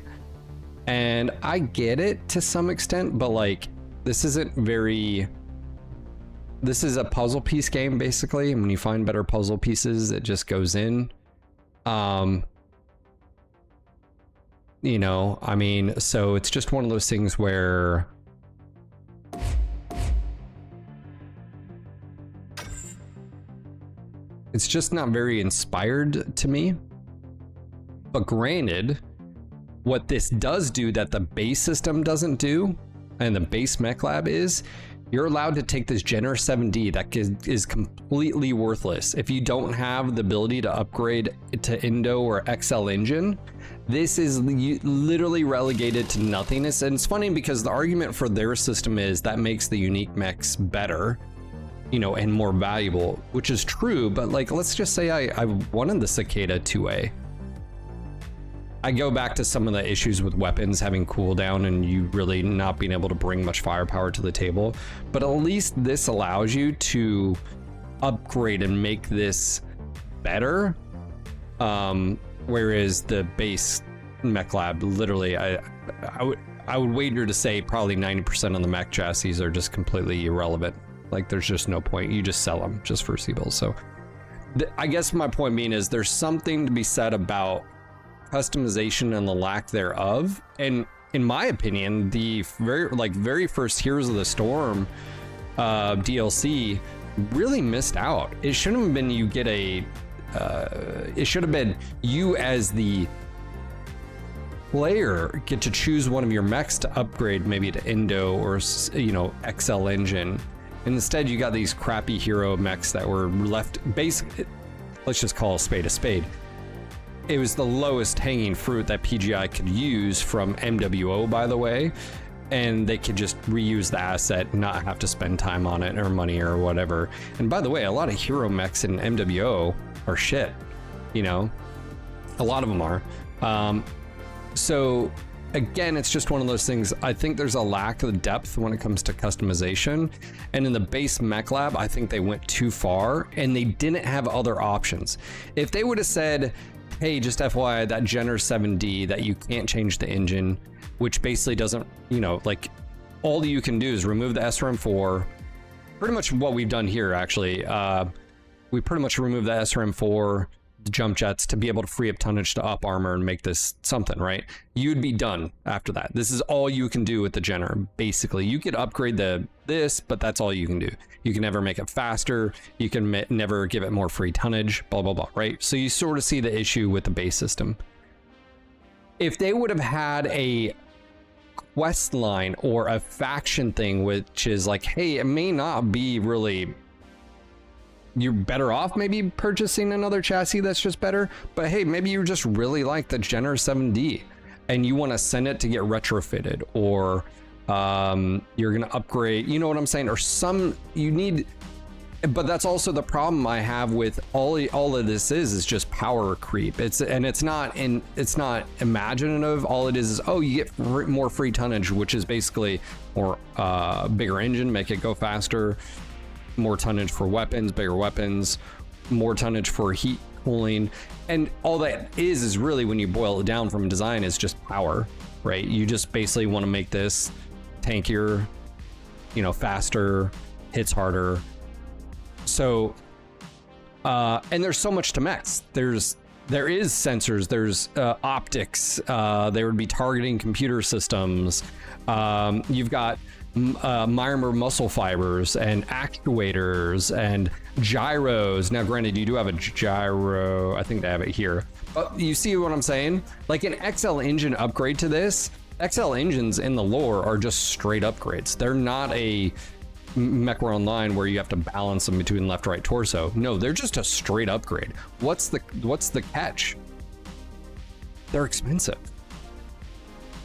and I get it to some extent, but like, this isn't very. This is a puzzle piece game, basically, and when you find better puzzle pieces, it just goes in. You know, I mean, so it's just one of those things where it's just not very inspired to me. But granted, what this does do that the base system doesn't do, and the base mech lab is, you're allowed to take this Jenner 7D that is completely worthless. If you don't have the ability to upgrade to Indo or XL engine, this is literally relegated to nothingness. And it's funny because the argument for their system is that makes the unique mechs better, you know, and more valuable, which is true. But like, let's just say I wanted the Cicada 2A. I go back to some of the issues with weapons having cooldown and you really not being able to bring much firepower to the table, but at least this allows you to upgrade and make this better. Whereas the base mech lab, literally, I would wager to say probably 90% of the mech chassis are just completely irrelevant. Like, there's just no point. You just sell them just for C-bills. So I guess my point being is there's something to be said about customization and the lack thereof, and in my opinion, the very first Heroes of the Storm DLC really missed out. It shouldn't have been you get a it should have been you as the player get to choose one of your mechs to upgrade, maybe to Indo or, you know, XL engine, and instead you got these crappy hero mechs that were left basic. Let's just call a spade. It was the lowest hanging fruit that PGI could use from MWO, by the way, and they could just reuse the asset and not have to spend time on it or money or whatever. And by the way, a lot of hero mechs in MWO are shit, you know, a lot of them are. So again, it's just one of those things. I think there's a lack of depth when it comes to customization, and in the base mech lab, I think they went too far and they didn't have other options. If they would have said, hey, just FYI, that Jenner 7D that you can't change the engine, which basically doesn't, you know, like, all you can do is remove the SRM4. Pretty much what we've done here, actually. We pretty much removed the SRM4, the jump jets, to be able to free up tonnage to up armor and make this something, right? You'd be done after that. This is all you can do with the Jenner, basically. You could upgrade this, but that's all you can do. You can never make it faster. You can never give it more free tonnage, blah, blah, blah, right? So you sort of see the issue with the base system. If they would have had a quest line or a faction thing, which is like, hey, it may not be really, you're better off maybe purchasing another chassis that's just better, but hey, maybe you just really like the Jenner 7D and you want to send it to get retrofitted, or you're gonna upgrade, you know what I'm saying, or you need. But that's also the problem I have with all of this is just power creep. It's not imaginative. All it is oh, you get more free tonnage, which is basically more bigger engine, make it go faster, more tonnage for weapons, bigger weapons, more tonnage for heat cooling, and all that is really, when you boil it down from design, is just power, right? You just basically want to make this tankier, you know, faster, hits harder. So, and there's so much to mechs. There is sensors, there's optics, there would be targeting computer systems. You've got Mymer muscle fibers and actuators and gyros. Now, granted, you do have a gyro. I think they have it here. But you see what I'm saying? Like an XL engine upgrade to this, XL engines in the lore are just straight upgrades. They're not a MechWarrior Online where you have to balance them between left, right, torso. No, they're just a straight upgrade. What's the catch? They're expensive,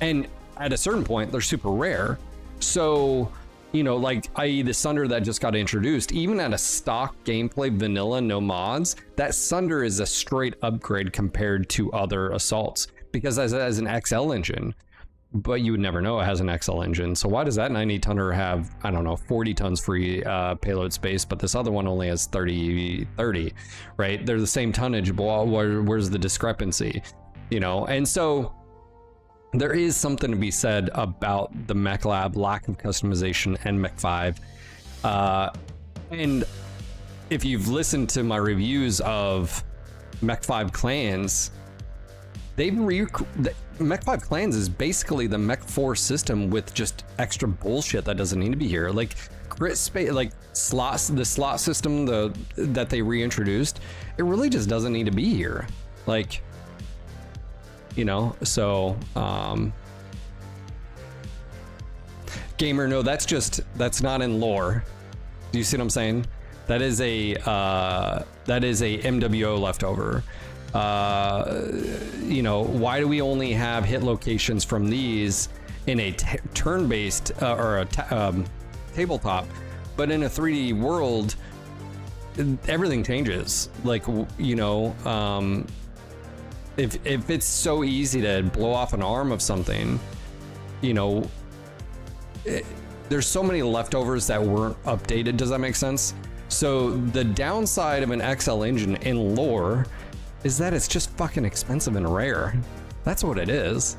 and at a certain point, they're super rare. So, you know, like i.e. the Sunder that just got introduced, even at a stock gameplay vanilla, no mods, that Sunder is a straight upgrade compared to other assaults, because as an XL engine. But you would never know it has an XL engine. So why does that 90 tonner have, I don't know, 40 tons free payload space, but this other one only has 30, right? They're the same tonnage, but where's the discrepancy? You know, and so there is something to be said about the Mech Lab, lack of customization, and Mech 5. And if you've listened to my reviews of Mech 5 Clans, Mech 5 Clans is basically the Mech 4 system with just extra bullshit that doesn't need to be here. Like crit space, like the slot system that they reintroduced, it really just doesn't need to be here. Like, you know, so Gamer, no, that's not in lore. Do you see what I'm saying? That is a MWO leftover. You know, why do we only have hit locations from these in a turn-based or a tabletop, but in a 3D world, everything changes. Like, you know, if it's so easy to blow off an arm of something, you know, there's so many leftovers that weren't updated. Does that make sense? So the downside of an XL engine in lore is that it's just fucking expensive and rare. That's what it is.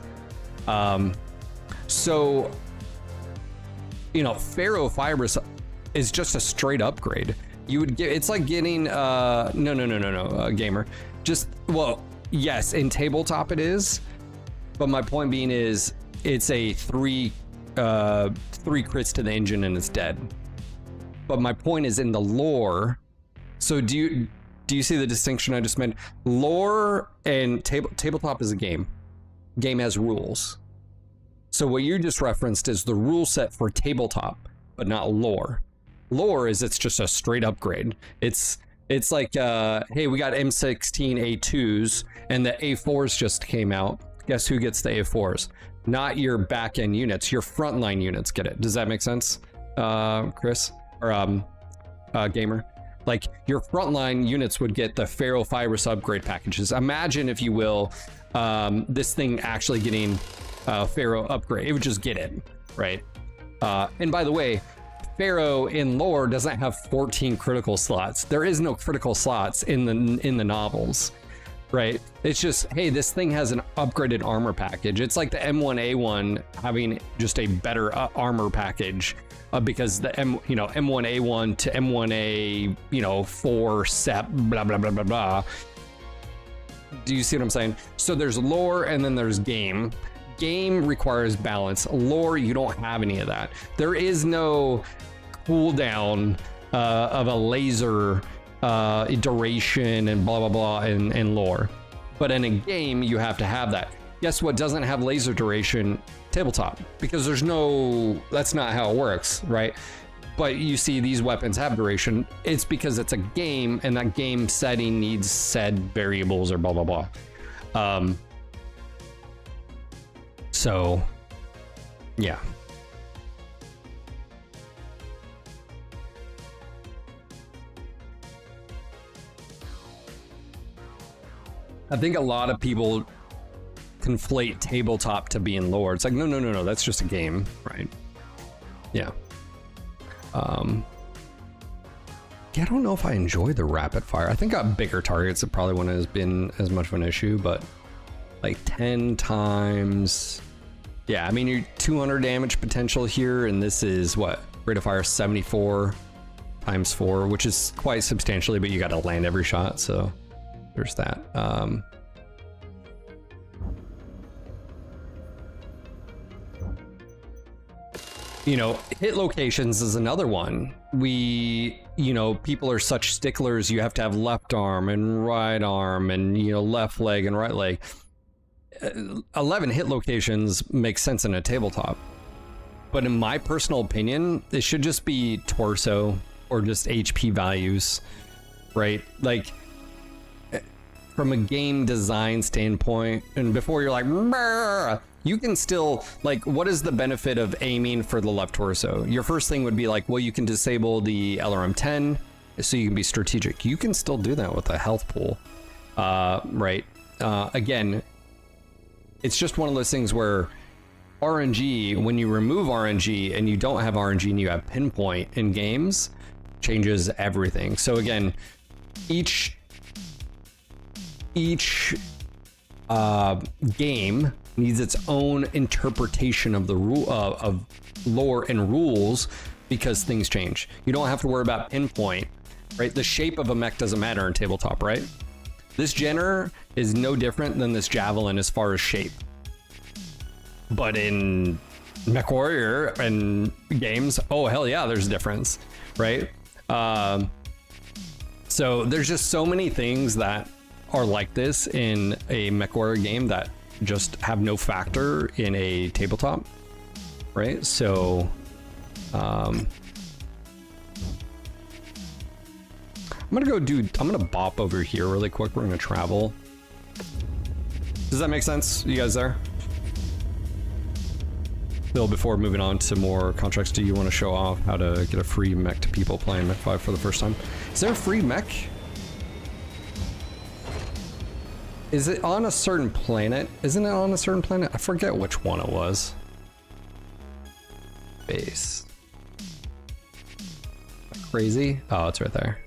So, you know, Ferro Fibrous is just a straight upgrade. You would get, it's like getting, no, Gamer. Just, well, yes, in tabletop it is, but my point being is it's a three crits to the engine and it's dead. But my point is in the lore. So do you see the distinction I just made? Lore and tabletop is a game. Game has rules. So what you just referenced is the rule set for tabletop, but not lore. Lore is it's just a straight upgrade. It's like, hey, we got M16 A2s and the A4s just came out. Guess who gets the A4s? Not your back end units, your frontline units get it. Does that make sense, Chris or Gamer? Like your frontline units would get the Ferro Fibrous upgrade packages. Imagine, if you will, this thing actually getting Ferro upgrade. It would just get it, right? And by the way, Ferro in lore doesn't have 14 critical slots. There is no critical slots in the novels, right? It's just, hey, this thing has an upgraded armor package. It's like the M1A1 having just a better armor package. Because the M1A1 to M1A, 4 SEP, blah, blah, blah, blah, blah. Do you see what I'm saying? So there's lore and then there's game. Game requires balance. Lore, you don't have any of that. There is no cooldown of a laser duration and blah, blah, blah in lore. But in a game, you have to have that. Guess what doesn't have laser duration? Tabletop. Because that's not how it works, right? But you see these weapons have duration. It's because it's a game, and that game setting needs said variables or blah, blah, blah. So, yeah. I think a lot of people conflate tabletop to being lore. It's like, no, that's just a game, right? Yeah. Yeah, I don't know if I enjoy the rapid fire. I think got bigger targets. It probably wouldn't have been as much of an issue, but like 10 times. Yeah, I mean, you're 200 damage potential here, and this is what? Rate of fire 74 times 4, which is quite substantially, but you got to land every shot, so there's that. You know, hit locations is another one. People are such sticklers. You have to have left arm and right arm and, left leg and right leg. 11 hit locations makes sense in a tabletop. But in my personal opinion, it should just be torso or just HP values, right? Like, from a game design standpoint, and before you're like, "Brr," you can still, like, what is the benefit of aiming for the left torso? Your first thing would be like, well, you can disable the LRM 10 so you can be strategic. You can still do that with a health pool, right? Again, it's just one of those things where RNG, when you remove RNG and you don't have RNG and you have pinpoint in games, changes everything. So again, each game needs its own interpretation of the rule of lore and rules, because things change. You don't have to worry about pinpoint, right? The shape of a mech doesn't matter in tabletop, right? This Jenner is no different than this Javelin as far as shape. But in MechWarrior and games, oh hell yeah, there's a difference, right? So there's just so many things that are like this in a MechWarrior game that just have no factor in a tabletop, right? So I'm gonna bop over here really quick. We're gonna travel. Does that make sense? You guys there? Bill, before moving on to more contracts, do you want to show off how to get a free mech to people playing Mech 5 for the first time? Is there a free mech? Is it on a certain planet? Isn't it on a certain planet? I forget which one it was. Base. Crazy? Oh, it's right there.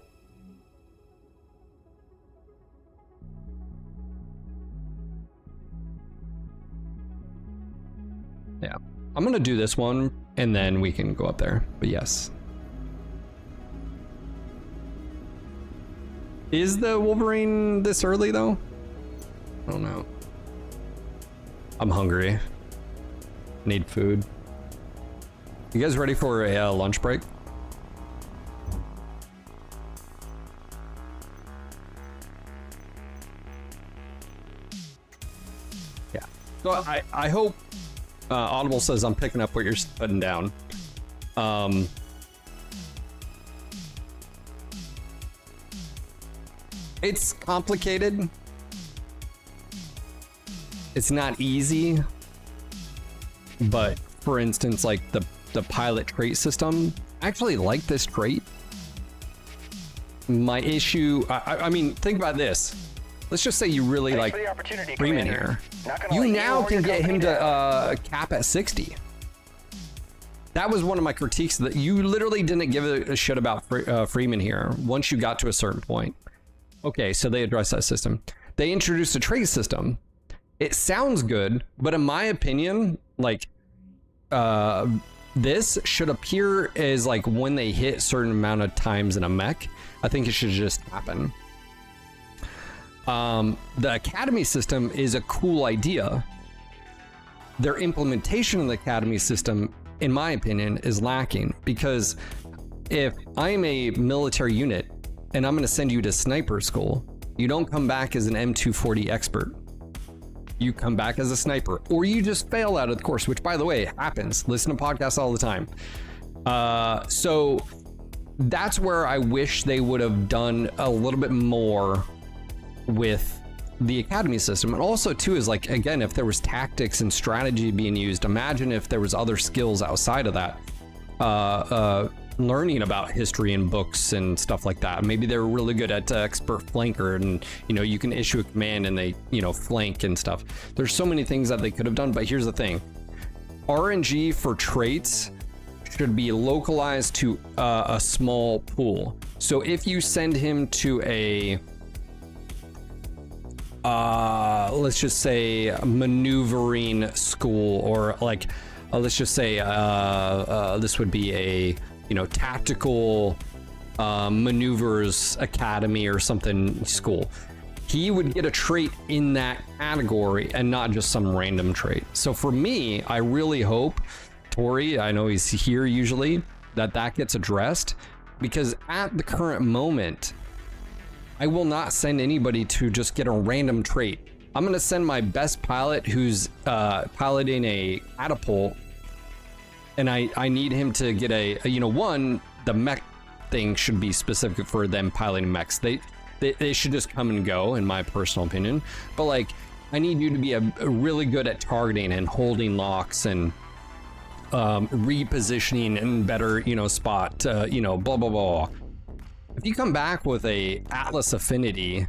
Yeah. I'm gonna do this one and then we can go up there, but yes. Is the Wolverine this early though? I don't know. I'm hungry. Need food. You guys ready for a lunch break? Yeah. So I hope Audible says I'm picking up what you're putting down. It's complicated. It's not easy. But for instance, like the pilot trait system, I actually like this trait. My issue, I mean, think about this. Let's just say you really like Freeman here. You now can get him to cap at 60. That was one of my critiques, that you literally didn't give a shit about Freeman here once you got to a certain point. Okay, so they addressed that system. They introduced a trait system. It sounds good, but in my opinion, like this should appear as like when they hit certain amount of times in a mech. I think it should just happen. The Academy system is a cool idea. Their implementation of the Academy system, in my opinion, is lacking, because if I'm a military unit and I'm going to send you to sniper school, you don't come back as an M240 expert. you come back as a sniper, or you just fail out of the course, which, by the way, happens. Listen to podcasts all the time. So that's where I wish they would have done a little bit more with the academy system. And also too is like, again, if there was tactics and strategy being used, imagine if there was other skills outside of that, learning about history and books and stuff like that. Maybe they're really good at expert flanker, and you can issue a command and they flank and stuff. There's so many things that they could have done, but here's the thing: RNG for traits should be localized to a small pool. So if you send him to a let's just say a maneuvering school, or like let's just say this would be a tactical maneuvers academy or something school, he would get a trait in that category and not just some random trait. So for me, I really hope Tori, I know he's here usually, that gets addressed, because at the current moment I will not send anybody to just get a random trait. I'm gonna send my best pilot who's piloting a catapult, and I need him to get a one, the mech thing should be specific for them piloting mechs. They should just come and go, in my personal opinion. But like, I need you to be a really good at targeting and holding locks and repositioning and better spot, blah blah blah. If you come back with a Atlas affinity,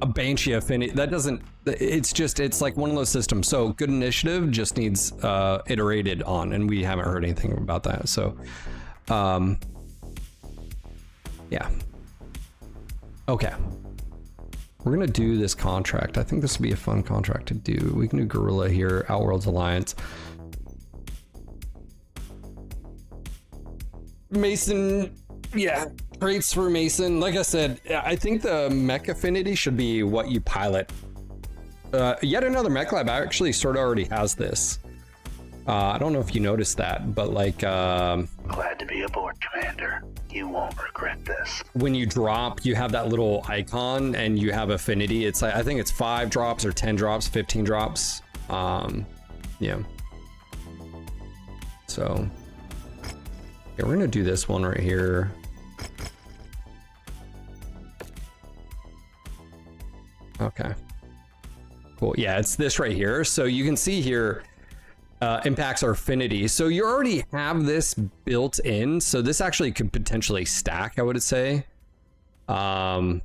a Banshee affinity, that doesn't, it's like one of those systems. So good initiative just needs iterated on, and we haven't heard anything about that. So yeah, okay, we're gonna do this contract. I think this would be a fun contract to do. We can do Guerrilla here, Outworlds Alliance. Mason, yeah, traits for Mason. Like I said, I think the mech affinity should be what you pilot. Yet another mech lab actually sort of already has this. I don't know if you noticed that, but like glad to be aboard, Commander. You won't regret this. When you drop, you have that little icon and you have affinity. It's like, I think it's 5 drops or 10 drops, 15 drops. Yeah. So yeah, we're gonna do this one right here. Okay, cool. Yeah, it's this right here. So you can see here, impacts our affinity. So you already have this built in. So this actually could potentially stack, I would say. But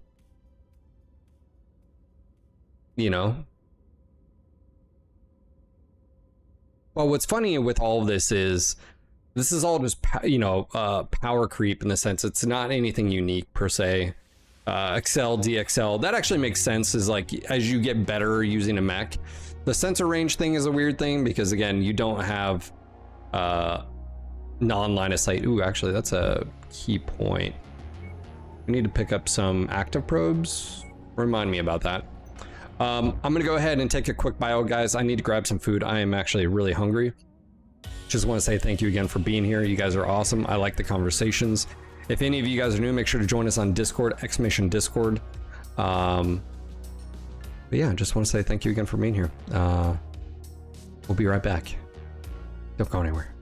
what's funny with all of this is all just, power creep, in the sense it's not anything unique per se. Excel, DXL, that actually makes sense, is like, as you get better using a mech. The sensor range thing is a weird thing, because again, you don't have non-line of sight. Ooh, actually, that's a key point. We need to pick up some active probes. Remind me about that. I'm gonna go ahead and take a quick bio, guys. I need to grab some food. I am actually really hungry. Just want to say thank you again for being here. You guys are awesome. I like the conversations. If any of you guys are new, make sure to join us on Discord, !Discord. But yeah, just want to say thank you again for being here. We'll be right back. Don't go anywhere.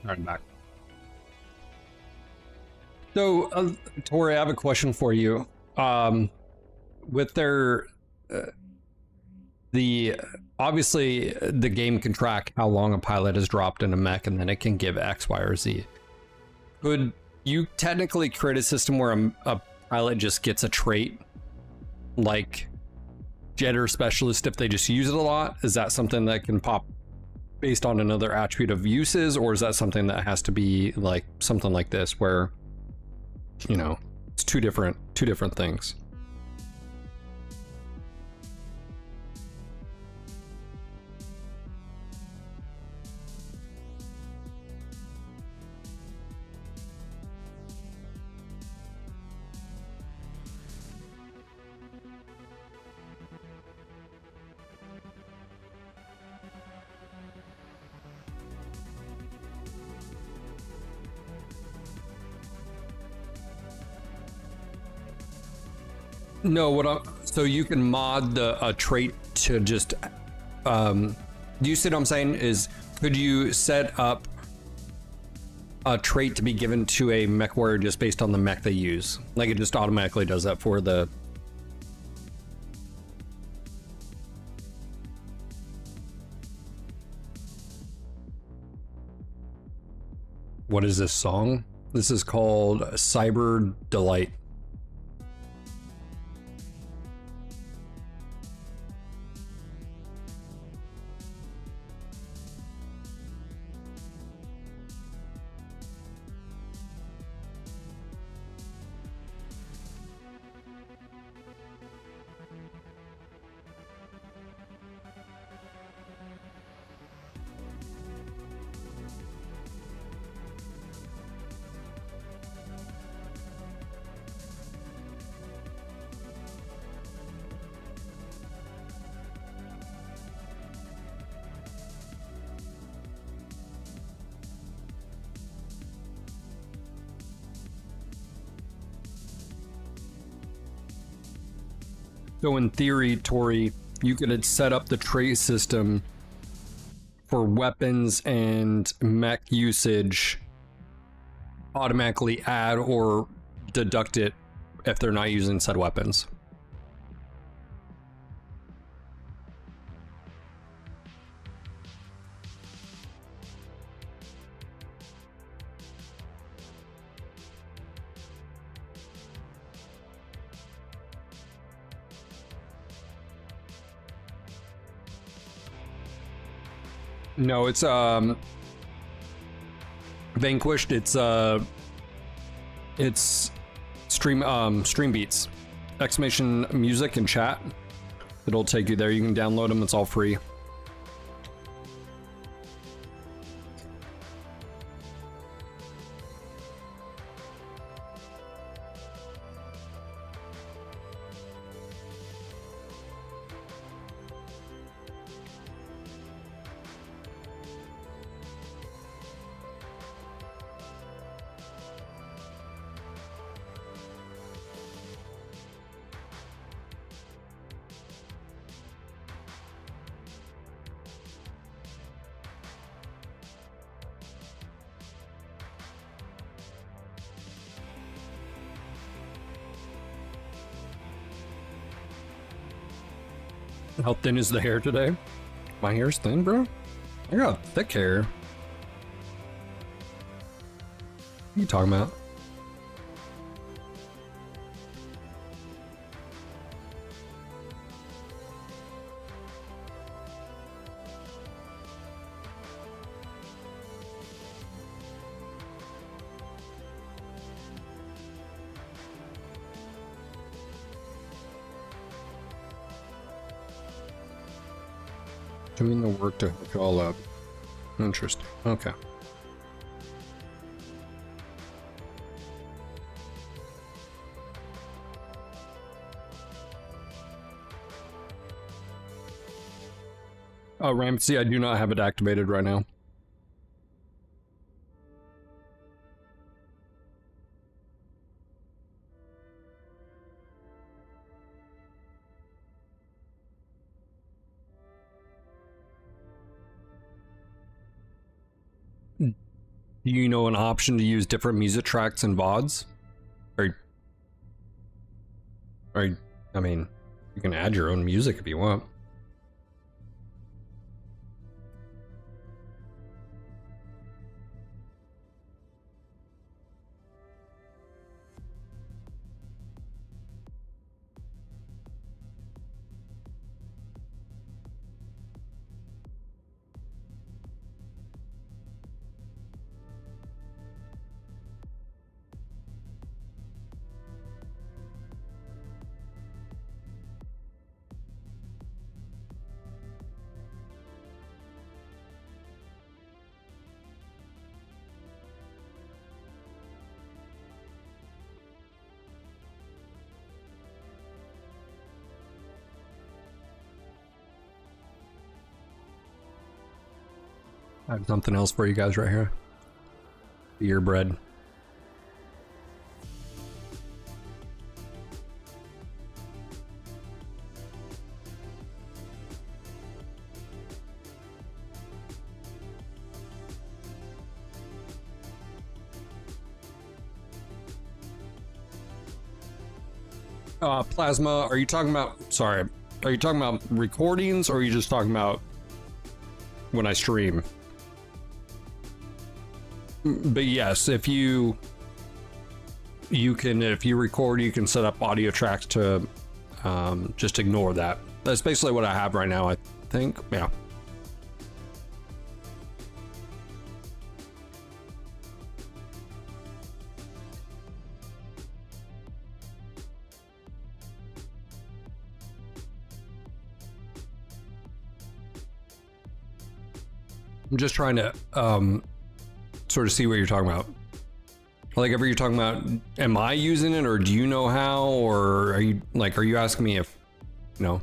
I'm back. So, Tori, I have a question for you. With their, obviously the game can track how long a pilot has dropped in a mech, and then it can give X, Y, or Z. Could you technically create a system where a pilot just gets a trait, like Jetter Specialist, if they just use it a lot? Is that something that can pop based on another attribute of uses, or is that something that has to be like something like this, where, you know, it's two different things? No, so you can mod a trait to just, do you see what I'm saying? Is, could you set up a trait to be given to a mech warrior just based on the mech they use? Like, it just automatically does that for the... What is this song? This is called Cyber Delight. So in theory, Tori, you could set up the trait system for weapons and mech usage, automatically add or deduct it if they're not using said weapons. No, it's Vanquished. It's stream beats, exclamation music and chat. It'll take you there. You can download them. It's all free. How thin is the hair today? My hair's thin, bro? I got thick hair. What are you talking about? Doing the work to hook it all up. Interesting. Okay. Oh, Ramsey, I do not have it activated right now. Do you know an option to use different music tracks and VODs? Or, I mean, you can add your own music if you want. I have something else for you guys right here. Beer bread. Plasma, are you talking about, sorry, are you talking about recordings, or are you just talking about when I stream? But yes, if you can, if you record, you can set up audio tracks to just ignore that. That's basically what I have right now, I think. Yeah. I'm just trying to sort of see what you're talking about. Like, if you're talking about, am I using it, or do you know how, or are you like, are you asking me if, you know?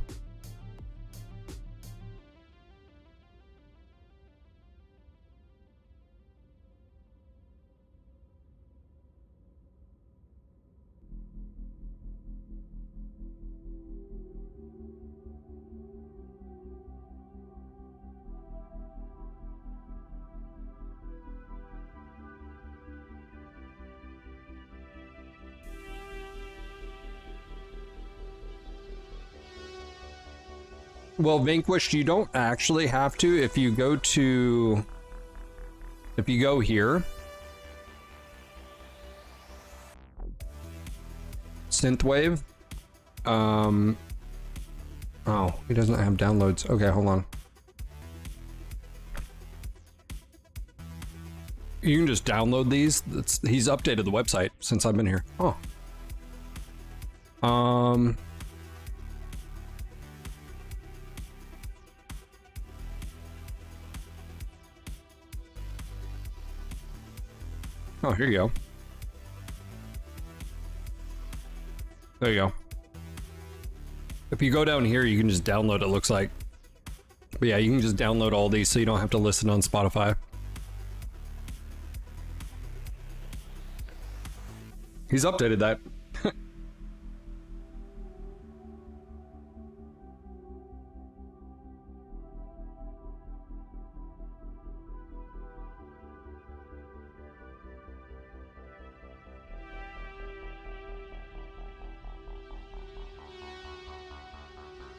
Well, Vanquished, you don't actually have to. If you go here, Synthwave, oh, he doesn't have downloads. Okay, hold on. You can just download these. He's updated the website since I've been here. Oh. Oh, here you go. There you go. If you go down here, you can just download, it looks like. But yeah, you can just download all these so you don't have to listen on Spotify. He's updated that.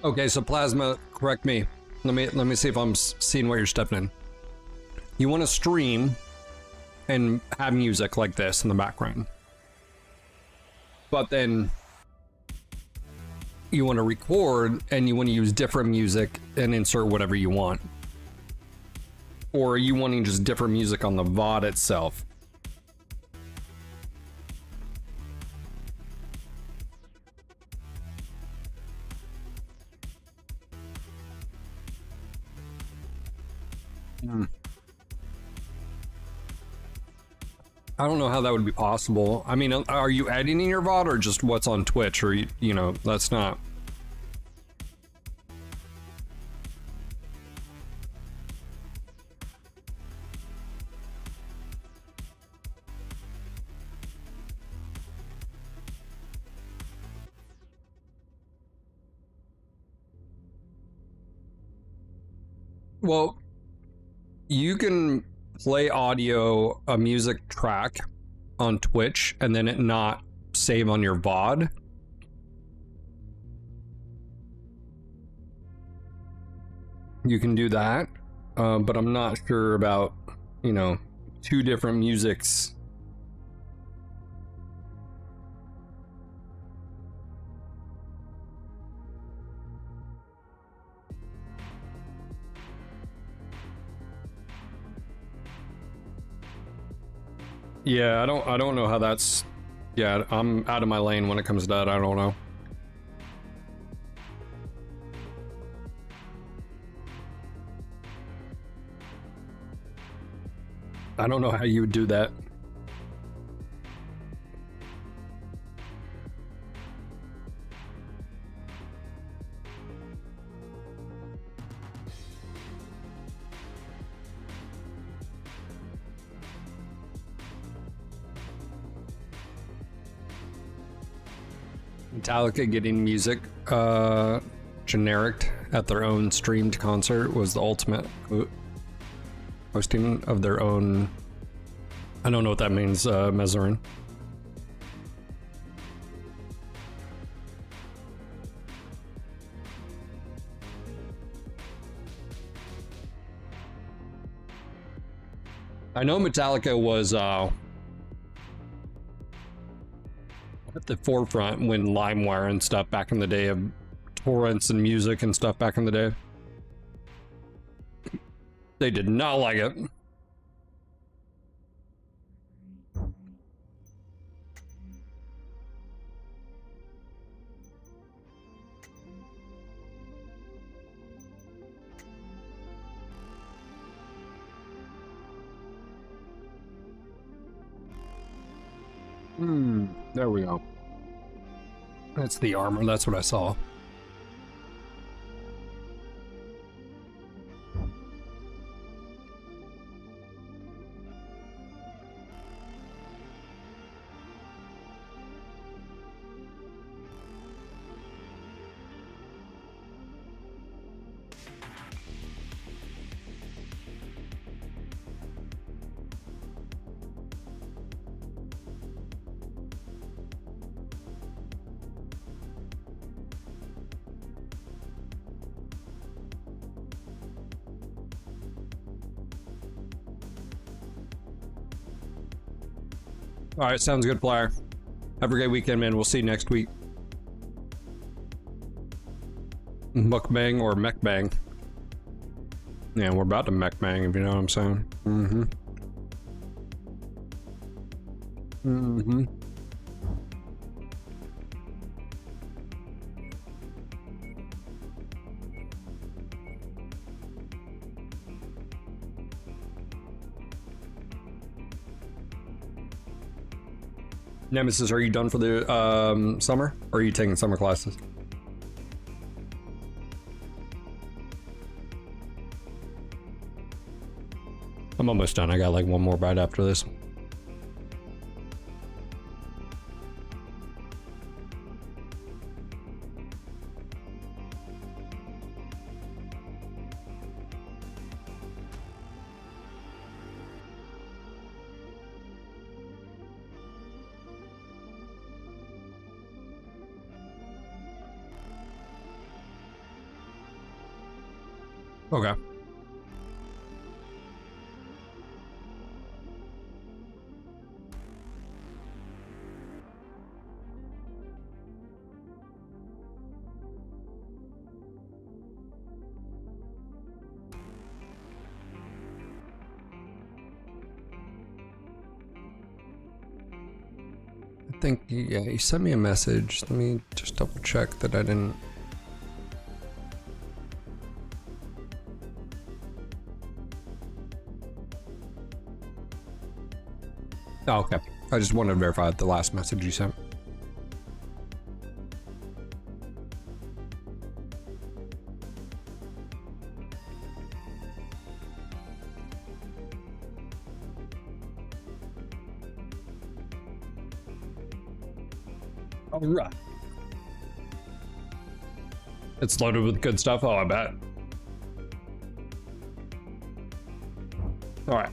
Okay, so Plasma, correct me. Let me see if I'm seeing what you're stepping in. You want to stream and have music like this in the background. But then you want to record and you want to use different music and insert whatever you want. Or are you wanting just different music on the VOD itself? I don't know how that would be possible. I mean, are you editing your VOD or just what's on Twitch? Or, you know, that's not... Well, you can play audio, a music track on Twitch, and then it not save on your VOD. You can do that, but I'm not sure about, you know, two different musics. Yeah, I don't know how that's... Yeah, I'm out of my lane when it comes to that. I don't know. I don't know how you would do that. Metallica getting music generic at their own streamed concert was the ultimate hosting of their own. I don't know what that means, Mezarin. I know Metallica was at the forefront when LimeWire and stuff back in the day of torrents and music and stuff back in the day. They did not like it. There we go. That's the armor, that's what I saw. All right, sounds good, Flyer. Have a great weekend, man. We'll see you next week. Mukbang or mechbang. Yeah, we're about to mechbang, if you know what I'm saying. Nemesis, are you done for the summer? Or are you taking summer classes? I'm almost done. I got like one more bite after this. Okay. I think, yeah, he sent me a message. Let me just double check that I didn't. Oh, okay. I just wanted to verify the last message you sent. All right. It's loaded with good stuff. Oh, I bet. All right.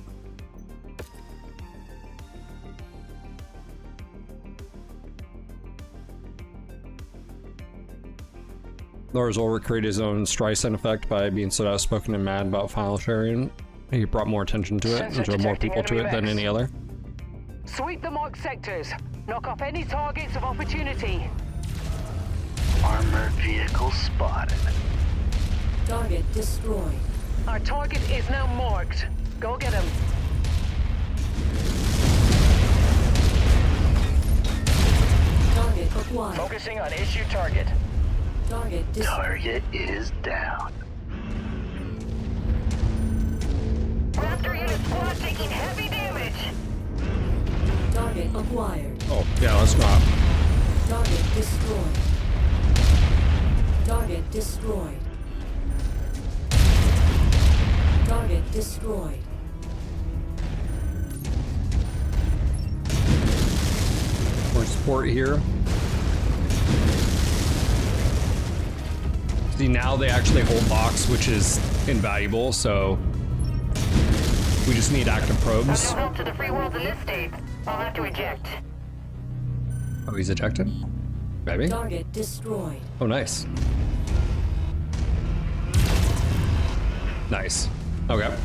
Lars Ulrich created his own Streisand effect by being so outspoken and mad about file sharing. He brought more attention to it and drew more people to it than any other. Sweep the marked sectors. Knock off any targets of opportunity. Armored vehicle spotted. Target destroyed. Our target is now marked. Go get him. Target acquired. Focusing on issue target. Target destroyed. Target is down. Raptor unit squad taking heavy damage. Target acquired. Oh, yeah, let's not. Target destroyed. Target destroyed. Target destroyed. More support here. See, now they actually hold box, which is invaluable, so we just need active probes. No help to the free world in this state. I'll have to eject. Oh, he's ejected? Maybe? Target destroyed. Oh, nice. Nice. Okay.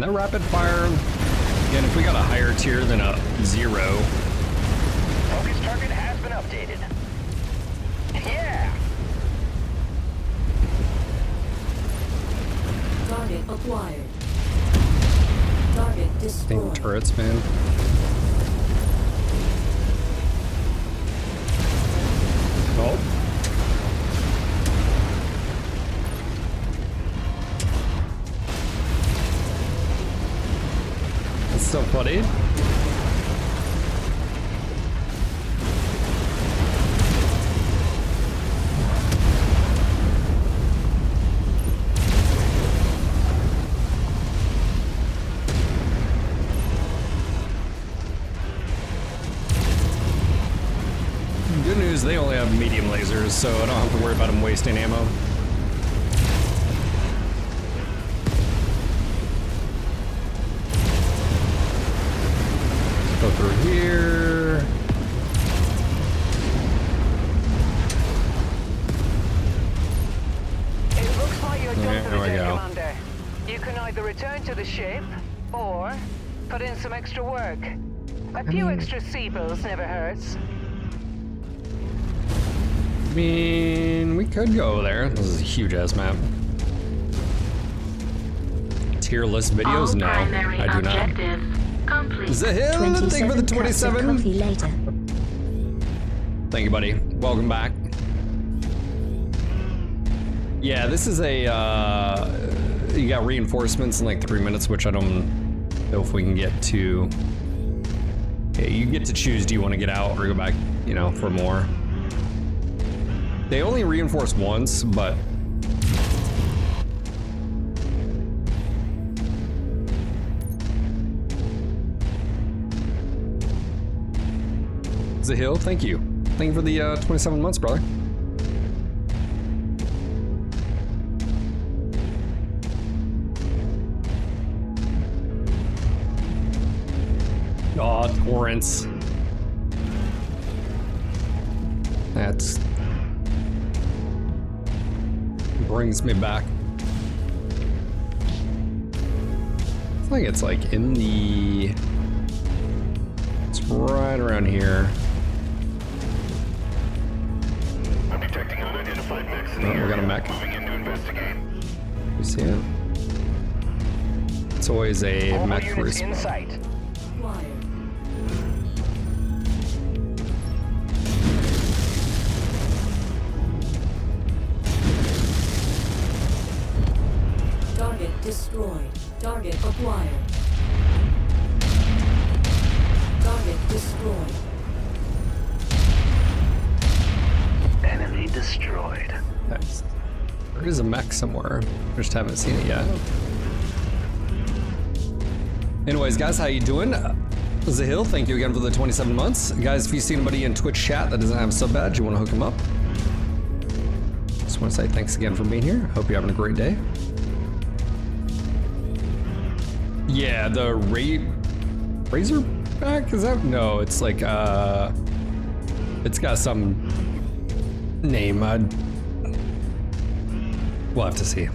Man, that rapid fire, again, if we got a higher tier than a 0. Focus target has been updated. Yeah! Target acquired. Target destroyed. Dang turrets, man. Oh. That's so funny. Good news, they only have medium lasers, so I don't have to worry about them wasting ammo. Let's go through here. It looks like you're done for There the we day, go. Commander. You can either return to the ship, or put in some extra work. A few extra sea-bills never hurts. I mean, we could go there. This is a huge ass map. Tier list videos? All No, primary I do not. objectives complete. Zahil, thank you for the 27. Coffee later. Thank you, buddy. Welcome back. Yeah, this is a, you got reinforcements in like 3 minutes, which I don't know if we can get to. Yeah, you get to choose, do you want to get out or go back, you know, for more? They only reinforce once, but Zahil, thank you. Thank you for the 27 months, brother. Oh, torrents. That's brings me back. I think it's like in the. It's right around here. I'm detecting unidentified mechs in the Oh, we got a area. mech. Moving in to investigate. You see it? It's always a All mech units in respawn. sight. Acquired. Target destroyed. Target acquired. Target destroyed. Enemy destroyed. Nice. There is a mech somewhere. Just haven't seen it yet. Anyways, guys, how you doing? Zahil, thank you again for the 27 months. Guys, if you see anybody in Twitch chat that doesn't have a sub badge, you want to hook them up. Just want to say thanks again for being here. Hope you're having a great day. Yeah, the Razorback, is that? No, it's like, it's got some name. We'll have to see.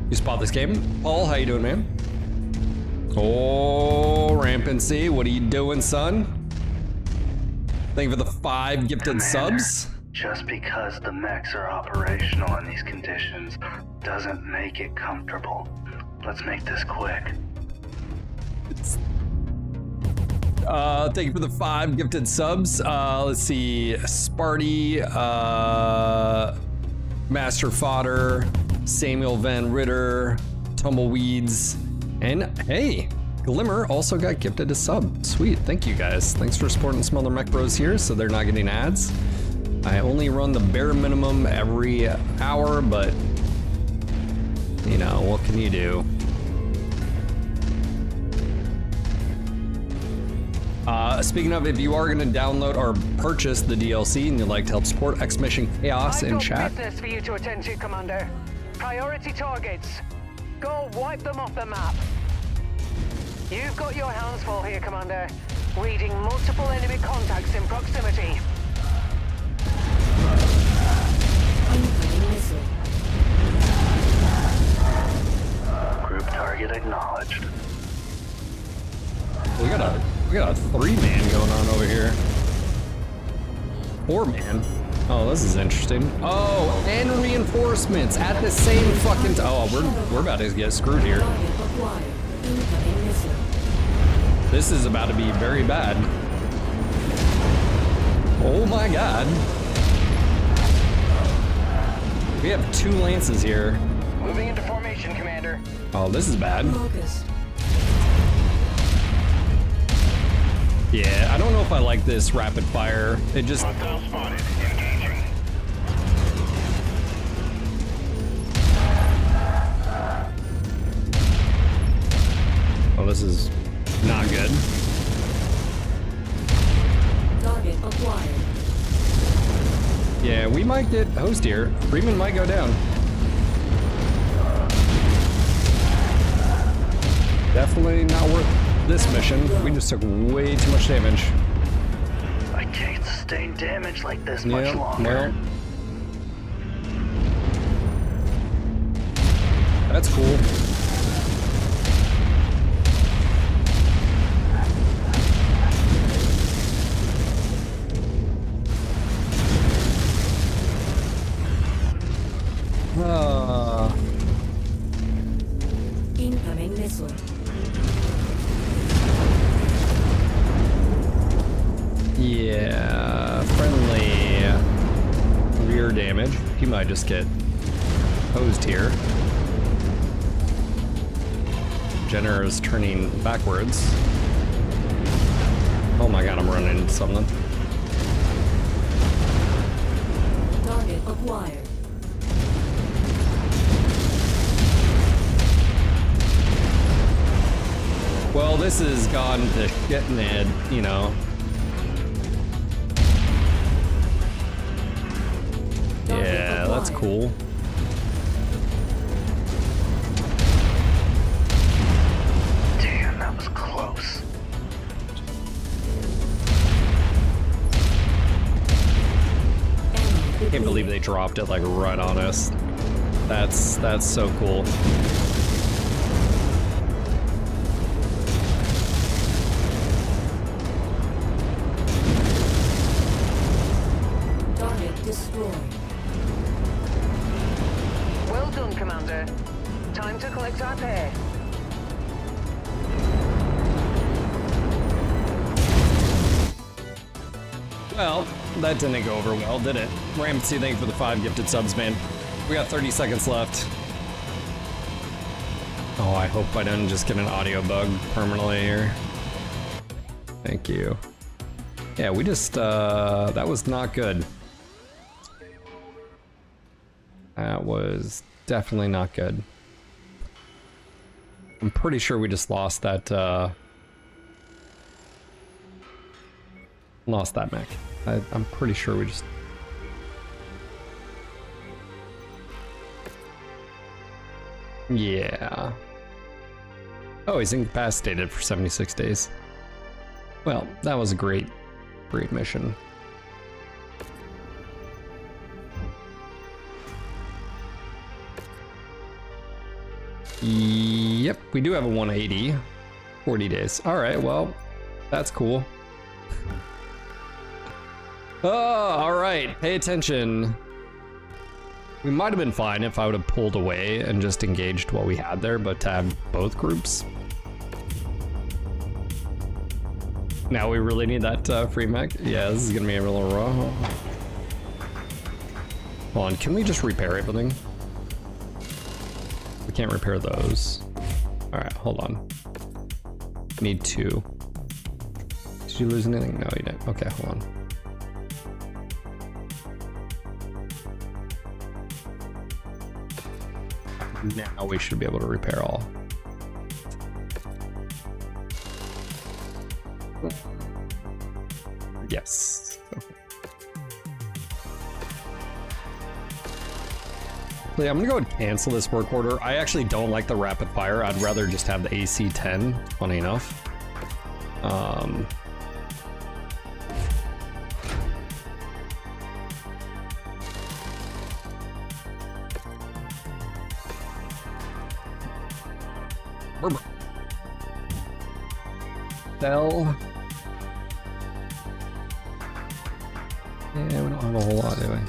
You spot this game? Paul, how you doing, man? Oh, Rampancy, what are you doing, son? Thank you for the 5 gifted subs. Just because the mechs are operational in these conditions doesn't make it comfortable. Let's make this quick. Thank you for the 5 gifted subs. Let's see, Sparty, Master Fodder, Samuel Van Ritter, Tumbleweeds, and hey, Glimmer also got gifted a sub. Sweet, thank you guys. Thanks for supporting smaller mech bros here so they're not getting ads. I only run the bare minimum every hour, but you know, what can you do? Speaking of, if you are going to download or purchase the DLC and you'd like to help support X Mission Chaos in chat, I've got business for you to attend to, Commander. Priority targets. Go wipe them off the map. You've got your hands full here, Commander. Reading multiple enemy contacts in proximity. Incoming missile. man. Oh, this is interesting. Oh, and reinforcements at the same fucking oh, we're about to get screwed here. This is about to be very bad. Oh my god. We have 2 lances here. Moving into formation, Commander. Oh, this is bad. Yeah, I don't know if I like this rapid fire. It just... Oh, this is not good. Target acquired. Yeah, we might get host here. Freeman might go down. Definitely not worth this mission. We just took way too much damage. I can't sustain damage like this much longer. Well, that's cool. Incoming missile. Yeah, friendly rear damage. He might just get hosed here. Jenner is turning backwards. Oh my god, I'm running into something. Target acquired. Well, this has gone to shit in the head, you know. Yeah, that's cool. Damn, that was close. I can't believe they dropped it like right on us. That's so cool. Target destroyed. Well done, Commander. Time to collect our pay. Well, that didn't go over well, did it? Ramsey, thank you for the 5 gifted subs, man. We got 30 seconds left. Oh, I hope I didn't just get an audio bug permanently here. Thank you. Yeah, we just, that was not good. That was definitely not good. I'm pretty sure we just lost that, lost that mech. I'm pretty sure we just... Yeah. Oh, he's incapacitated for 76 days. Well, that was a great mission. Yep, we do have a 180. 40 days. All right, well, that's cool. Oh, all right, pay attention. We might have been fine if I would have pulled away and just engaged what we had there, but to have both groups. Now we really need that free mech. Yeah, this is gonna be a little raw. Hold on, can we just repair everything? We can't repair those. All right, hold on. Need 2. Did you lose anything? No, you didn't. Okay, hold on. Now we should be able to repair all. Yes. Okay. Yeah, I'm gonna go and cancel this work order. I actually don't like the rapid fire. I'd rather just have the AC 10, funny enough. Sell. Yeah, we don't don't have a whole lot, do I?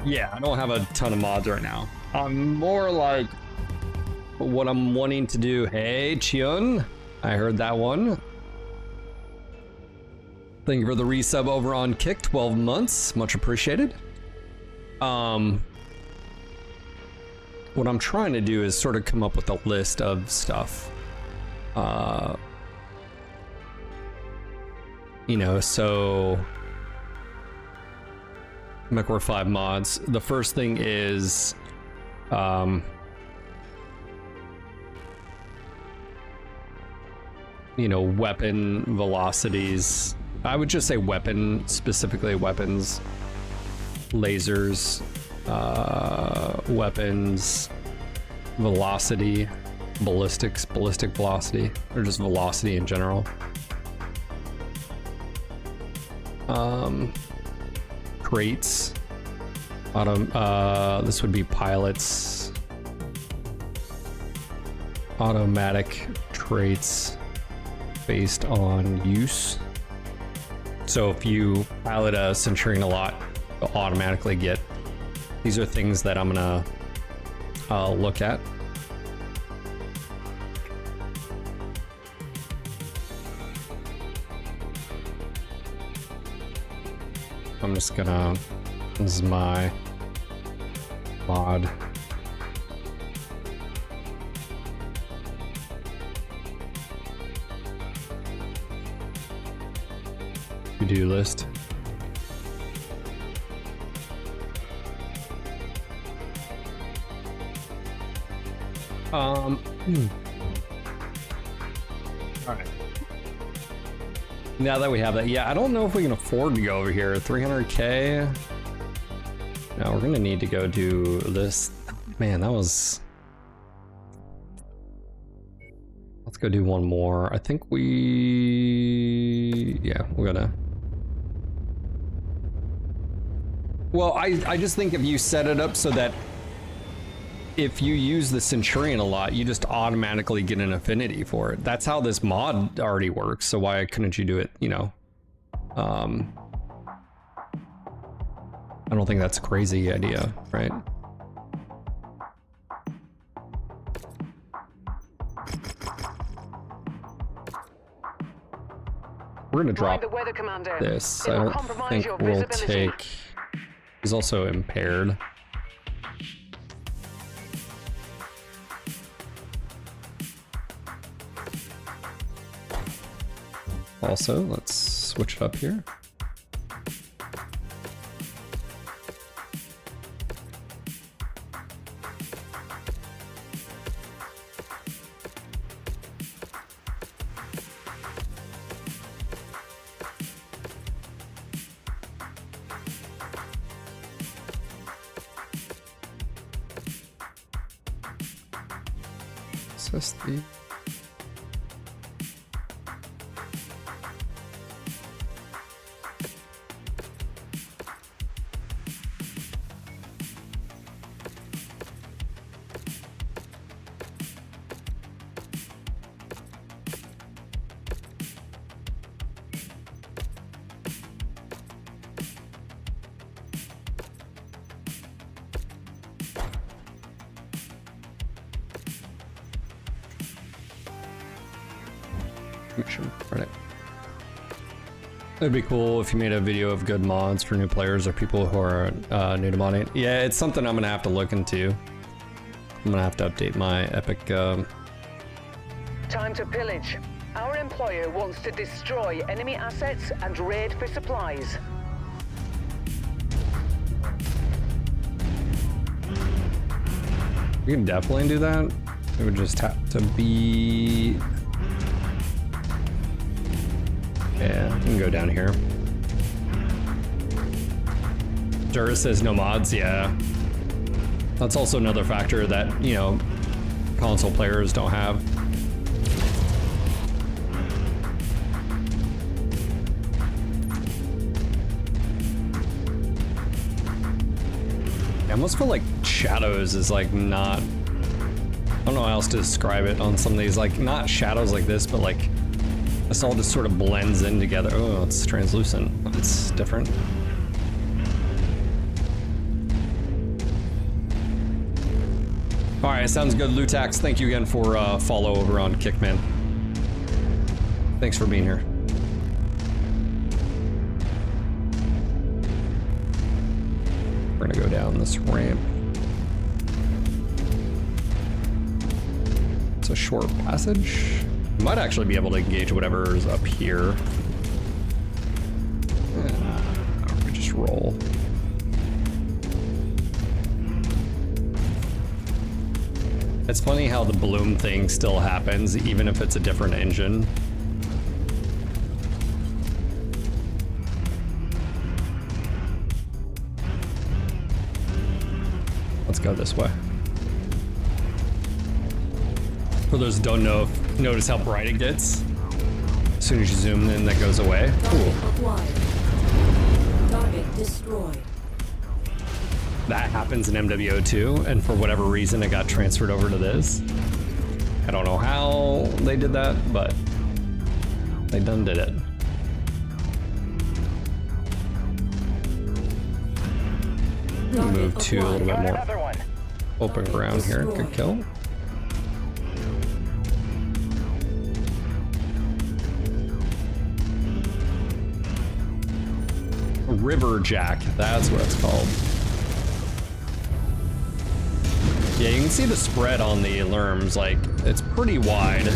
Yeah, I don't have a ton of mods right now. I'm more like what I'm wanting to do. Hey, Chiun, I heard that one. Thank you for the resub over on Kick, 12 months, much appreciated. What I'm trying to do is sort of come up with a list of stuff. You know, so MechWarrior 5 mods. The first thing is you know, weapon velocities. I would just say weapon, specifically weapons, lasers, weapons, velocity, ballistic velocity, or just velocity in general. Crates. This would be pilots. Automatic traits based on use. So if you pilot a Centurion a lot, you'll automatically get. These are things that I'm gonna look at. I'm just gonna, this is my mod. To-do list. All right. Now that we have that, yeah, I don't know if we can afford to go over here. 300K. No, we're gonna need to go do this. Man, that was. Let's go do one more. I think yeah, we're gonna. Well, I just think if you set it up so that if you use the Centurion a lot, you just automatically get an affinity for it. That's how this mod already works. So why couldn't you do it, you know? I don't think that's a crazy idea, right? We're gonna drop this. I don't think we'll take. He's also impaired. Also, let's switch it up here. SSD. Right. It'd be cool if you made a video of good mods for new players or people who are new to modding. Yeah, it's something I'm gonna have to look into. I'm gonna have to update my Epic. Time to pillage. Our employer wants to destroy enemy assets and raid for supplies. We can definitely do that. It would just have to be. Yeah, we can go down here. Dura says no mods, yeah. That's also another factor that, you know, console players don't have. I almost feel like shadows is like not, I don't know how else to describe it on some of these, like not shadows like this, but like This all just sort of blends in together. Oh, it's translucent. It's different. All right, sounds good. Lutax, thank you again for follow over on Kickman. Thanks for being here. We're gonna go down this ramp. It's a short passage. Might actually be able to engage whatever's up here. We just roll. It's funny how the bloom thing still happens, even if it's a different engine. Let's go this way. For those who don't know, notice how bright it gets. As soon as you zoom in, that goes away. Cool. Target destroyed. That happens in MWO too, and for whatever reason, it got transferred over to this. I don't know how they did that, but they done did it. Move to a little bit more open ground here. Good kill. River Jack, that's what it's called. Yeah, you can see the spread on the alarms, like, it's pretty wide.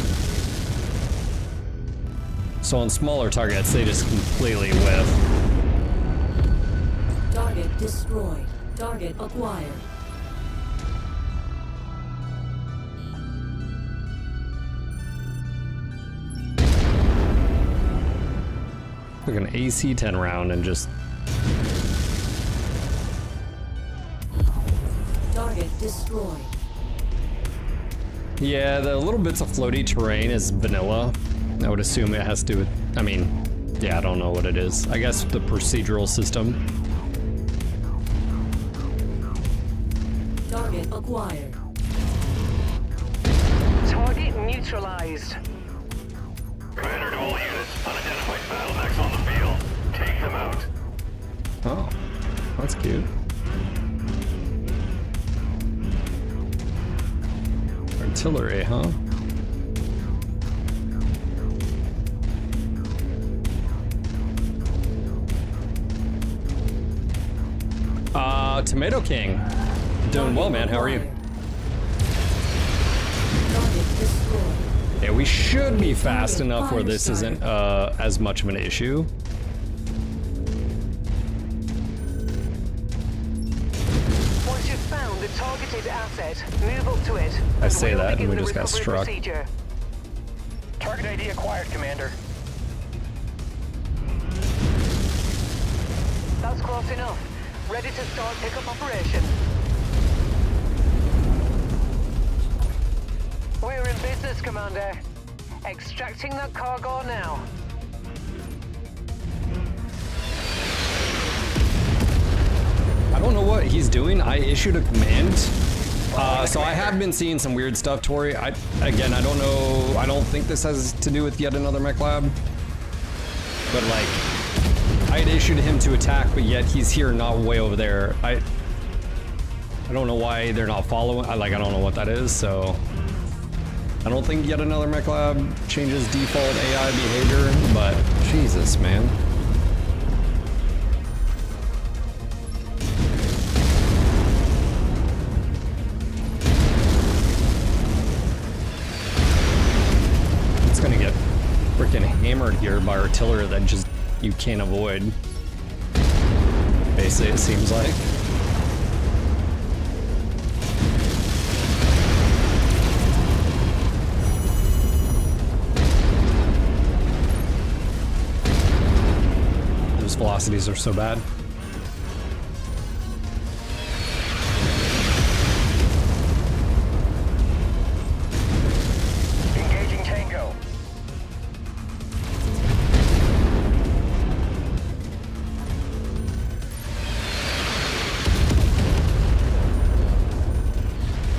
So on smaller targets, they just completely whiff. Target destroyed. Target acquired. Like an AC-10 round and just... Target destroyed. Yeah, the little bits of floaty terrain is vanilla. I would assume it has to do with... I mean, yeah, I don't know what it is. I guess the procedural system. Target acquired. Target neutralized. Commander to all units, unidentified battle mechs on the field. Take them out. Oh, that's cute. Artillery, huh? Tomato King. Doing well, man. How are you? Yeah, we should be fast enough where this isn't as much of an issue. Once you've found the targeted asset, move up to it. I say We'll that and begin we the just got recovery struck. procedure. Target ID acquired, Commander. That's close enough. Ready to start pickup operation. We're in business, Commander. Extracting that cargo now. I don't know what he's doing. I issued a command. So I have been seeing some weird stuff, Tori. Again, I don't know. I don't think this has to do with yet another mech lab. But like, I had issued him to attack, but yet he's here, not way over there. I don't know why they're not following. I don't know what that is. So I don't think yet another mech lab changes default AI behavior. But Jesus, man. It's gonna get freaking hammered here by artillery that just you can't avoid. Basically, it seems like. Those velocities are so bad. Engaging Tango.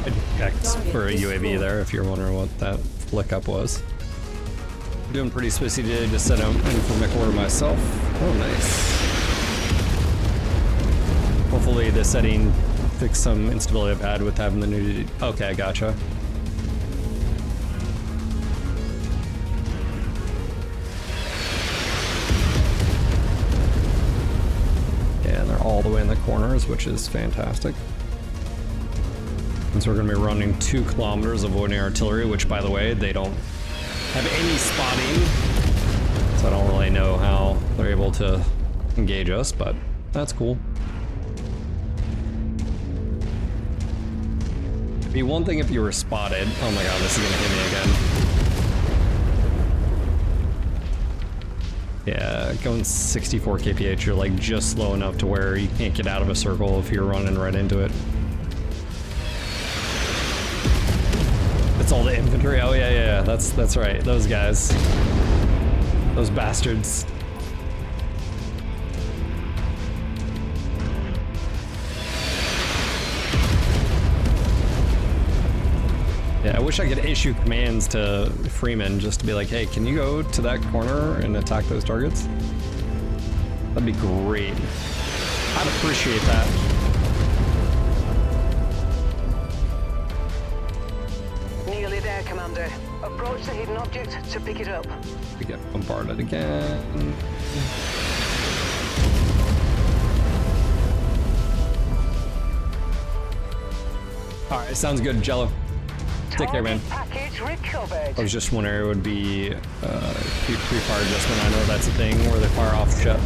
I checked for a UAV there if you're wondering what that flick up was. Doing pretty spacey today, just set out in for MechWarrior myself. Oh, nice. Hopefully the setting fixed some instability I've had with having the new... Okay, gotcha. Yeah, and they're all the way in the corners, which is fantastic. And so we're going to be running 2 kilometers avoiding artillery, which, by the way, they don't have any spotting, so I don't really know how they're able to engage us, but that's cool. It'd be one thing if you were spotted. Oh my god, this is gonna hit me again. Yeah, going 64 kph, you're like just slow enough to where you can't get out of a circle if you're running right into it. It's all the infantry. Oh yeah, that's right. Those guys, those bastards. Yeah, I wish I could issue commands to Freeman just to be like, hey, can you go to that corner and attack those targets? That'd be great. I'd appreciate that. Nearly there, Commander. Approach the hidden object to pick it up. We get bombarded again. Alright, sounds good, Jello. Take care, man. Package recovered. I was just wondering it would be pre-fire adjustment. I know that's a thing where they fire off shut.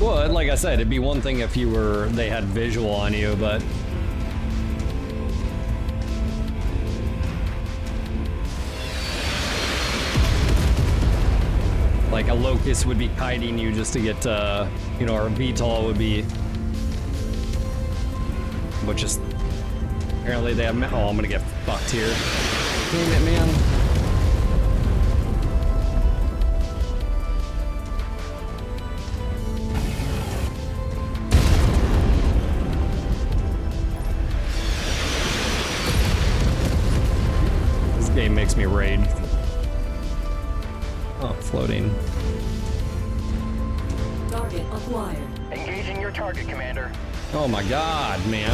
Well, like I said, it'd be one thing if they had visual on you, but like a locust would be kiting you just to get, you know, or a VTOL would be, but just apparently they have. Oh, I'm gonna get fucked here. Damn it, man. This game makes me rage. Oh, floating. Target acquired. Engaging your target, Commander. Oh my god, man.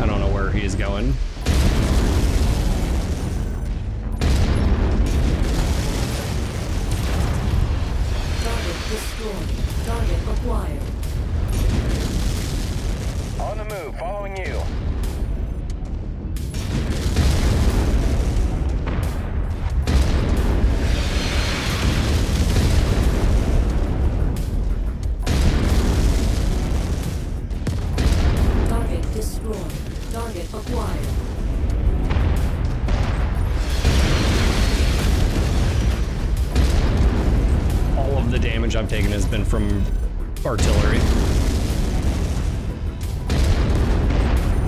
I don't know where he's going. Destroyed. Target acquired. On the move, following you. Target destroyed. Target acquired. All of the damage I've taken has been from artillery.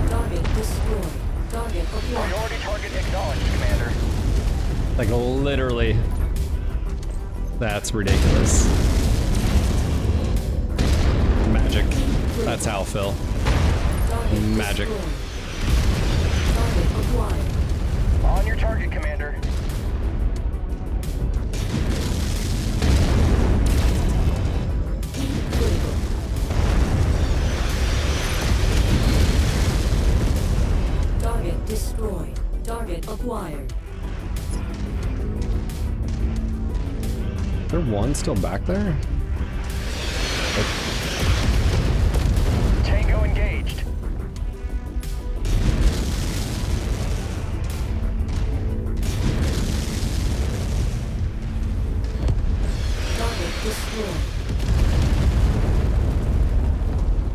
Target destroyed. Target acquired. Priority target acknowledged, Commander. Like literally. That's ridiculous. Magic. That's how, Phil. Magic. Target acquired. On your target, Commander. Target destroyed. Target acquired. Is there one still back there? Tango engaged. Target destroyed.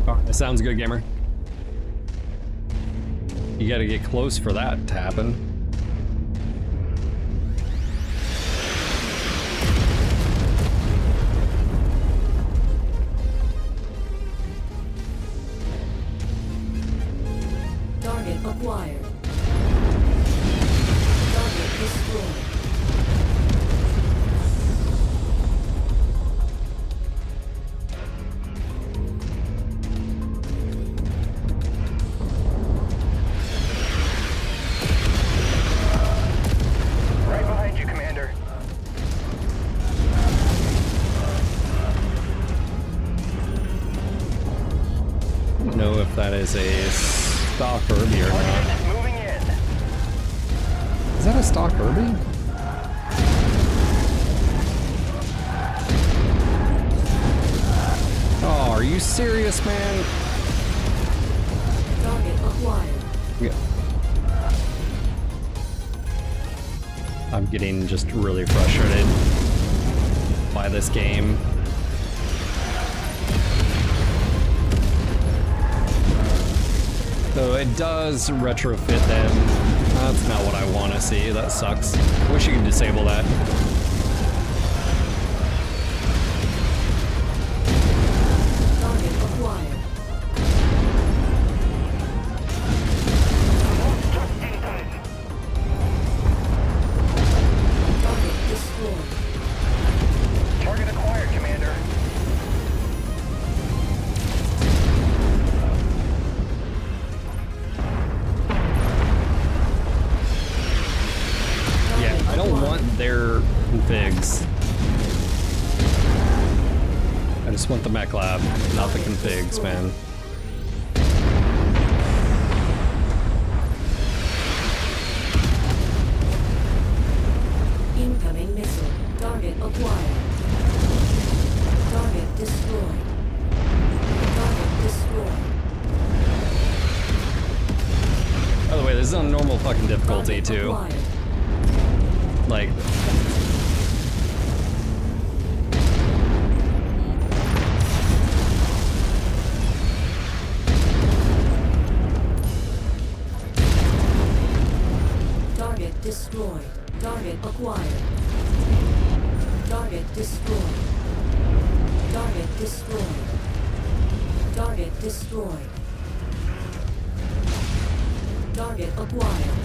Oh, that sounds good, gamer. You gotta get close for that to happen. Target acquired. Target destroyed. if that is a stock Herbie or not. Moving in. Is that a stock Herbie? Oh, are you serious, man? Target acquired. Yeah. I'm getting just really frustrated by this game. So it does retrofit them. That's not what I want to see. That sucks. Wish you could disable that. Target acquired. Target destroyed. Target acquired, Commander. Yeah, I don't want their configs. I just want the mech lab, not the configs, man. Incoming missile. Target acquired. Target destroyed. Target destroyed. By the way, this is on normal fucking difficulty too. Acquired. Like, Target destroyed. Target acquired. Target destroyed. Target destroyed. Target destroyed. Target acquired.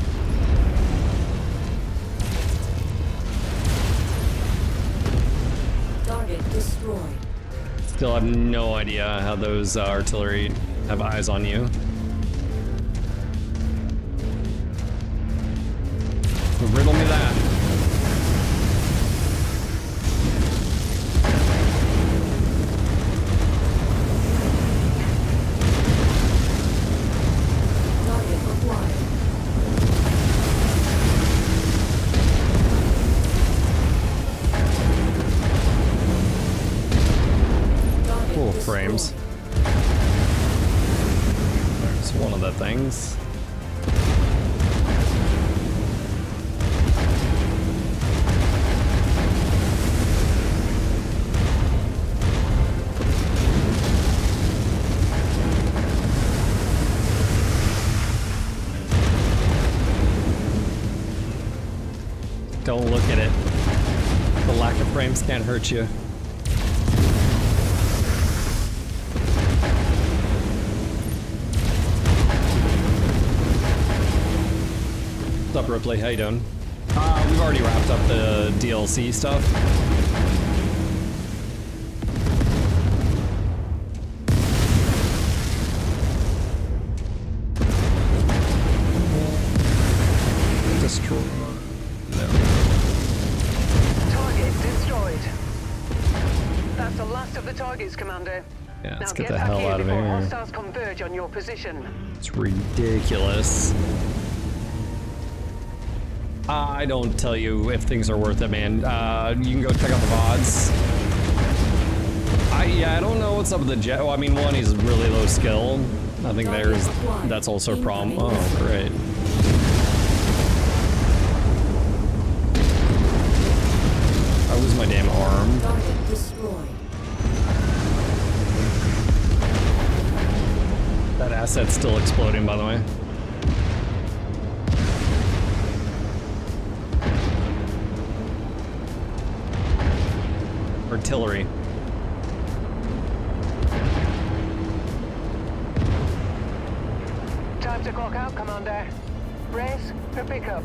Target destroyed. still have no idea how those artillery have eyes on you. Riddle me that. Target acquired. Cool frames. There's one of the things. Don't look at it. The lack of frames can't hurt you. What's up, Ripley? How you doing? We've already wrapped up the DLC stuff. Destroy. No. Target destroyed. That's the last of the targets, Commander. Yeah, let's Now get the back hell here out of before here. hostiles converge on your position. It's ridiculous. I don't tell you if things are worth it, man. You can go check out the VODs. I don't know what's up with the jet. Well, I mean, one, he's really low skill. I think that's also a problem. Oh, great. I lose my damn arm. Target destroyed. That asset's still exploding, by the way. Artillery. Time to clock out, Commander. Race for pickup.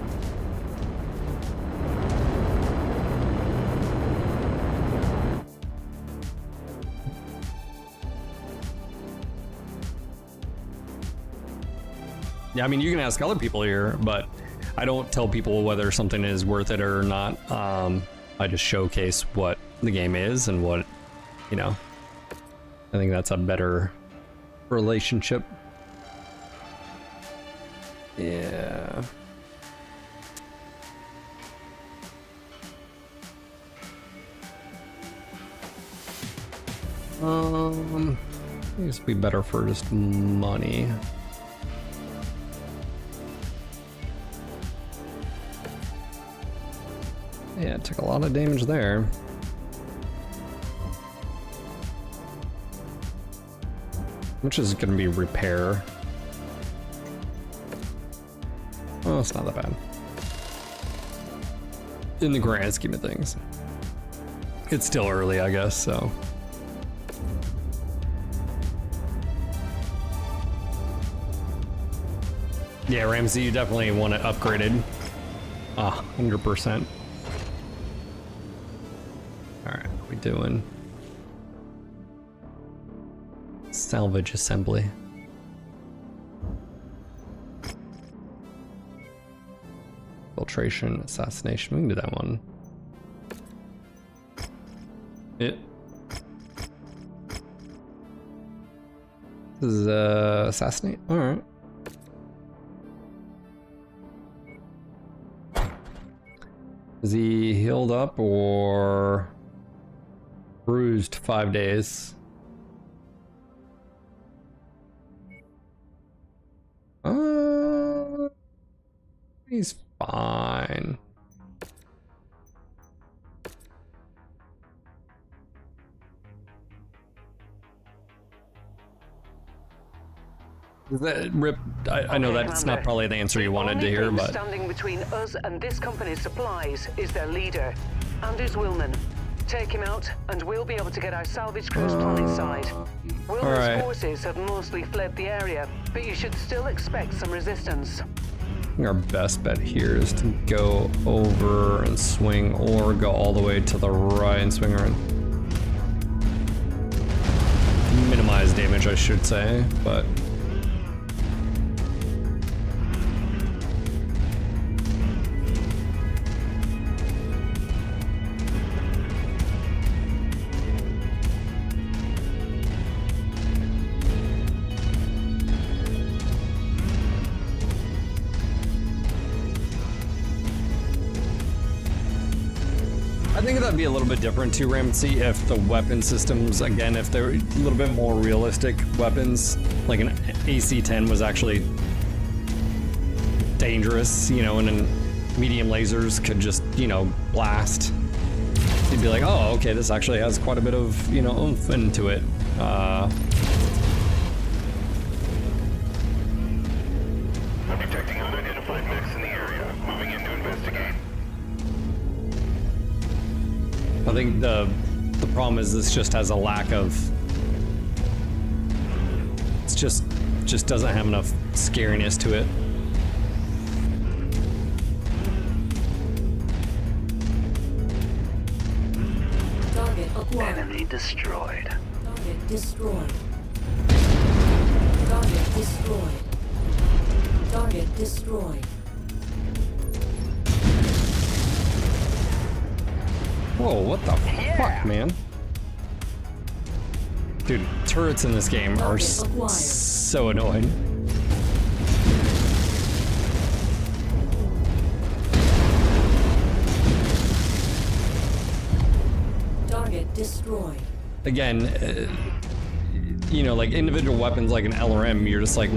Yeah, I mean, you can ask other people here, but I don't tell people whether something is worth it or not. I just showcase what the game is and what, you know. I think that's a better relationship. Yeah. I think this would be better for just money. Yeah, it took a lot of damage there. Which is going to be repair. Oh, it's not that bad. In the grand scheme of things. It's still early, I guess, so. Yeah, Ramsey, you definitely want it upgraded. 100%. Alright, what are we doing? Salvage assembly. Filtration, assassination. We can do that one. This is assassinate. All right. Is he healed up or bruised 5 days? He's fine. That, Rip, I know that's not probably the answer you wanted to hear, but standing between us and this company's supplies is their leader, Anders Willman. Take him out, and we'll be able to get our salvage crews on inside. Willman's forces have mostly fled the area, but you should still expect some resistance. I think our best bet here is to go over and swing, or go all the way to the right and swing around. Minimize damage, I should say, but. I think that'd be a little bit different too, Ramsey, if the weapon systems, again, if they're a little bit more realistic weapons, like an AC-10 was actually dangerous, you know, and then medium lasers could just, you know, blast. You'd be like, oh, okay, this actually has quite a bit of, you know, oomph into it. I'm detecting unidentified mechs in the area. Moving in to investigate. I think the problem is this just has a lack of, it's just doesn't have enough scariness to it. Target acquired. Enemy destroyed. Target destroyed. Target destroyed. Target destroyed. Whoa, what the fuck, man? Dude, turrets in this game are so annoying. Target destroyed. Again, you know, like individual weapons like an LRM, you're just like,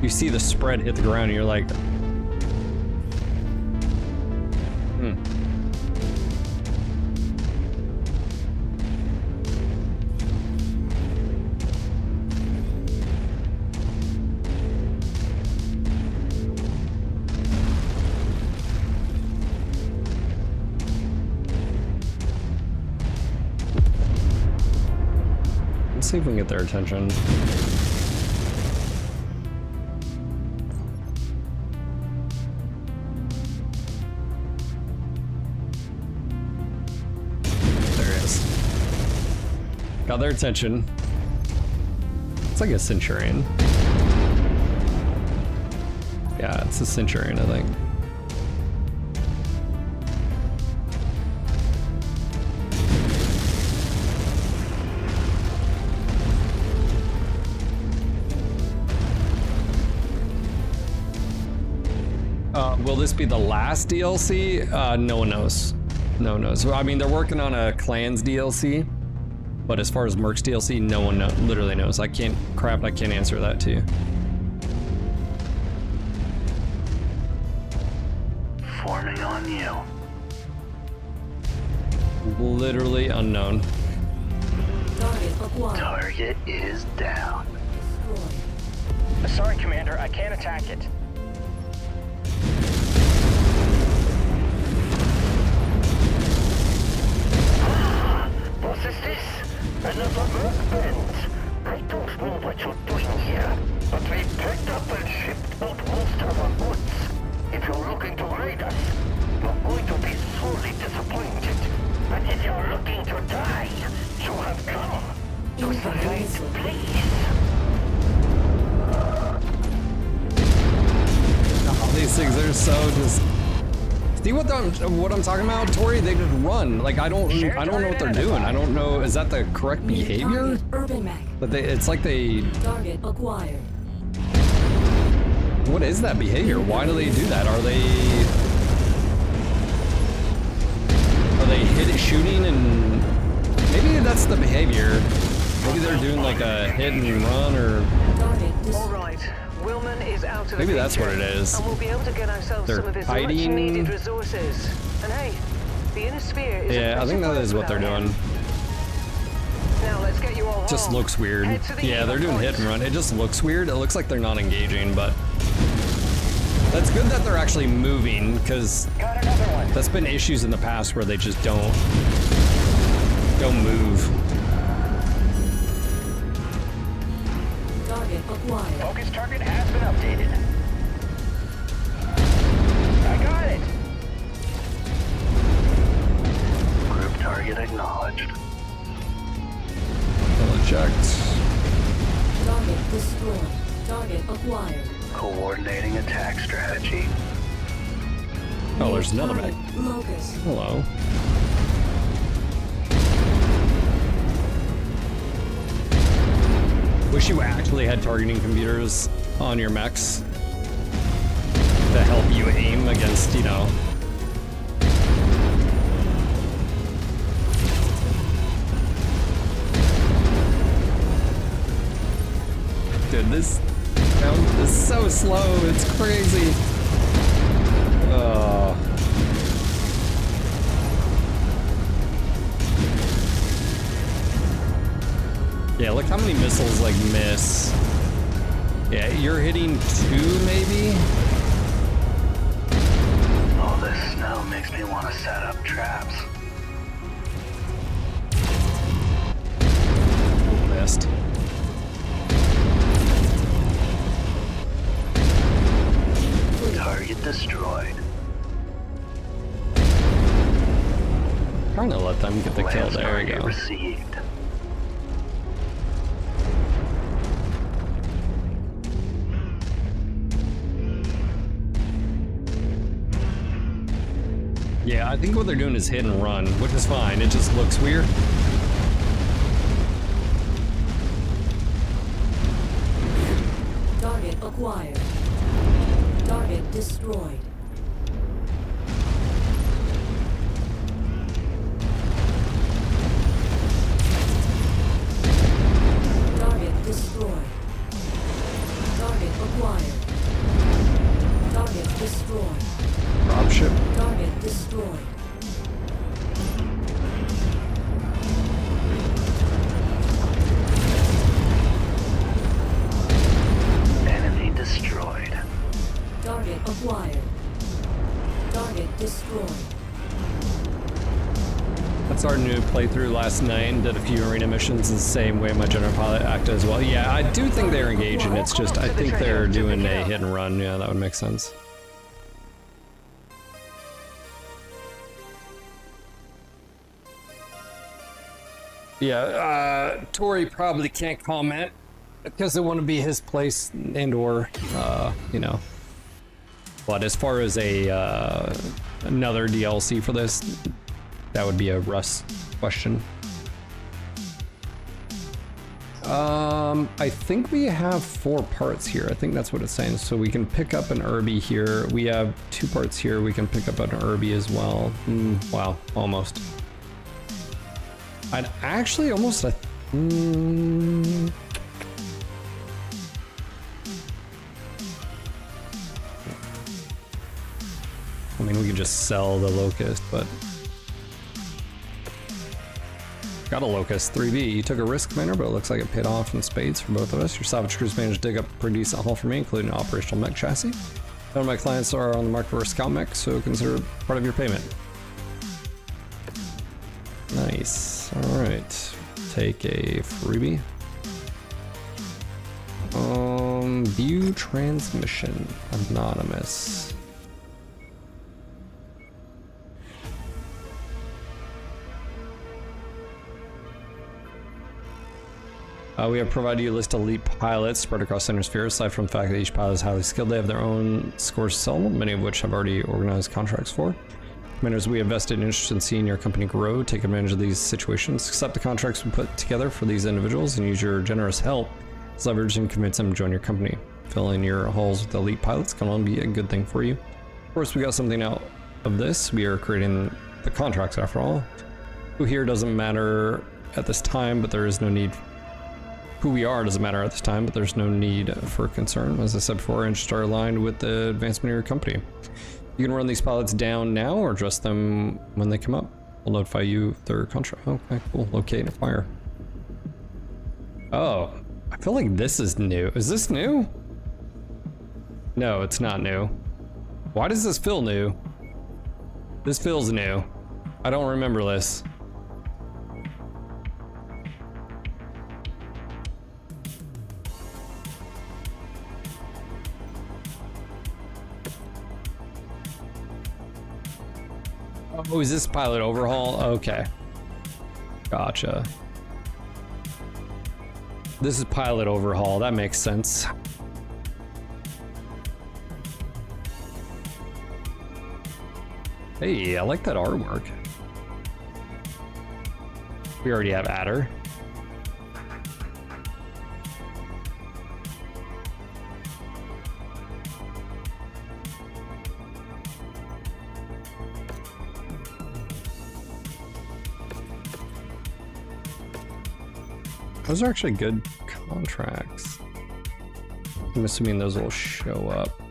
you see the spread hit the ground and you're like, see if we can get their attention. There he is. Got their attention. It's like a Centurion. Yeah, it's a Centurion, I think. will this be the last DLC? No one knows. No one knows. I mean, they're working on a Clans DLC, but as far as Mercs DLC, no one literally knows. I can't answer that to you. Forming on you. Literally unknown. Target is down. Sorry, Commander, I can't attack it. What is this? Another workbench? I don't know what you're doing here, but we picked up and shipped out most of our goods. If you're looking to raid us, you're going to be sorely disappointed. But if you're looking to die, you have come to the right place. Oh, these things are so just. See what I'm talking about, Tori? They just run. Like I don't know what they're doing. I don't know. Is that the correct behavior? But it's like they. Target acquired. What is that behavior? Why do they do that? Are they shooting and maybe that's the behavior. Maybe they're doing like a hit and run or. All right. Wilman is out of the Maybe that's picture, what it is. And we'll be able to get ourselves They're some of his hiding. much needed resources. And hey, the inner sphere is Yeah, I think that is what they're doing. Now let's get you all Just home. looks weird. Yeah, they're doing hit and run. It just looks weird. It looks like they're not engaging, but that's good that they're actually moving, because that's been issues in the past where they just don't move. Target acquired. Focus target has been updated. I got it. Group target acknowledged. Checked. Target destroyed. Target acquired. Coordinating attack strategy. Oh, there's another mech. Locus. Hello. Wish you actually had targeting computers on your mechs to help you aim against, you know. Dude, this is so slow. It's crazy. Oh. Yeah, look how many missiles like miss. Yeah, you're hitting 2 maybe? All this snow makes me want to set up traps. Missed. Target destroyed. Trying to let them get the kill. There we go. Received. Yeah, I think what they're doing is hit and run, which is fine. It just looks weird. Target acquired. Target destroyed. Target destroyed. Target acquired. Target destroyed. Dropship. Target destroyed. Enemy destroyed. Target acquired. Target destroyed. That's our new playthrough last night. Did a few arena missions the same way my general pilot acted as well. Yeah, I do think they're engaging. It's just, I think they're doing a hit and run. Yeah, that would make sense. Yeah, Tori probably can't comment because it wouldn't be his place and or, you know. But as far as another DLC for this, that would be a Russ question. I think we have 4 parts here. I think that's what it's saying. So we can pick up an Irby here. We have 2 parts here. We can pick up an Irby as well. Wow, almost. I'd actually almost... I mean, we could just sell the Locust, but... Got a Locust 3B. You took a risk, Commander, but it looks like it paid off in spades for both of us. Your salvage crews managed to dig up a pretty decent haul for me, including an operational mech chassis. None of my clients are on the market for a scout mech, so consider it part of your payment. Nice. Alright. Take a freebie. View transmission. Anonymous. We have provided you a list of elite pilots spread across Center Sphere. Aside from the fact that each pilot is highly skilled, they have their own scores to sell, many of which have already organized contracts for. Commanders, we have vested interest in seeing your company grow. Take advantage of these situations. Accept the contracts we put together for these individuals and use your generous help as leverage and convince them to join your company. Filling your halls with elite pilots can only be a good thing for you. Of course, we got something out of this. We are creating the contracts after all. Who here doesn't matter at this time, but there is no need. Who we are doesn't matter at this time, but there's no need for concern. As I said before, our interests are aligned with the advancement of your company. You can run these pilots down now or adjust them when they come up. We'll notify you of their contract. Okay, cool. Locate and acquire. Oh, I feel like this is new. Is this new? No, it's not new. Why does this feel new? This feels new. I don't remember this. Oh, is this pilot overhaul? Okay. Gotcha. This is pilot overhaul. That makes sense. Hey, I like that artwork. We already have Adder. Those are actually good contracts. I'm assuming those will show up.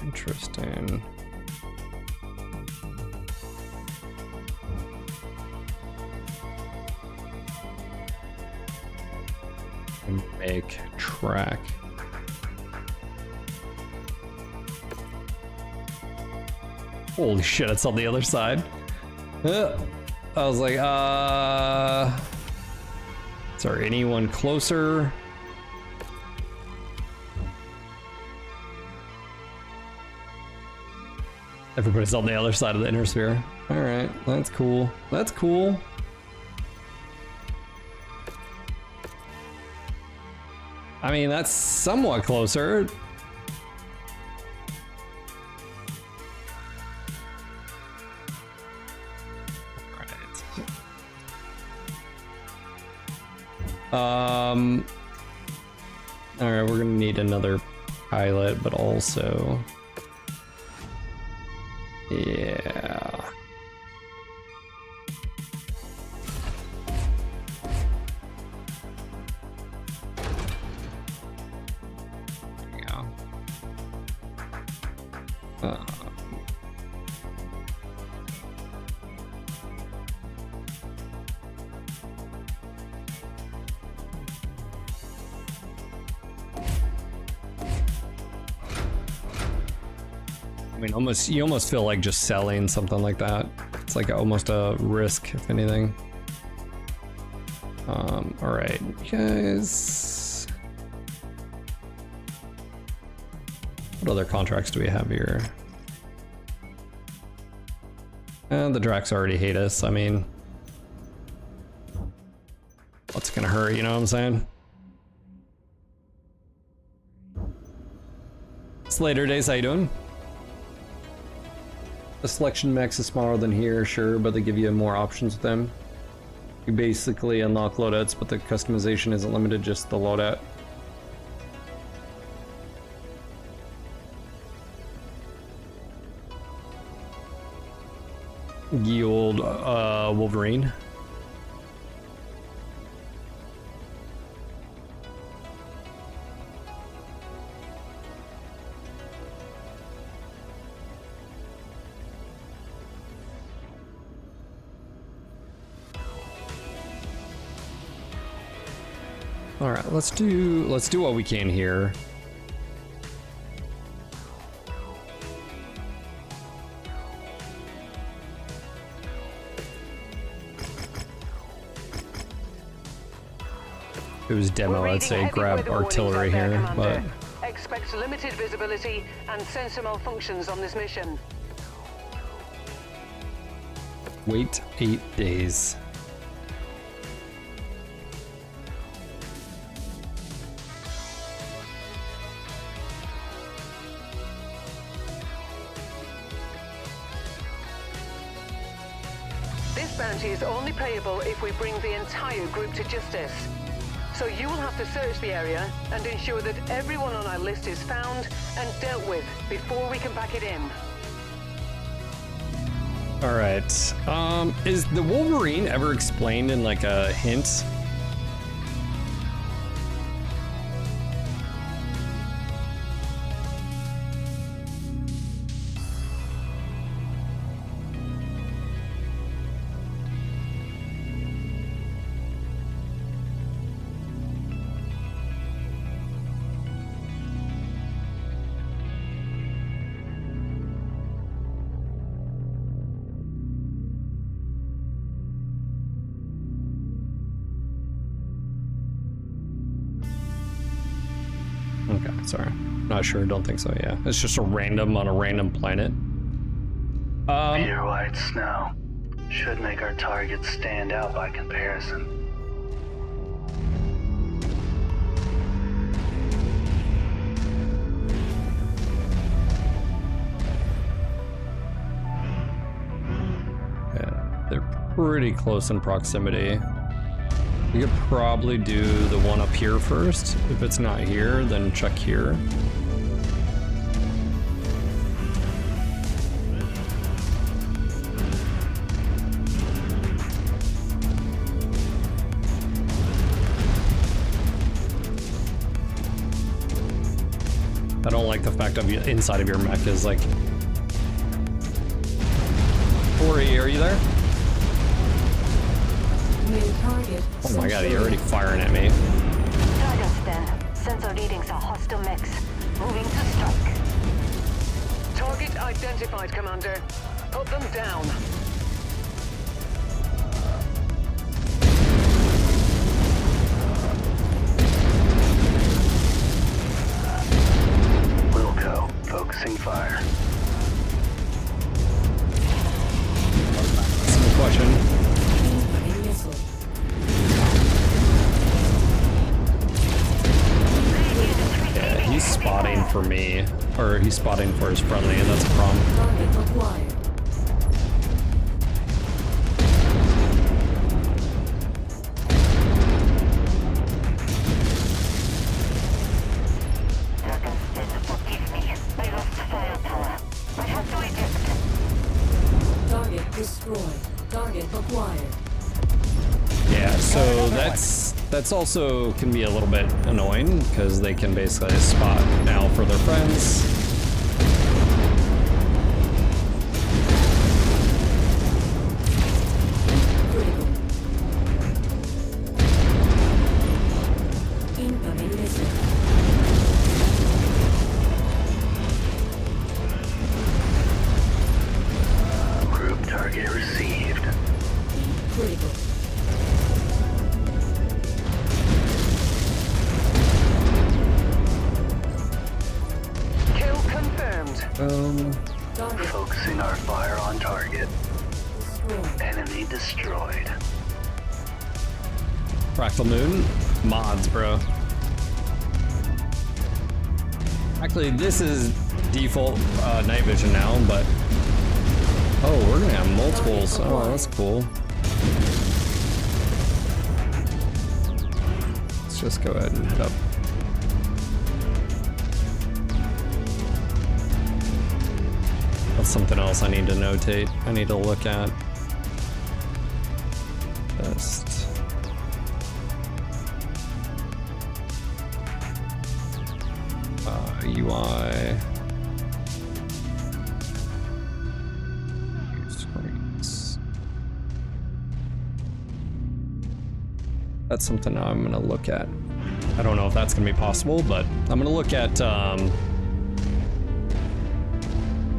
Interesting. Make track. Holy shit, it's on the other side. I was like, is there anyone closer? Everybody's on the other side of the inner sphere. All right, that's cool. That's cool. I mean, that's somewhat closer. All right, we're gonna need another pilot, but also, yeah. I mean, you almost feel like just selling something like that. It's like almost a risk, if anything. All right, guys. What other contracts do we have here? And the Drax already hate us. I mean, what's gonna hurt? You know what I'm saying? Slater Days, how you doing? The selection max is smaller than here, sure, but they give you more options with them. You basically unlock loadouts, but the customization isn't limited just to the loadout. Ye old Wolverine. All right, let's do what we can here. If it was demo, I'd say grab artillery here, but expect limited visibility and sensor malfunctions on this mission. wait 8 days. This bounty is only payable if we bring the entire group to justice. So you will have to search the area and ensure that everyone on our list is found and dealt with before we can pack it in. All right. Is the Wolverine ever explained in like a hint? Okay, sorry. Not sure, don't think so, yeah. It's just a random on a random planet. Pure white snow should make our targets stand out by comparison. Yeah, they're pretty close in proximity. We could probably do the one up here first. If it's not here, then check here. I don't like the fact of inside of your mech is like... Ori, are you there? Oh my god, you're already firing at me. Target then. Sensor readings are hostile mechs. Moving to strike. Target identified, Commander. Put them down. Wilco, focusing fire. Simple question. Yeah, he's spotting for me, or he's spotting for his friendly, and that's a problem. Target acquired. Target destroyed. Target acquired. Yeah, so that's also can be a little bit annoying because they can basically spot now for their friends. Incoming missile. Group target received. Critical. Kill confirmed. Focusing our fire on target. Destroyed. Enemy destroyed. Fractal Moon mods, bro. Actually, this is default night vision now, but tools. Oh, that's cool. Let's just go ahead and head up. That's something else I need to notate. I need to look at. Best. UI. View screens. That's something I'm gonna look at. I don't know if that's gonna be possible, but I'm gonna look at.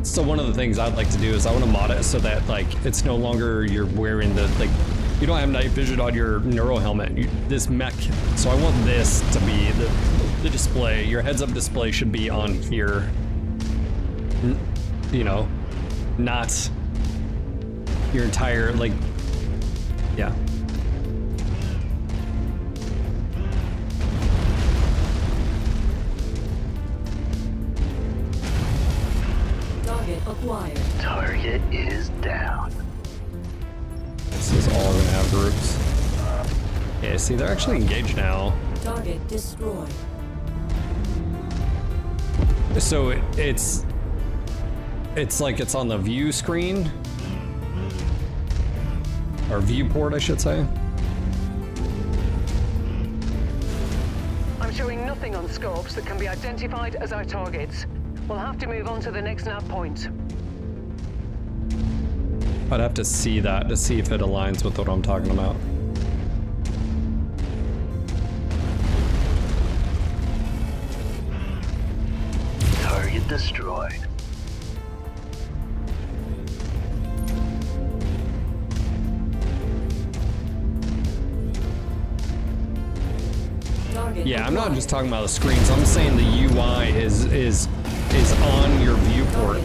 So one of the things I'd like to do is I want to mod it so that like it's no longer you're wearing the like. You don't have night vision on your neuro helmet. This mech, so I want this to be the display. Your heads-up display should be on here. You know, not your entire like, yeah. Target acquired. Target is down. This is all gonna have groups. Yeah, see, they're actually engaged now. Target destroyed. So it's like it's on the view screen, or viewport, I should say. I'm showing nothing on scopes that can be identified as our targets. We'll have to move on to the next nav point. I'd have to see that to see if it aligns with what I'm talking about. Target destroyed. Yeah, I'm not just talking about the screens. I'm saying the UI is on your viewport.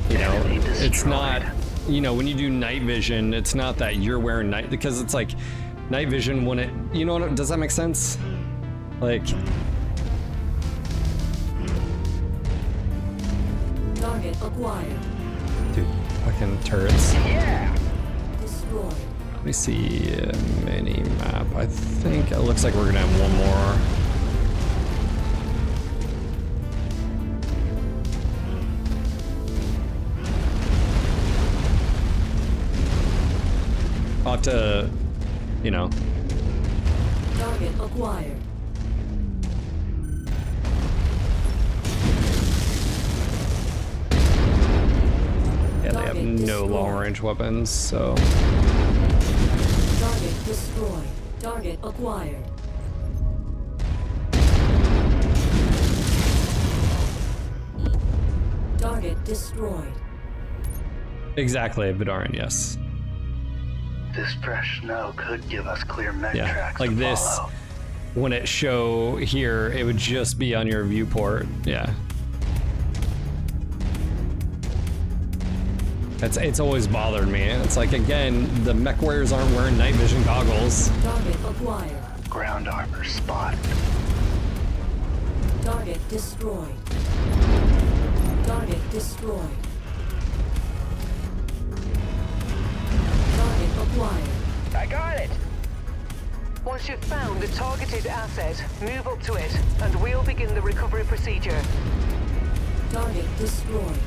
You know, it's not. You know, when you do night vision, it's not that you're wearing night, because it's like night vision when it, you know, does that make sense? Like, Target acquired. dude, fucking turrets. Yeah. Destroyed. Let me see mini map. I think it looks like we're gonna have one more. I'll have to, you know. Target acquired. Yeah, they have no long-range weapons, so. Target destroyed. Target acquired. Target destroyed. Exactly, Vidarian, yes. This fresh snow could give us clear mech Yeah, tracks like to this, follow. when it show here, it would just be on your viewport, yeah. It's always bothered me. It's like, again, the MechWarriors aren't wearing night vision goggles. Target acquired. Ground armor spotted. Target destroyed. Target destroyed. Target acquired. I got it! Once you've found the targeted asset, move up to it, and we'll begin the recovery procedure. Target destroyed.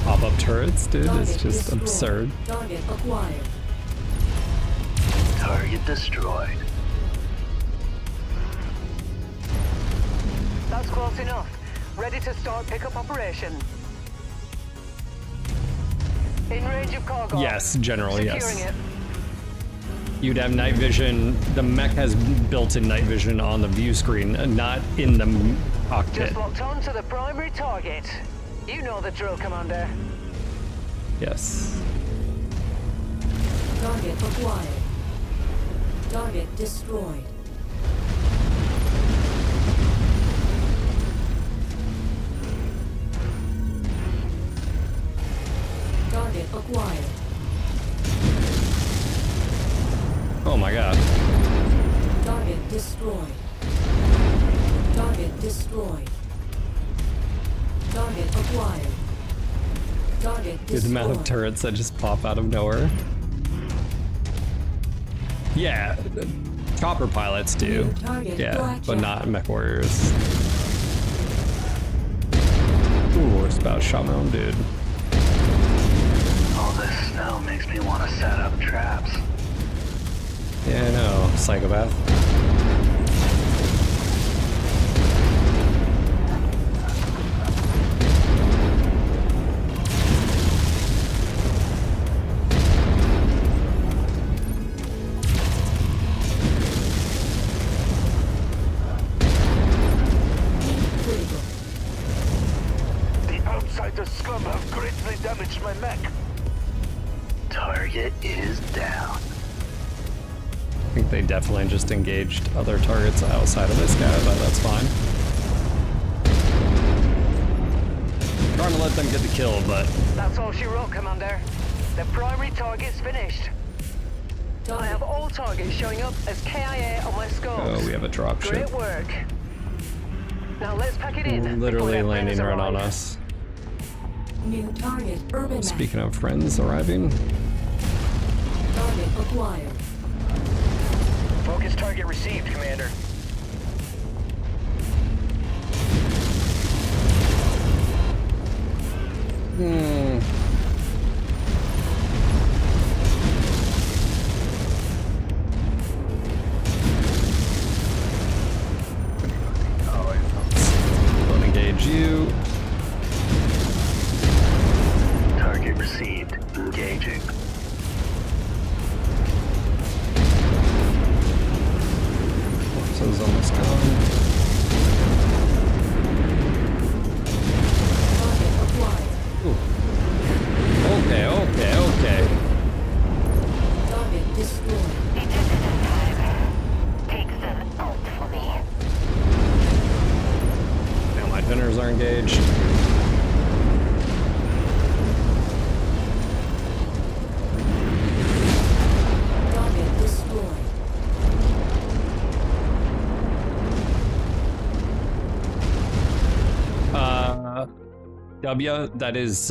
Pop-up turrets, dude, it's Target just destroyed. absurd. Target acquired. Target destroyed. That's close enough. Ready to start pickup operation. In range of cargo. Yes, generally, Securing yes. it. You'd have night vision. The mech has built-in night vision on the view screen, not in the cockpit. Just locked on to the primary target. You know the drill, Commander. Yes. Target acquired. Target destroyed. Target acquired. Oh my god. Target destroyed. Target destroyed. Target acquired. Target The amount of destroyed. turrets that just pop out of nowhere. Yeah, chopper pilots do. New target, Yeah, blackjack. but not MechWarriors. Ooh, it's about shot my own dude. All this snow makes me want to set up traps. Yeah, I know, psychopath. The outsider scum have greatly damaged my mech. Target is down. I think they definitely just engaged other targets outside of this guy, but that's fine. Trying to let them get the kill, but That's all she wrote, Commander. The primary target's finished. I have all targets showing up as KIA on my scopes. oh, we have a drop ship. Great work. Now let's pack it in. before Literally their landing friends right on arrive. us. New target, urban mech. Speaking of friends arriving, Target acquired. Focus target received, Commander. don't engage you. Target received. Engaging. So it's almost gone. Target acquired. Okay, okay, okay. Target destroyed. Take them out for me. Now my dinners are engaged. Target destroyed. W, that is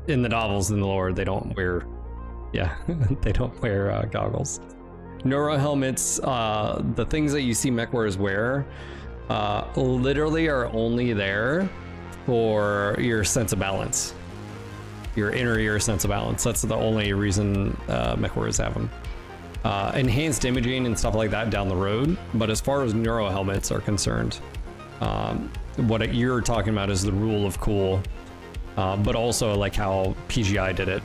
in the novels in the lore, they don't wear, yeah, they don't wear goggles. Neuro helmets, the things that you see MechWarriors wear, literally are only there for your sense of balance. Your inner ear sense of balance. That's the only reason MechWarriors have them. Enhanced imaging and stuff like that down the road, but as far as neuro helmets are concerned, what you're talking about is the rule of cool, but also like how PGI did it,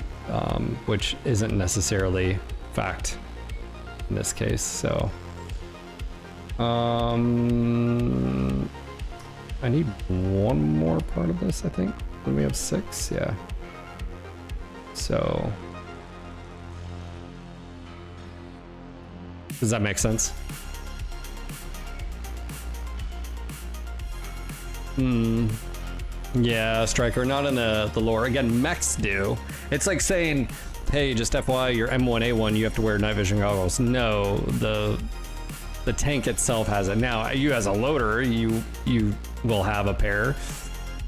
which isn't necessarily fact in this case. So I need one more part of this, I think. Then we have 6, yeah. So does that make sense? Yeah, Striker, not in the lore. Again, mechs do. It's like saying, hey, just FYI, your M1A1, you have to wear night vision goggles. No, the tank itself has it. Now, you as a loader, you will have a pair.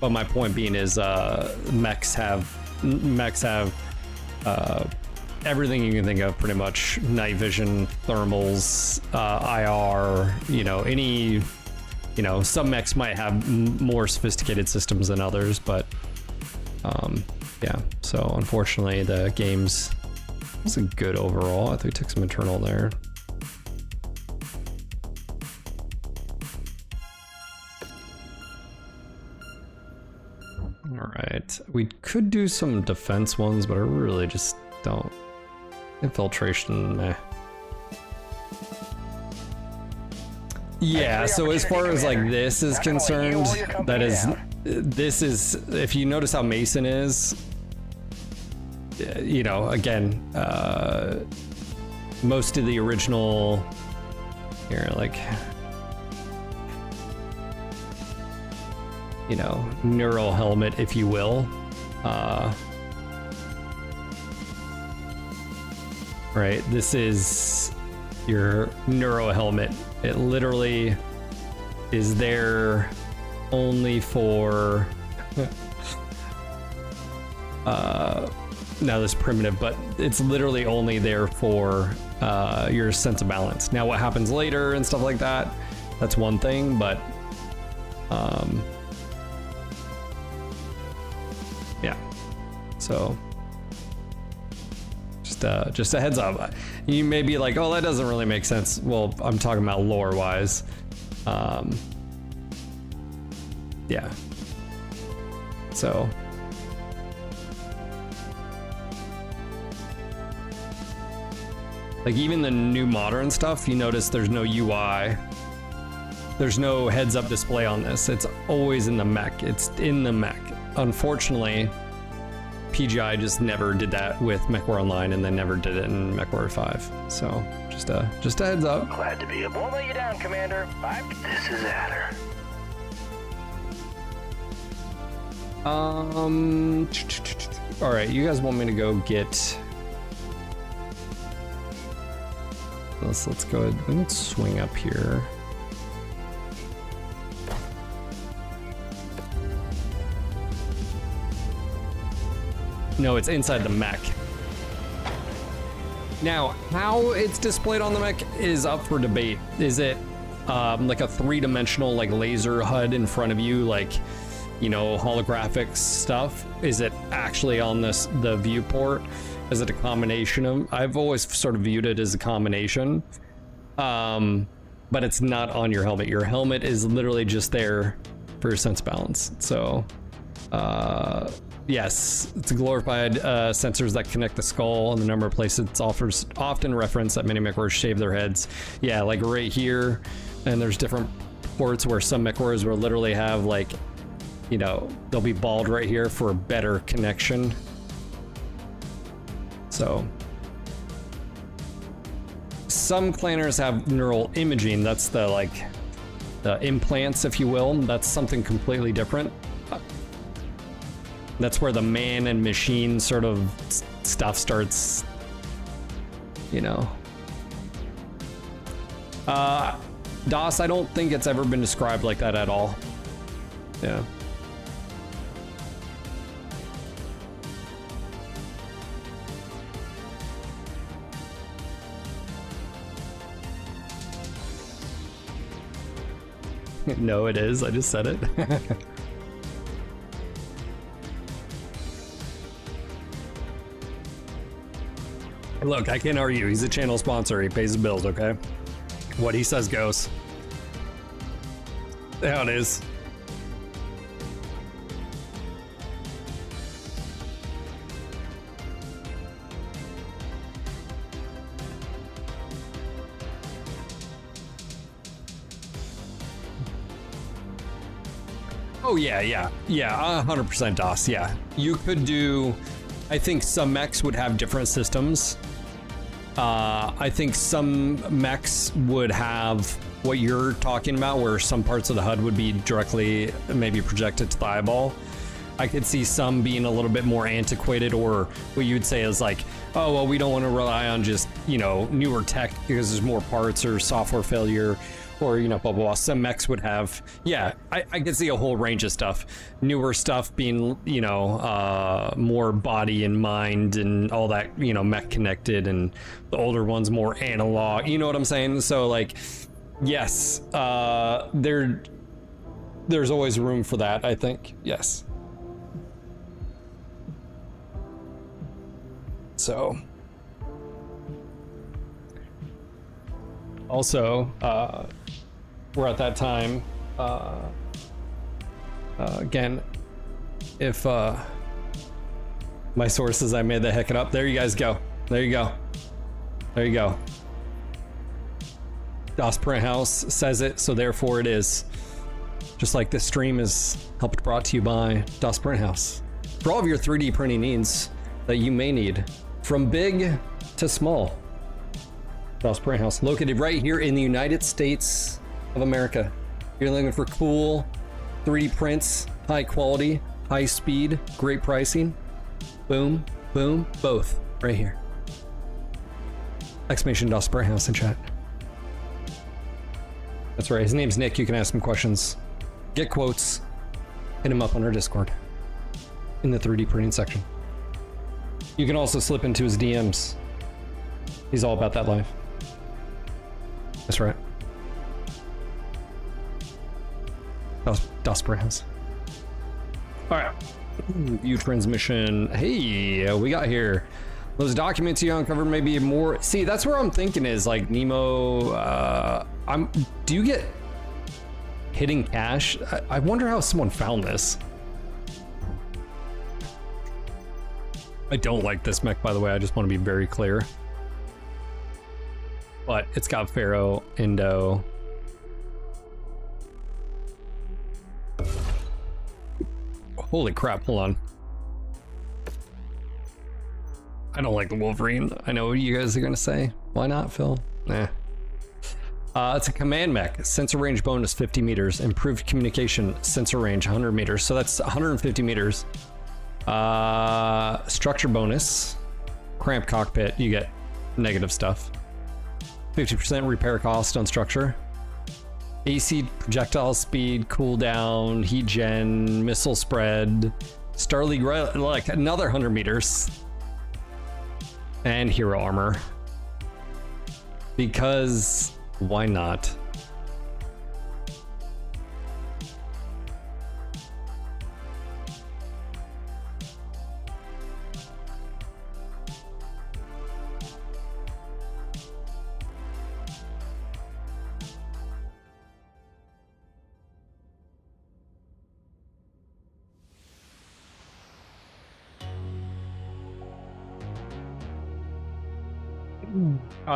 But my point being is, mechs have everything you can think of, pretty much. Night vision, thermals, IR, any. Some mechs might have more sophisticated systems than others, but yeah. So unfortunately, the game's wasn't good overall. I think we took some internal there. All right, we could do some defense ones, but I really just don't. Infiltration, meh. Yeah, so as far as like this is concerned, this is, if you notice how Mason is, again, most of the original, here, like, neural helmet, if you will, right, this is your neuro helmet. It literally is there only for now this primitive, but it's literally only there for your sense of balance. Now what happens later and stuff like that, that's one thing, but yeah, so just a heads up. You may be like, oh, that doesn't really make sense. Well, I'm talking about lore wise. Yeah, so like even the new modern stuff, you notice there's no UI. There's no heads up display on this. It's always in the mech. It's in the mech. Unfortunately, PGI just never did that with MechWarrior Online, and they never did it in MechWarrior 5. So just a heads up. Glad to be able. Won't let you down, Commander. This is Adder. All right, you guys want me to go get? Let's go ahead. We can swing up here. No, it's inside the mech. Now, how it's displayed on the mech is up for debate. Is it like a three-dimensional like laser HUD in front of you, like, you know, holographic stuff? Is it actually on the viewport? Is it a combination of? I've always sort of viewed it as a combination, but it's not on your helmet. Your helmet is literally just there for your sense balance. So, yes, it's a glorified sensors that connect the skull and the number of places. It's often referenced that many MechWarriors shave their heads. Yeah, like right here, and there's different ports where some MechWarriors will literally have, like, you know, they'll be bald right here for a better connection. So some clanners have neural imaging. That's the, like, the implants, if you will. That's something completely different. That's where the man and machine sort of stuff starts, you know. DOS, I don't think it's ever been described like that at all. Yeah. No, it is. I just said it. Look, I can't argue. He's a channel sponsor. He pays his bills, okay? What he says goes. How it is. Oh, yeah, 100% DOS, yeah. You could do, I think some mechs would have different systems. I think some mechs would have what you're talking about, where some parts of the HUD would be directly maybe projected to the eyeball. I could see some being a little bit more antiquated, or what you would say is like, oh, well, we don't want to rely on just, you know, newer tech because there's more parts or software failure, or, you know, blah, blah, blah. Some mechs would have, yeah, I could see a whole range of stuff. Newer stuff being, you know, more body and mind and all that, you know, mech connected, and the older ones more analog, you know what I'm saying? So, like, yes, there's always room for that, I think, yes. So, also, we're at that time, again, if my sources, I made the heck it up. There you guys go. There you go. There you go. DOS Print House says it, so therefore it is. Just like this stream is helped brought to you by DOS Print House. For all of your 3D printing needs that you may need, from big to small. DOS Print House, located right here in the United States of America. You're looking for cool 3D prints, high quality, high speed, great pricing. Boom, boom, both right here. Exclamation DOS Print House in chat. That's right, his name's Nick. You can ask him questions, get quotes, hit him up on our Discord in the 3D printing section. You can also slip into his DMs. He's all about that life. That's right. Das Brands. All right. View transmission. Hey, we got here. Those documents you uncovered may be more. See, that's where I'm thinking is like Nemo. Do you get hidden cache? I wonder how someone found this. I don't like this mech, by the way. I just want to be very clear. But it's got Pharaoh, Indo. Holy crap, hold on. I don't like the Wolverine. I know what you guys are gonna say. Why not, Phil? Nah. It's a command mech. Sensor range bonus 50 meters. Improved communication sensor range 100 meters. So that's 150 meters. Structure bonus. Cramp cockpit, you get negative stuff. 50% repair cost on structure. AC projectile speed, cooldown, heat gen, missile spread, Star League, like another 100 meters. And hero armor. Because why not?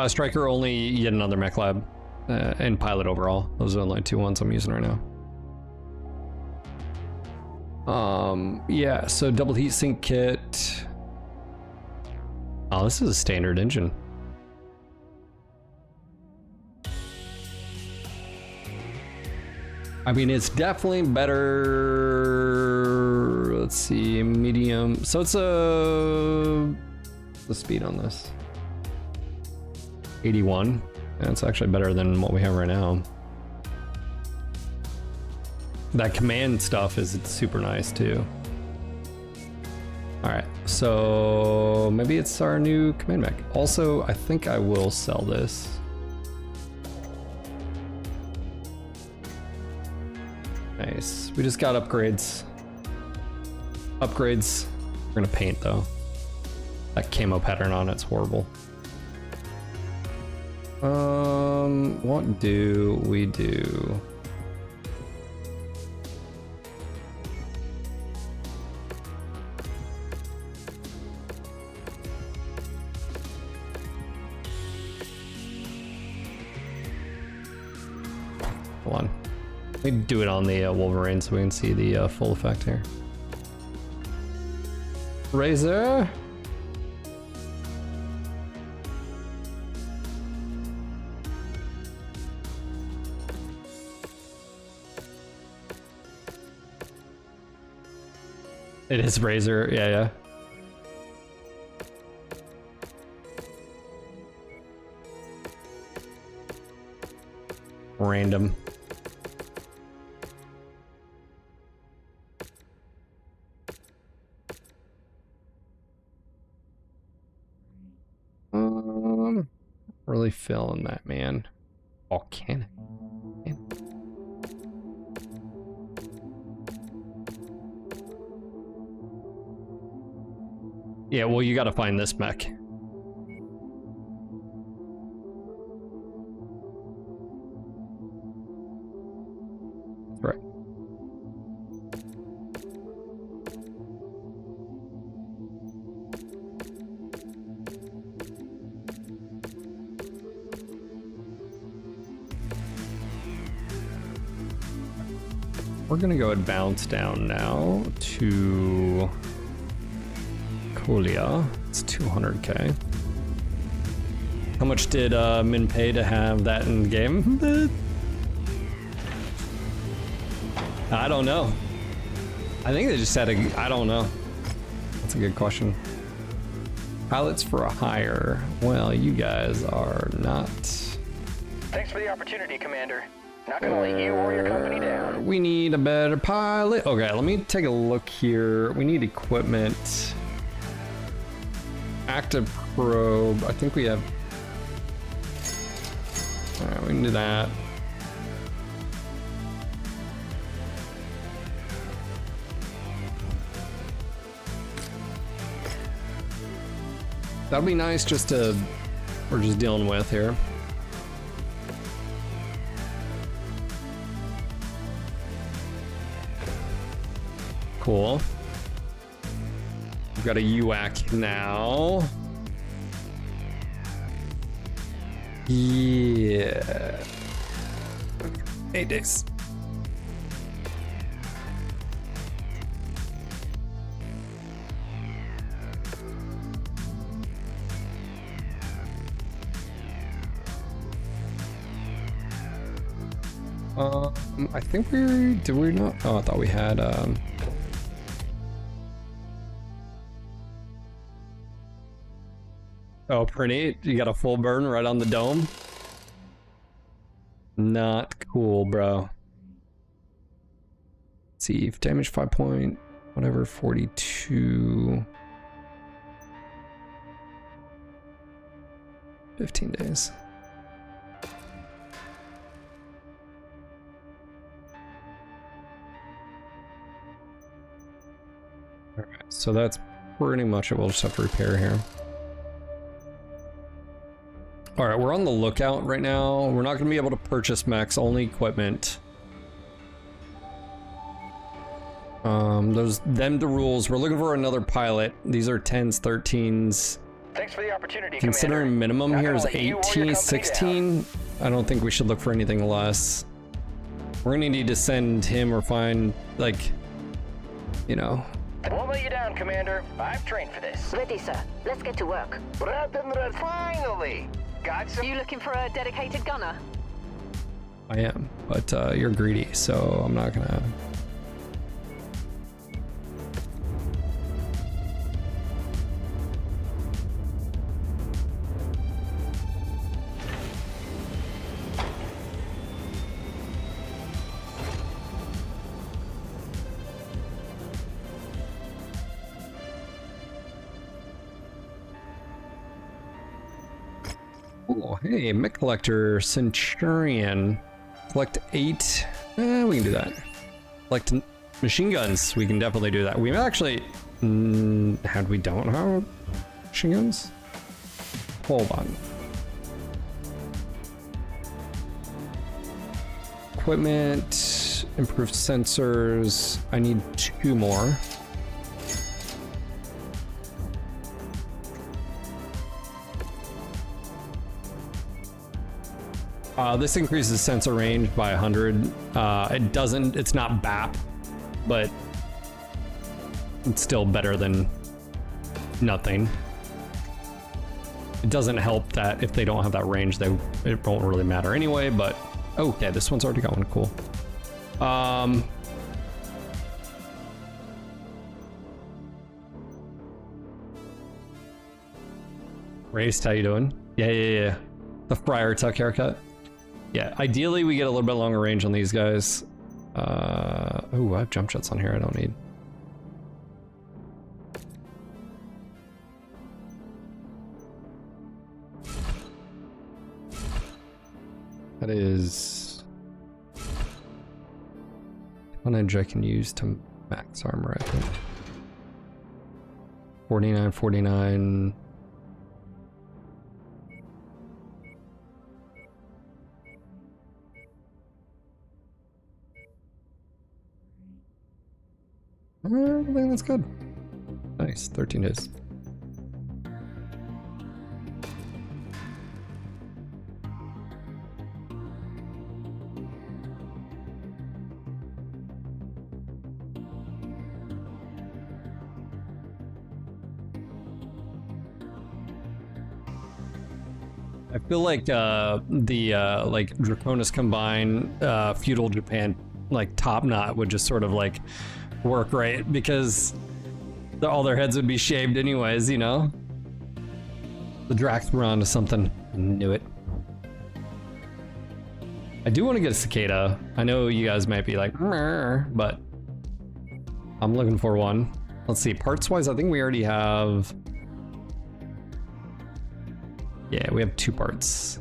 Striker only yet another mech lab and pilot overall. Those are the only two ones I'm using right now. Yeah, so double heat sink kit. Oh, this is a standard engine. I mean, it's definitely better. Let's see, medium. So it's the speed on this. 81. And it's actually better than what we have right now. That command stuff is super nice too. All right, so maybe it's our new command mech. Also, I think I will sell this. Nice. We just got upgrades. Upgrades. We're gonna paint though. That camo pattern on it's horrible. What do we do? Hold on. Let me do it on the Wolverine so we can see the full effect here. Razor. It is Razor, yeah. Random. Really feeling that, man. Volcanic. Yeah, well, you gotta find this mech. Right. We're gonna go and bounce down now to Colia. It's 200k. How much did Min pay to have that in game? I don't know. I think they just had a, I don't know. That's a good question. Pilots for a hire. Well, you guys are not. Thanks for the opportunity, Commander. Not gonna let you or your company down. We need a better pilot. Okay, let me take a look here. We need equipment. Active probe. I think we have. All right, we can do that. That'll be nice just to, we're just dealing with here. Cool. We've got a UAC now. Yeah. 8 days. I think did we not? Oh, I thought we had, oh, pretty. You got a full burn right on the dome? Not cool, bro. Let's see, damage 5 point, whatever, 42. 15 days. Alright, so that's pretty much it. We'll just have to repair here. Alright, we're on the lookout right now. We're not going to be able to purchase mechs, only equipment. Those them the rules. We're looking for another pilot. These are 10s, 13s. Thanks for the opportunity, Considering Commander. minimum here is 18, 16, I don't think we should look for anything less. We're going to need to send him or find, like, you know. Won't let you down, Commander. I've trained for this. Ready, sir. Let's get to work. Finally! Got some... You looking for a dedicated gunner? I am, but you're greedy, so I'm not gonna. Oh, hey, mech collector, Centurion. Collect 8. We can do that. Collect machine guns. We can definitely do that. We've actually... had we don't have machine guns? Hold on. Equipment, improved sensors. I need 2 more. This increases sensor range by 100. It doesn't, it's not BAP, but it's still better than nothing. It doesn't help that if they don't have that range, it won't really matter anyway, but okay, this one's already got one, cool. Raced, how you doing? Yeah. The Friar Tuck haircut. Yeah, ideally we get a little bit longer range on these guys. Oh, I have jump shots on here I don't need. That is tonnage I can use to max armor, I think. 49, 49. I think that's good. Nice, 13 days. I feel like like Draconis Combine, feudal Japan, like top knot would just sort of like work right, because all their heads would be shaved anyways, you know? The Drax were onto something. Knew it. I do want to get a cicada. I know you guys might be like, but I'm looking for one. Let's see, parts wise, I think we already have Yeah, we have 2 parts.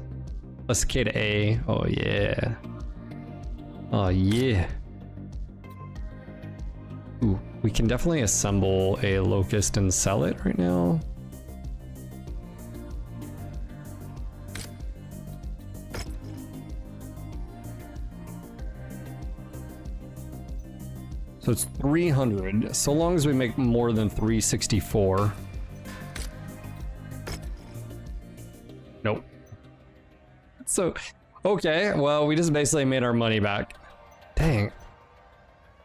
Let's K to A. Oh yeah. Oh yeah. Ooh, we can definitely assemble a locust and sell it right now. So it's 300, so long as we make more than 364. Nope. So, okay, well, we just basically made our money back. Dang.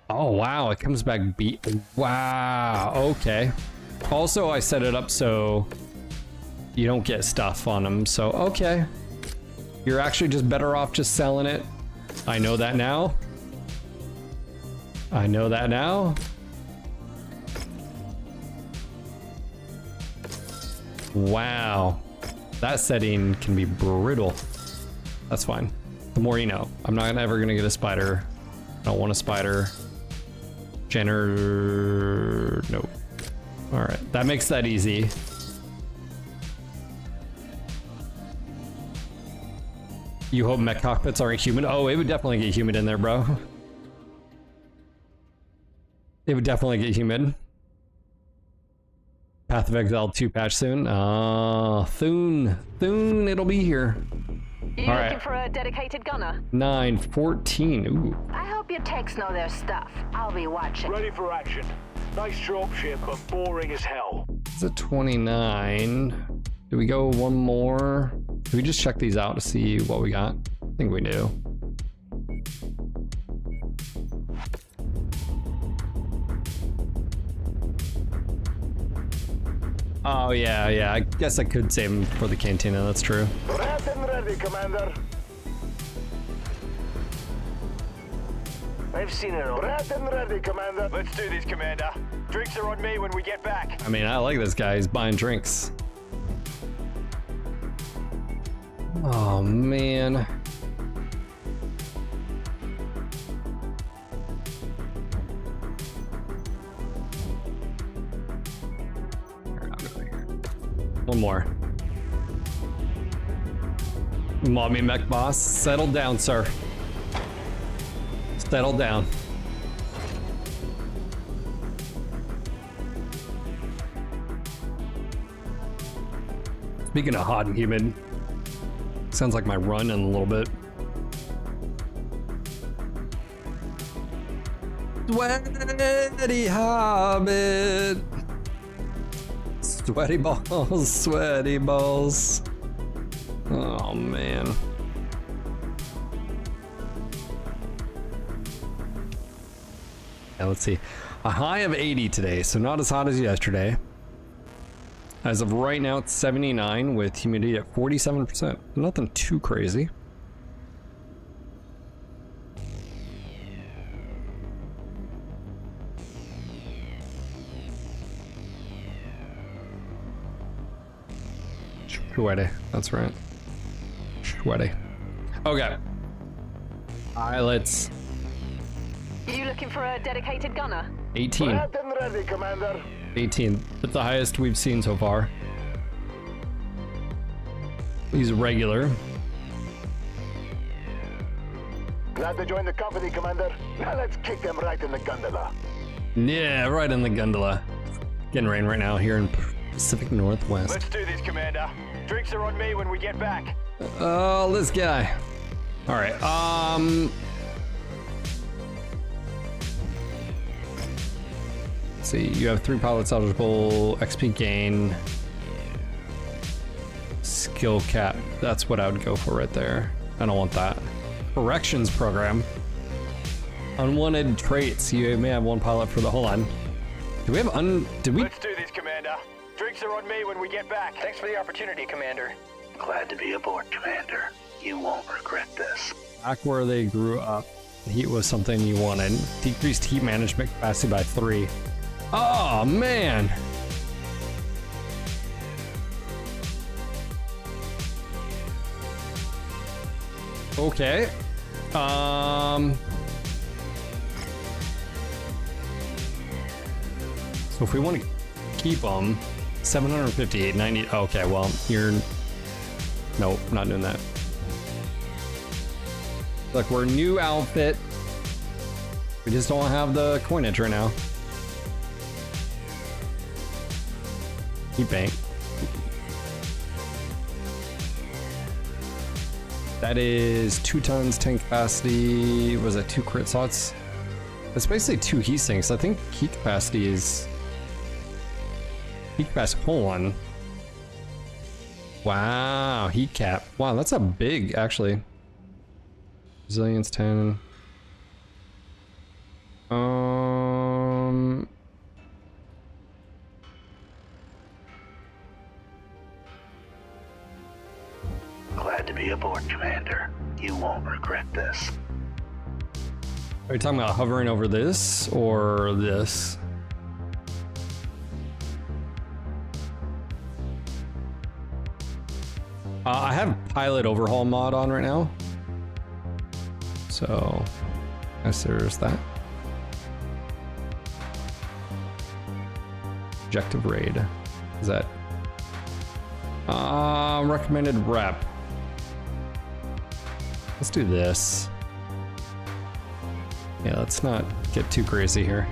Oh, wow, it comes back beat. Wow, okay. Also, I set it up so you don't get stuff on them, so okay. You're actually just better off just selling it. I know that now. I know that now. Wow. That setting can be brutal. That's fine. The more you know. I'm not ever gonna get a spider. I don't want a spider. Jenner. Nope. Alright. That makes that easy. You hope mech cockpits aren't humid? Oh, it would definitely get humid in there, bro. It would definitely get humid. Path of Exile 2 patch soon. Soon it'll be here. You looking for a dedicated gunner? 914. Ooh. I hope your techs know their stuff. I'll be watching. Ready for action. Nice dropship, but boring as hell. It's a 29. Do we go one more? Do we just check these out to see what we got? I think we do. Oh yeah, I guess I could save him for the cantina, that's true. Rat and ready, Commander. I've seen it all. Rat and ready, Commander. Let's do this, Commander. Drinks are on me when we get back. I mean, I like this guy, he's buying drinks. Oh man. One more. Mommy mech boss, settle down, sir. Settle down. Speaking of hot and humid, sounds like my run in a little bit. Sweaty hobbit. Sweaty balls, sweaty balls. Oh man. Now let's see. A high of 80 today, so not as hot as yesterday. As of right now, it's 79 with humidity at 47%. Nothing too crazy. Sweaty, that's right. Sweaty. Okay. Pilots. You looking for a dedicated gunner? 18. Rat and ready, Commander. 18. That's the highest we've seen so far. He's regular. Glad to join the company, Commander. Now let's kick them right in the gondola. Yeah, right in the gondola. Getting rain right now here in Pacific Northwest. Let's do this, Commander. Drinks are on me when we get back. Oh, this guy. All right. Let's see. You have 3 pilots eligible. XP gain. Skill cap. That's what I would go for right there. I don't want that. Corrections program. Unwanted traits. You may have 1 pilot for the. Hold on. Do we have Did we? Let's do this, Commander. Drinks are on me when we get back. Thanks for the opportunity, Commander. Glad to be aboard, Commander. You won't regret this. Back where they grew up, heat was something you wanted. Decreased heat management capacity by 3. Oh man. Okay. So if we want to keep them, 758, 90. Okay, well, you're Nope, not doing that. Look, we're a new outfit. We just don't have the coinage right now. Heat bank. That is 2 tons, 10 capacity. Was that 2 crit slots? That's basically 2 heat sinks. I think heat capacity is... Heat capacity, hold on. Wow, heat cap. Wow, that's a big, actually. Resilience 10. Glad to be aboard, Commander. You won't regret this. Are you talking about hovering over this or this? I have pilot overhaul mod on right now. So, yes, there's that. Objective raid. Is that recommended rep? Let's do this. Yeah, let's not get too crazy here.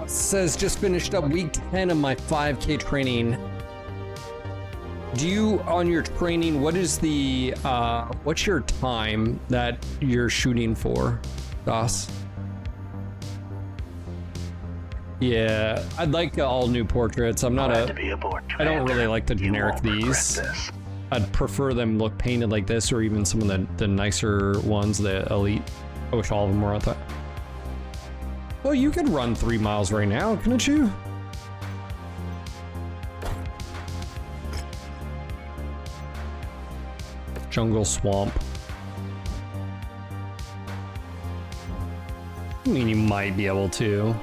Says just finished up week 10 of my 5K training. Do you, on your training, what is the what's your time that you're shooting for, DOS? Yeah, I'd like all new portraits. I'm not Glad to be aboard, I don't Commander. really like the generic You won't regret these. this. I'd prefer them look painted like this, or even some of the nicer ones, the elite. I wish all of them were like that. Well, you could run 3 miles right now, couldn't you? Jungle swamp. I mean, you might be able to.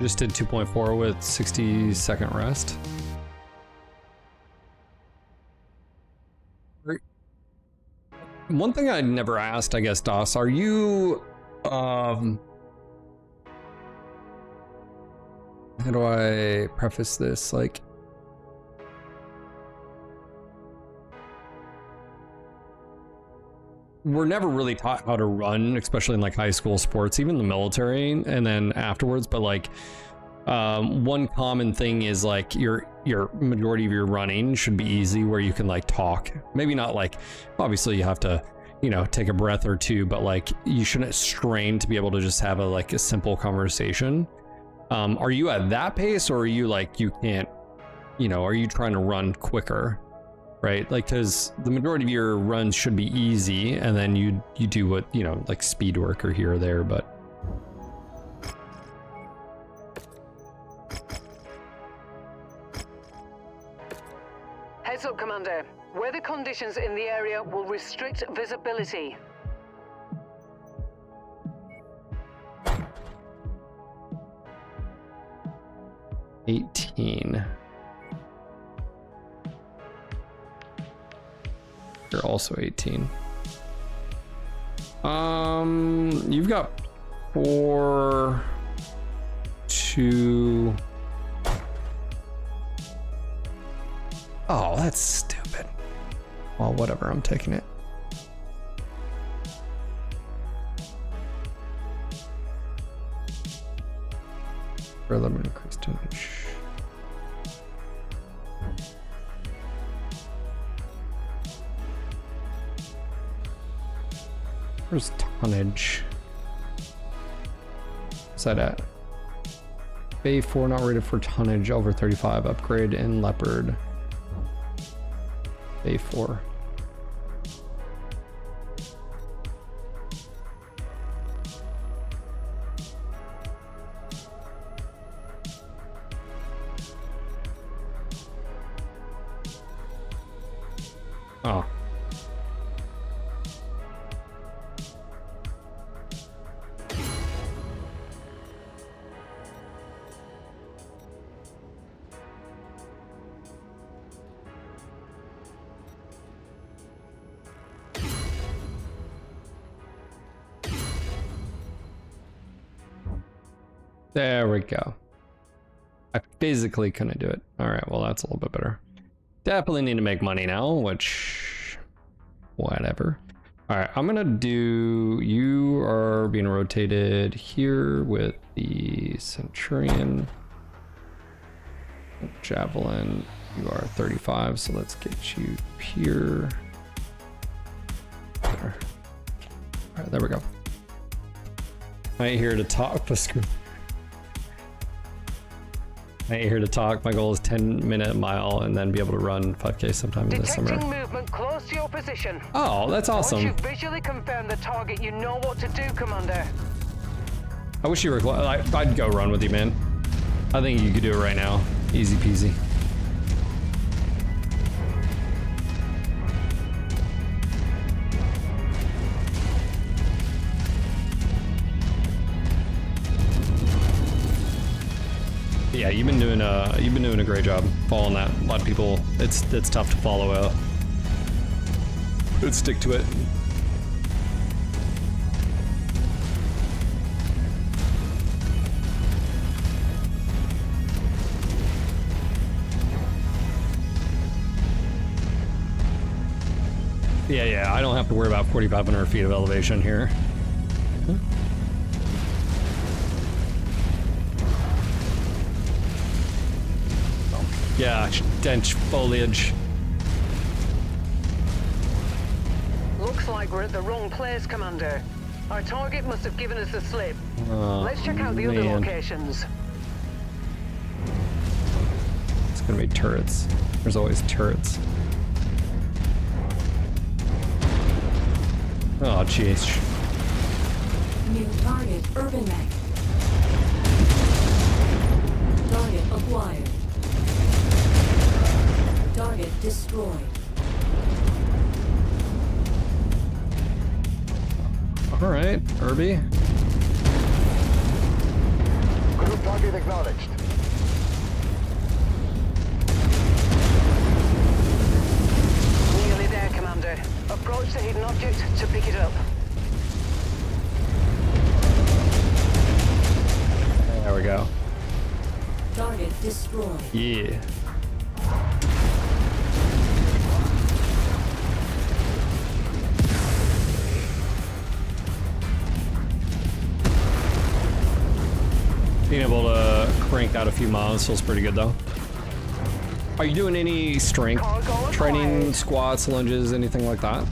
Just did 2.4 with 60-second rest. One thing I never asked, I guess, DOS, are you how do I preface this? Like, we're never really taught how to run, especially in like high school sports, even the military, and then afterwards. But like, one common thing is like your majority of your running should be easy, where you can like talk. Maybe not like, obviously you have to, you know, take a breath or two, but like you shouldn't strain to be able to just have a simple conversation. Are you at that pace, or are you like, you can't, you know, are you trying to run quicker? Right, like, because the majority of your runs should be easy, and then you do what, you know, like speed work or here or there. But Heads up, Commander. Weather conditions in the area will restrict visibility. You're also 18. You've got 4, 2. Oh, that's stupid. Well, whatever, I'm taking it. For 11 increased damage. Where's tonnage? What's that at? Bay 4 not rated for tonnage over 35. Upgrade in Leopard. Bay 4. There we go. I physically couldn't do it. All right, well, that's a little bit better. Definitely need to make money now, which, whatever. All right, I'm gonna do, you are being rotated here with the Centurion. Javelin, you are 35, so let's get you here. There. All right, there we go. I ain't here to talk, but screw. I ain't here to talk. My goal is 10-minute mile and then be able to run 5K sometime this summer. Detecting movement close to your position. Oh, that's awesome. Once you visually confirm the target, you know what to do, Commander. I wish you were. I'd go run with you, man. I think you could do it right now. Easy peasy. Yeah, you've been doing a great job following that. A lot of people, it's tough to follow out. Let's stick to it. Yeah, I don't have to worry about 4,500 feet of elevation here. Yeah, dense foliage. Looks like we're at the wrong place, Commander. Our target must have given us the slip. Let's check out the other locations. It's gonna be turrets. There's always turrets. Oh, jeez. New target, Urban Mech. Target acquired. Target destroyed. All right, Irby. Group target acknowledged. Nearly there, Commander. Approach the hidden object to pick it up. There we go. Target destroyed. Yeah. Being able to crank out a few miles feels pretty good though. Are you doing any strength training, squats, lunges, anything like that?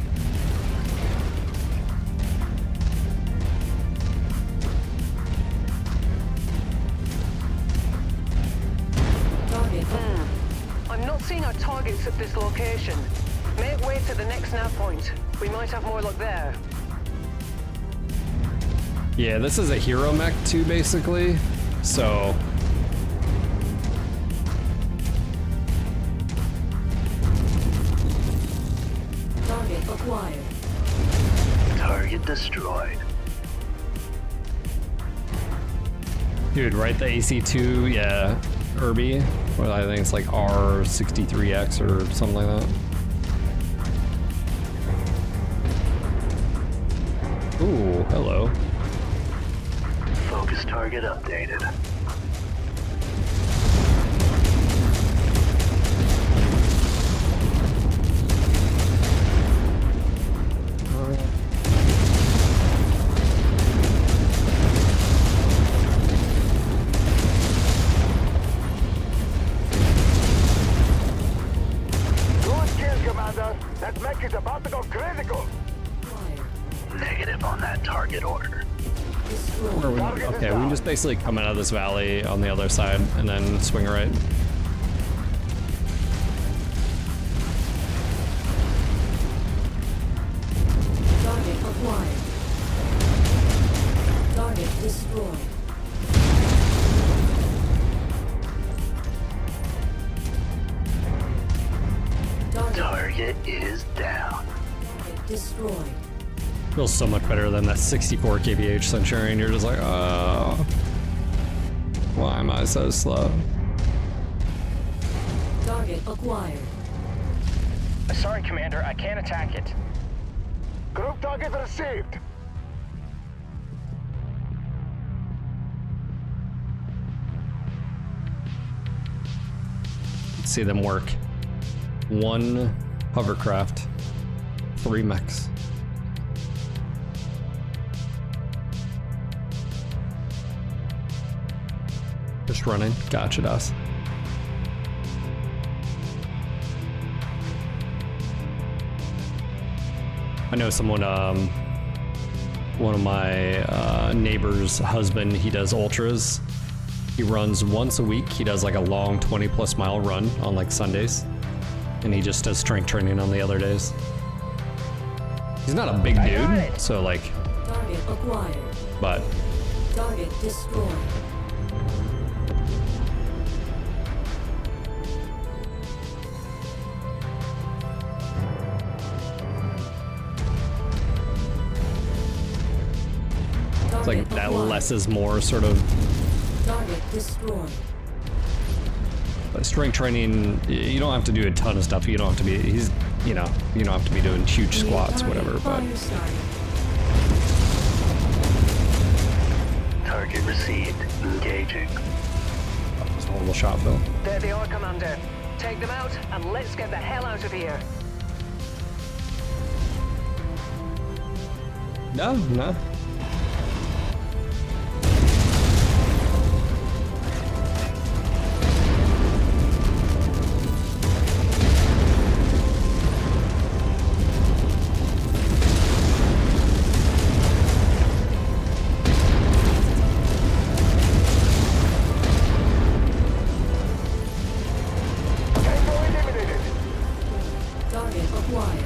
I'm not seeing our targets at this location. Make way to the next nav point. We might have more luck there. Yeah, this is a hero mech too, basically. So Target acquired. Target destroyed. dude, right? The AC2, yeah, Irby. Well, I think it's like R63X or something like that. Ooh, hello. Focus target updated. Good kill, Commander. That mech is about to go critical. Negative on that target order. Okay, we can just basically come out of this valley on the other side and then swing right. Target acquired. Target destroyed. Target is down. Target destroyed. Feels so much better than that 64 kph Centurion. You're just like, oh, why am I so slow? Target acquired. Sorry, Commander, I can't attack it. Group target received. see them work. 1 hovercraft, 3 mechs. Just running. Gotcha, Das. I know someone, one of my neighbor's husband, he does ultras. He runs once a week. He does like a long 20+ mile run on like Sundays. And he just does strength training on the other days. He's not a big dude, so like, Target acquired. but Target destroyed. it's like that less is more sort of. Target destroyed. Strength training, you don't have to do a ton of stuff. You don't have to be, you don't have to be doing huge squats, whatever, but. Target received. Engaging. Just a horrible shot, Bill. There they are, Commander. Take them out and let's get the hell out of here. No. Target acquired.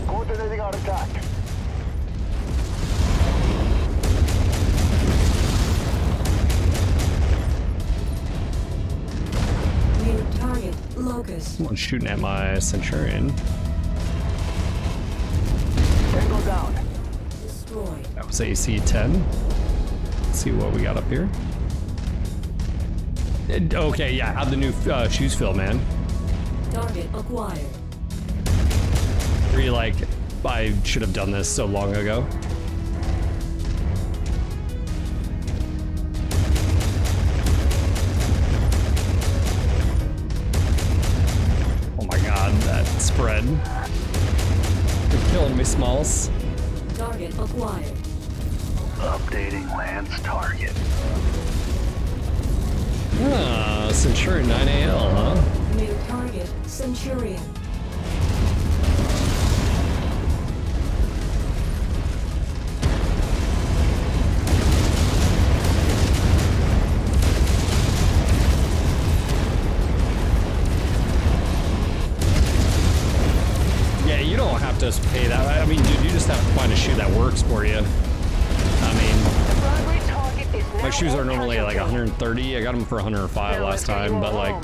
Coordinating our attack. New target locust. Someone's shooting at my Centurion. Tango down. Destroyed. That was AC 10. Let's see what we got up here. Okay, yeah, how'd the new shoes feel, man? Target acquired. Really, like, I should have done this so long ago. Oh my god, that spread. You're killing me, Smalls. Target acquired. Updating Lance target. Ah, Centurion 9AL, huh? New target Centurion. Yeah, you don't have to pay that. I mean, dude, you just have to find a shoe that works for you. I mean, my shoes are normally like 130. I got them for 105 last time, but like,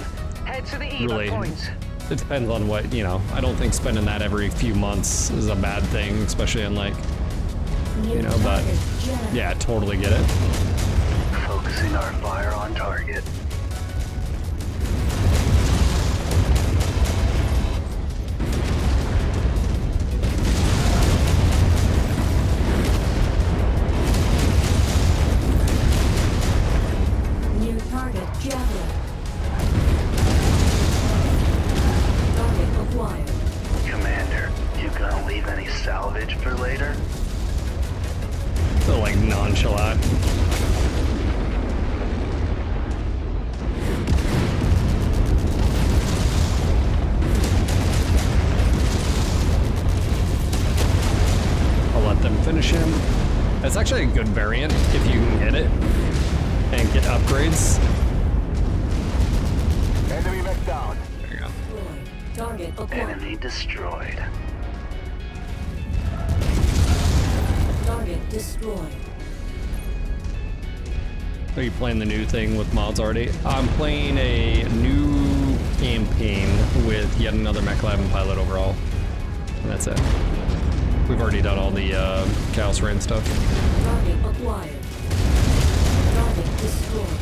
really, it depends on what, I don't think spending that every few months is a bad thing, especially in like, but yeah, totally get it. Focusing our fire on target. New target javelin. Target acquired. Commander, you gonna leave any salvage for later? So like nonchalant. I'll let them finish him. That's actually a good variant if you can get it and get upgrades. Enemy mech down. There you go. Target acquired. Enemy destroyed. Target destroyed. Are you playing the new thing with mods already? I'm playing a new campaign with yet another MechLab pilot overall. And that's it. We've already done all the Chaos Rain stuff. Target acquired. Target destroyed.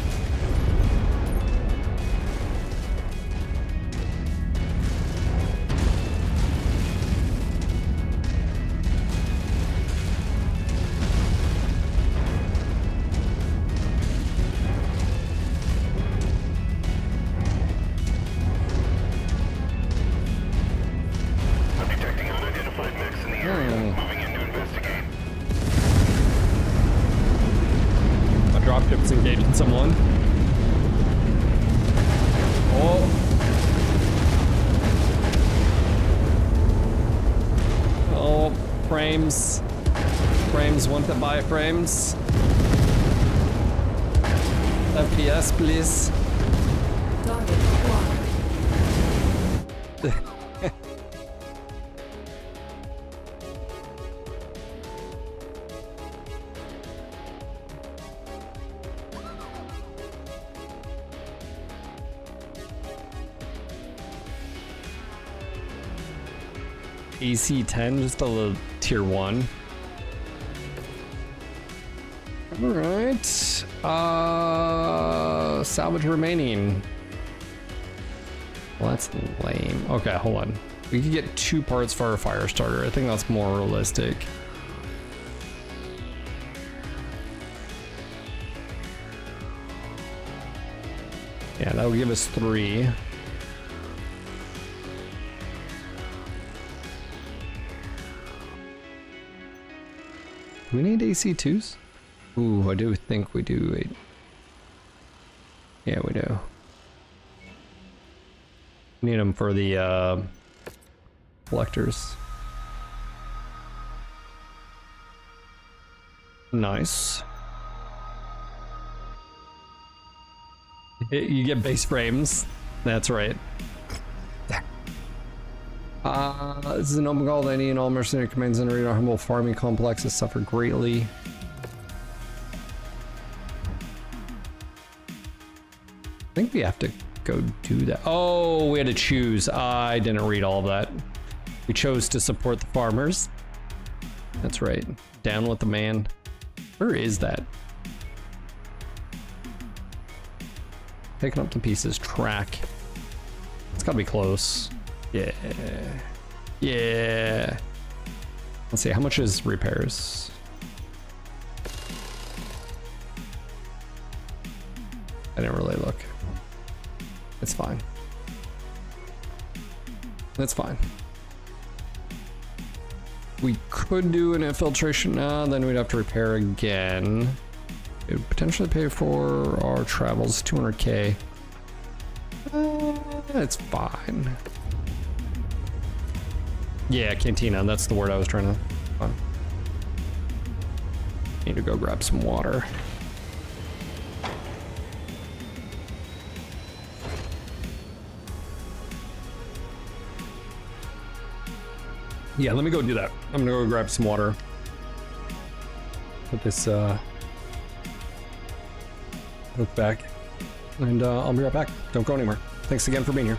frames. Frames, want to buy frames. FPS, please. Target acquired. AC-10, just a little tier 1. Alright. Salvage remaining. Well, that's lame. Okay, hold on. We could get 2 parts for our fire starter. I think that's more realistic. Yeah, that would give us 3. Do we need AC2s? Ooh, I do think we do. Wait. Yeah, we do. Need them for the collectors. Nice. You get base frames. That's right. This is an open call to any and all mercenary commands in our humble farming complexes suffer greatly. I think we have to go do that. Oh, we had to choose. I didn't read all of that. We chose to support the farmers. That's right. Down with the man. Where is that? Picking up the pieces. Track. It's gotta be close. Yeah. Yeah. Let's see, how much is repairs? I didn't really look. It's fine. That's fine. We could do an infiltration now, then we'd have to repair again. It would potentially pay for our travels, 200k. It's fine. Yeah, cantina, that's the word I was trying to find. Need to go grab some water. Yeah, let me go do that. I'm gonna go grab some water. Put this hook back. And I'll be right back. Don't go anywhere. Thanks again for being here.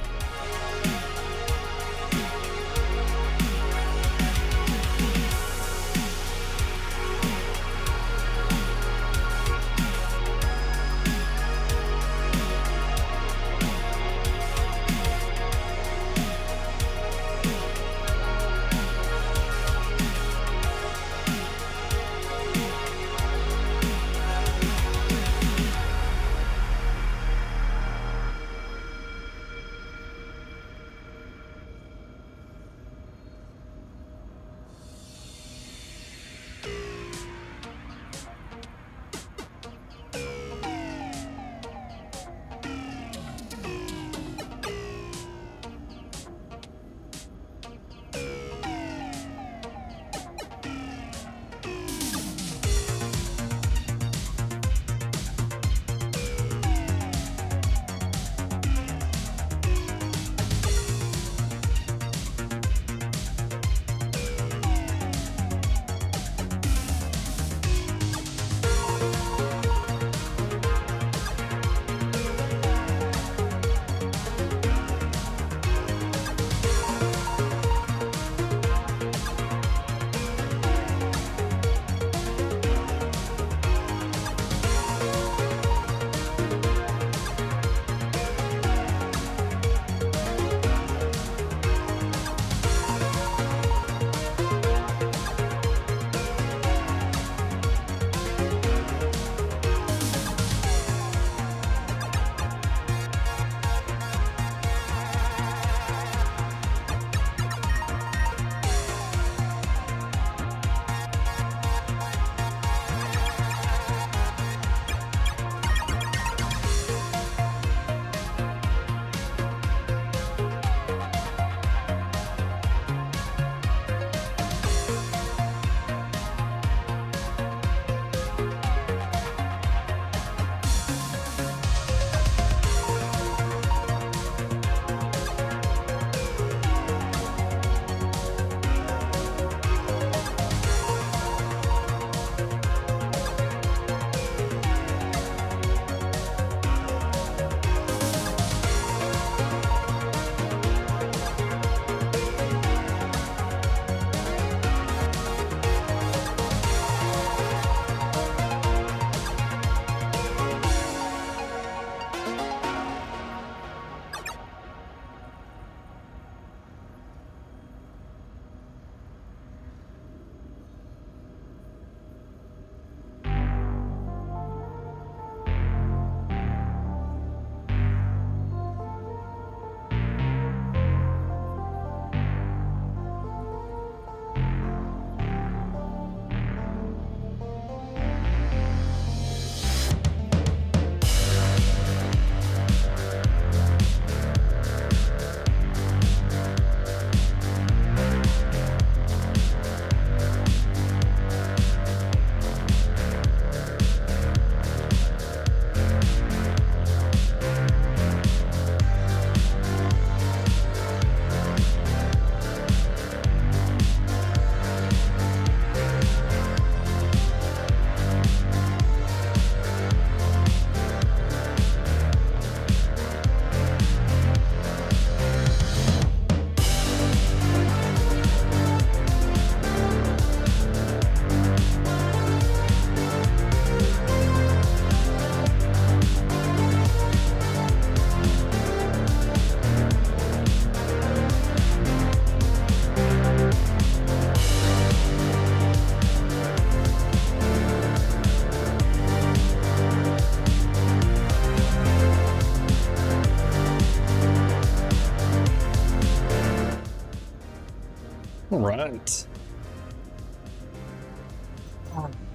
All right.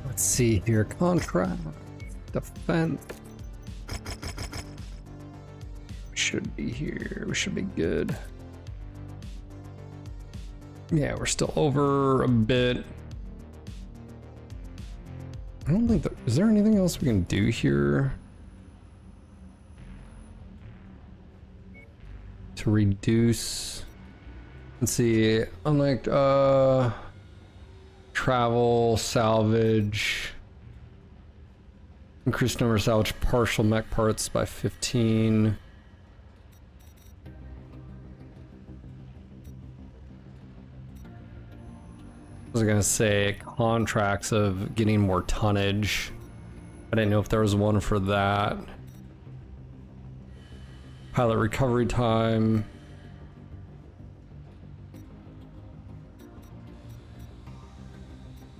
Let's see here. Contract. Defense. Should be here. We should be good. Yeah, we're still over a bit. I don't think is there anything else we can do here to reduce? Let's see. Unlike travel, salvage, increase number of salvage partial mech parts by 15. I was gonna say contracts of getting more tonnage. I didn't know if there was one for that. Pilot recovery time.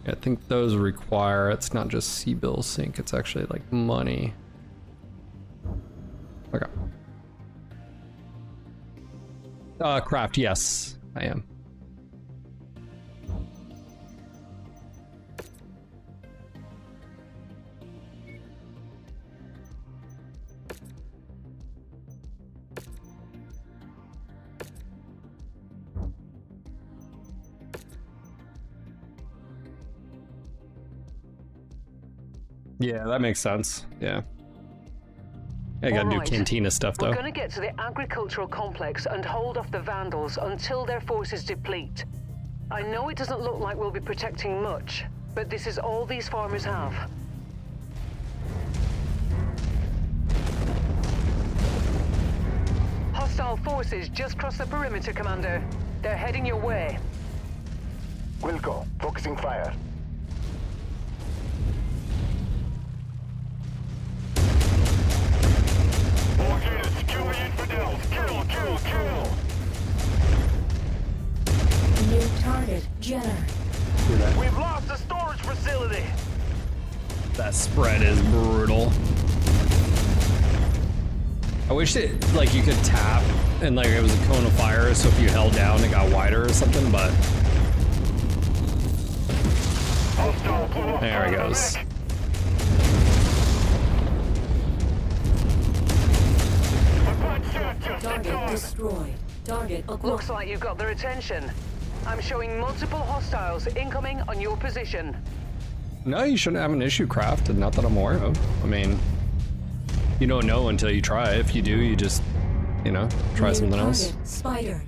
I think those require, it's not just C-bill sync, it's actually like money. Okay. Craft, yes, I am. Yeah, that makes sense. Yeah. I gotta do cantina stuff though. We're gonna get to the agricultural complex and hold off the Vandals until their forces deplete. I know it doesn't look like we'll be protecting much, but this is all these farmers have. Hostile forces just crossed the perimeter, Commander. They're heading your way. Wilco, focusing fire. Kill the infidels! Kill, kill, kill! New target, Jenner. We've lost the storage facility! That spread is brutal. I wish it, like, you could tap and like it was a cone of fire, so if you held down it got wider or something, but... There he goes. Target destroyed. Target acquired. Looks like you've got their attention. I'm showing multiple hostiles incoming on your position. No, you shouldn't have an issue, Craft, not that I'm aware of. I mean, you don't know until you try. If you do, you just, you know, try something else. Spider.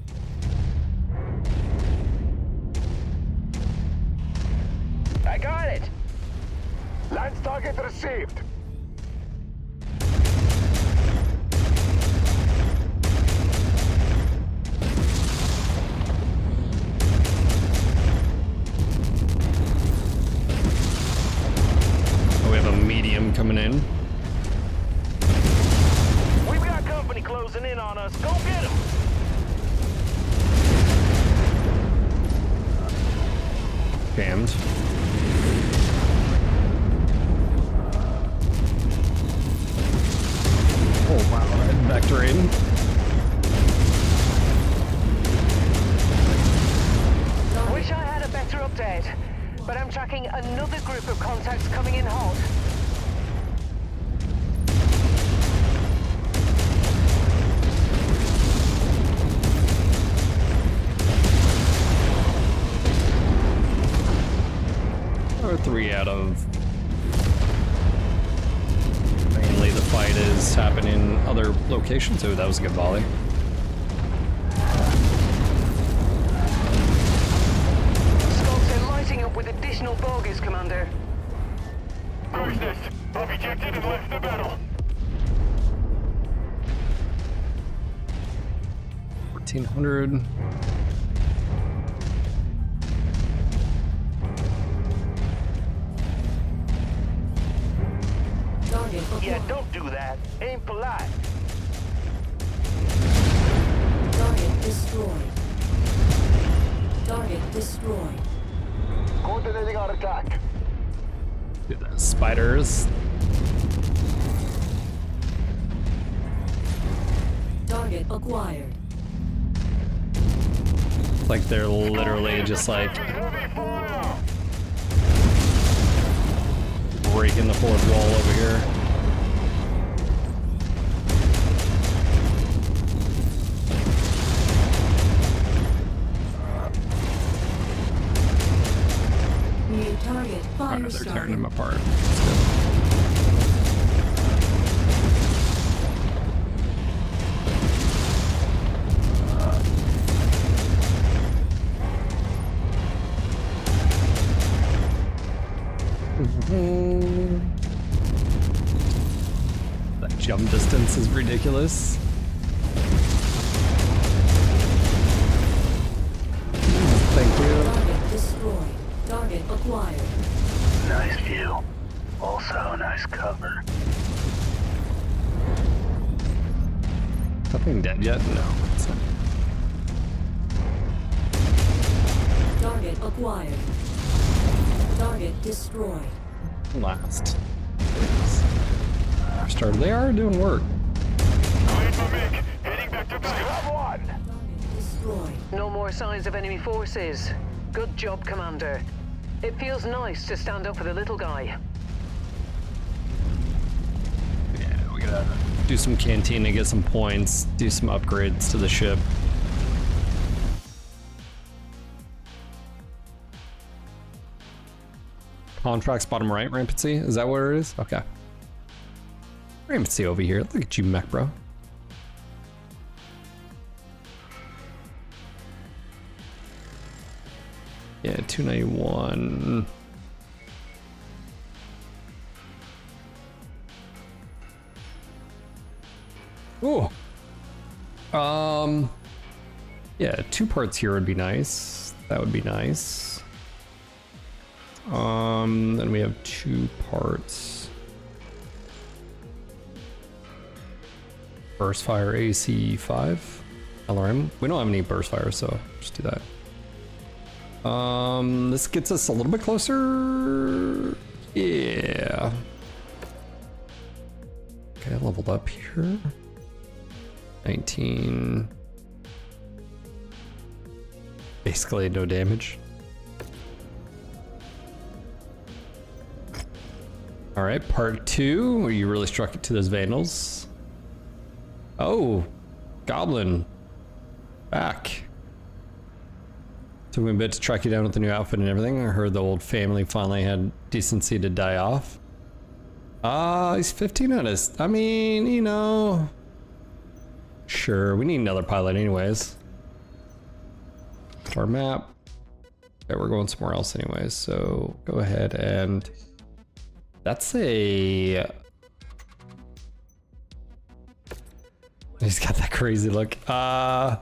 I got it! Lance target received! Oh, we have a medium coming in. We've got company closing in on us. Go get them! Jammed. Oh wow, vectoring. Wish I had a better update, but I'm tracking another group of contacts coming in hot. Or 3 out of... Mainly the fight is happening in other locations. Oh, that was a good volley. Skulls are lighting up with additional bogies, Commander. Business! I've ejected and left the battle. 1400. Yeah, don't do that. Ain't polite. Target destroyed. Target destroyed. Coordinating our attack. Do the spiders. Target acquired. Like they're literally just like breaking the fourth wall over here. New target. Fire They're started. tearing them apart. That's good. That jump distance is ridiculous. Thank you. Target destroyed. Target acquired. Nice view. Also, nice cover. Nothing dead yet? No. It's not. Target acquired. Target destroyed. Last. Started. They are doing work. Destroyed. No more signs of enemy forces. Good job, Commander. It feels nice to stand up for the little guy. Yeah, we gotta do some cantina, get some points, do some upgrades to the ship. Contracts bottom right, Rampancy? Is that where it is? Okay. Rampancy over here. Look at you, mech bro. Yeah, 291. Ooh. Yeah, 2 parts here would be nice. That would be nice. Then we have 2 parts. Burst fire AC5. LRM. We don't have any burst fire, so just do that. This gets us a little bit closer. Yeah. Okay, leveled up here. 19. Basically no damage. All right, part 2, where you really struck it to those Vandals. Oh, Goblin. Back. Took me a bit to track you down with the new outfit and everything. I heard the old family finally had decency to die off. He's 15 on us. I mean, you know. Sure, we need another pilot anyways. Our map. Okay, we're going somewhere else anyways, so go ahead and... That's a... He's got that crazy look. I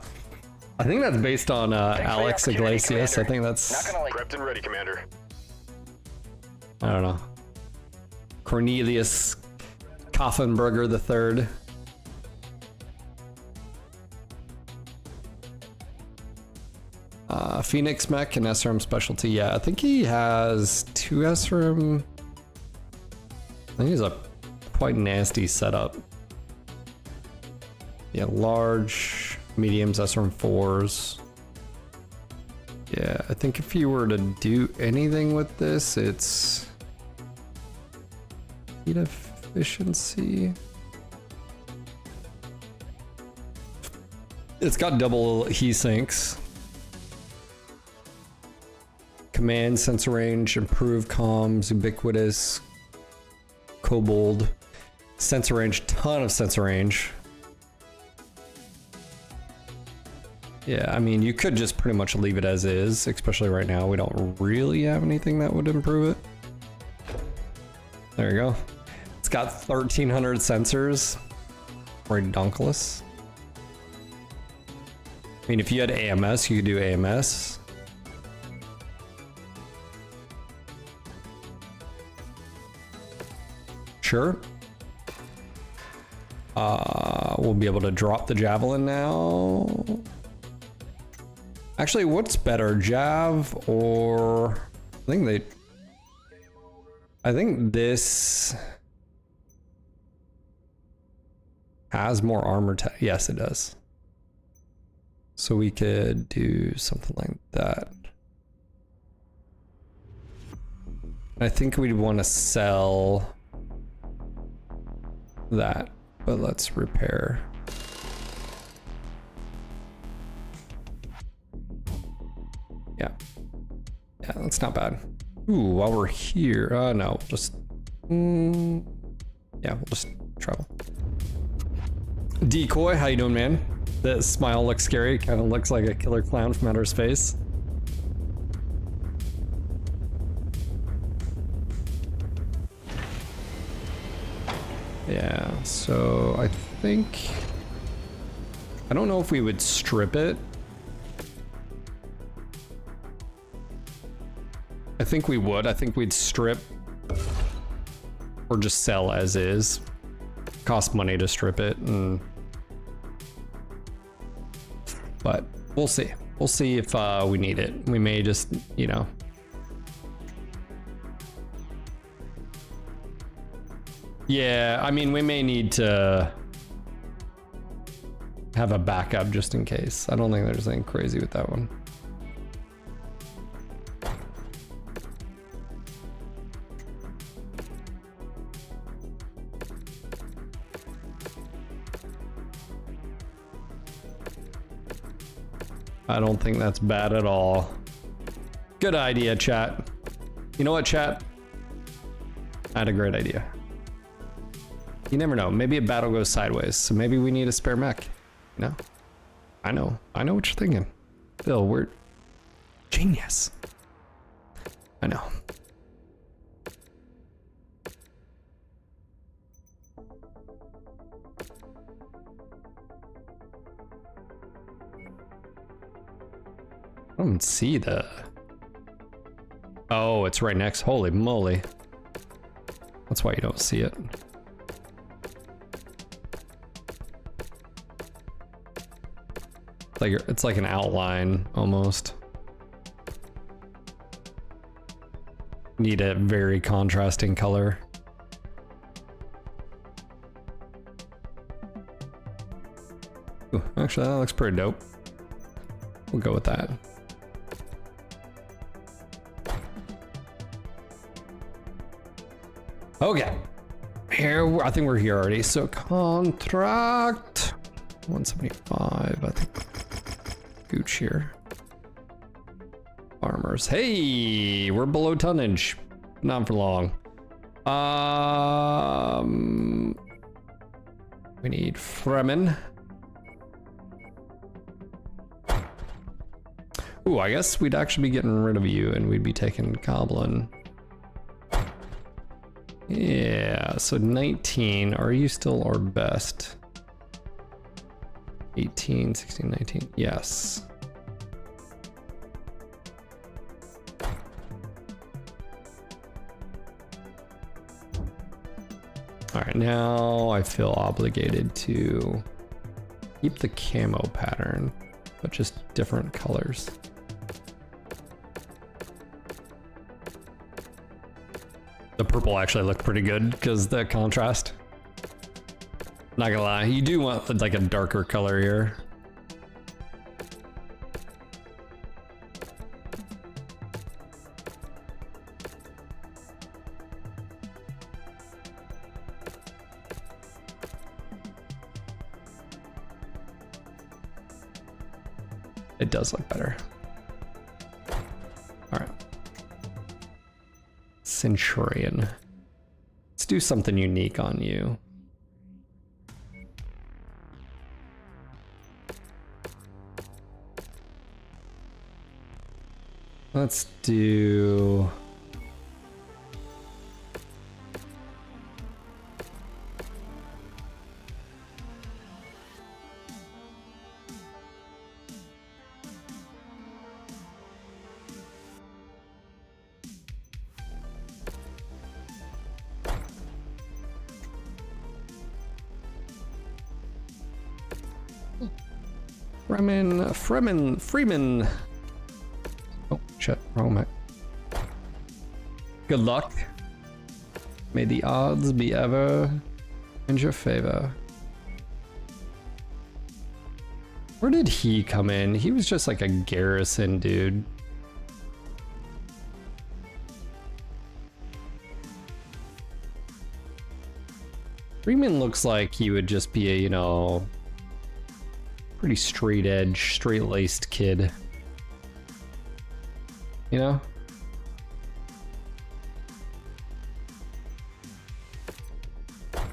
think that's based on Alex Iglesias. I think that's... Prepped and ready, Commander. I don't know. Cornelius Koffenberger III. Phoenix Mech and SRM specialty. Yeah, I think he has 2 SRM. I think he's a quite nasty setup. Yeah, large, mediums, SRM 4s. Yeah, I think if you were to do anything with this, it's heat efficiency. It's got double heat sinks. Command, sensor range, improved comms, ubiquitous, kobold, sensor range, ton of sensor range. Yeah, I mean, you could just pretty much leave it as is, especially right now. We don't really have anything that would improve it. There you go. It's got 1,300 sensors. Redonkulous. I mean, if you had AMS, you could do AMS. Sure. We'll be able to drop the javelin now. Actually, what's better, Jav or I think this has more armor. Yes, it does. So we could do something like that. I think we'd want to sell that, but let's repair. Yeah. Yeah, that's not bad. Ooh, while we're here, no, just, yeah, we'll just travel. Decoy, how you doing, man? The smile looks scary. It kind of looks like a killer clown from outer space. Yeah, so I think, I don't know if we would strip it. I think we would. I think we'd strip or just sell as is. Cost money to strip it, but we'll see. We'll see if we need it. We may just, you know. Yeah, I mean, we may need to have a backup just in case. I don't think there's anything crazy with that one. I don't think that's bad at all. Good idea, chat. You know what, chat? I had a great idea. You never know. Maybe a battle goes sideways, so maybe we need a spare mech. No? I know what you're thinking. Phil, we're genius. I know. I don't see the... Oh, it's right next. Holy moly. That's why you don't see it. It's like an outline almost. Need a very contrasting color. Ooh, actually, that looks pretty dope. We'll go with that. Okay. Here, I think we're here already. So contract 175, I think. Gooch here. Farmers. Hey, we're below tonnage. Not for long. We need Fremen. Ooh, I guess we'd actually be getting rid of you and we'd be taking Goblin. Yeah, so 19. Are you still our best? 18, 16, 19. Yes. All right, now I feel obligated to keep the camo pattern, but just different colors. The purple actually looked pretty good because the contrast. Not gonna lie, you do want like a darker color here. It does look better. All right. Centurion. Let's do something unique on you. Let's do... Freeman. Oh, shit, wrong mech. Good luck. May the odds be ever in your favor. Where did he come in? He was just like a garrison dude. Freeman looks like he would just be a, you know, pretty straight edge, straight laced kid. You know?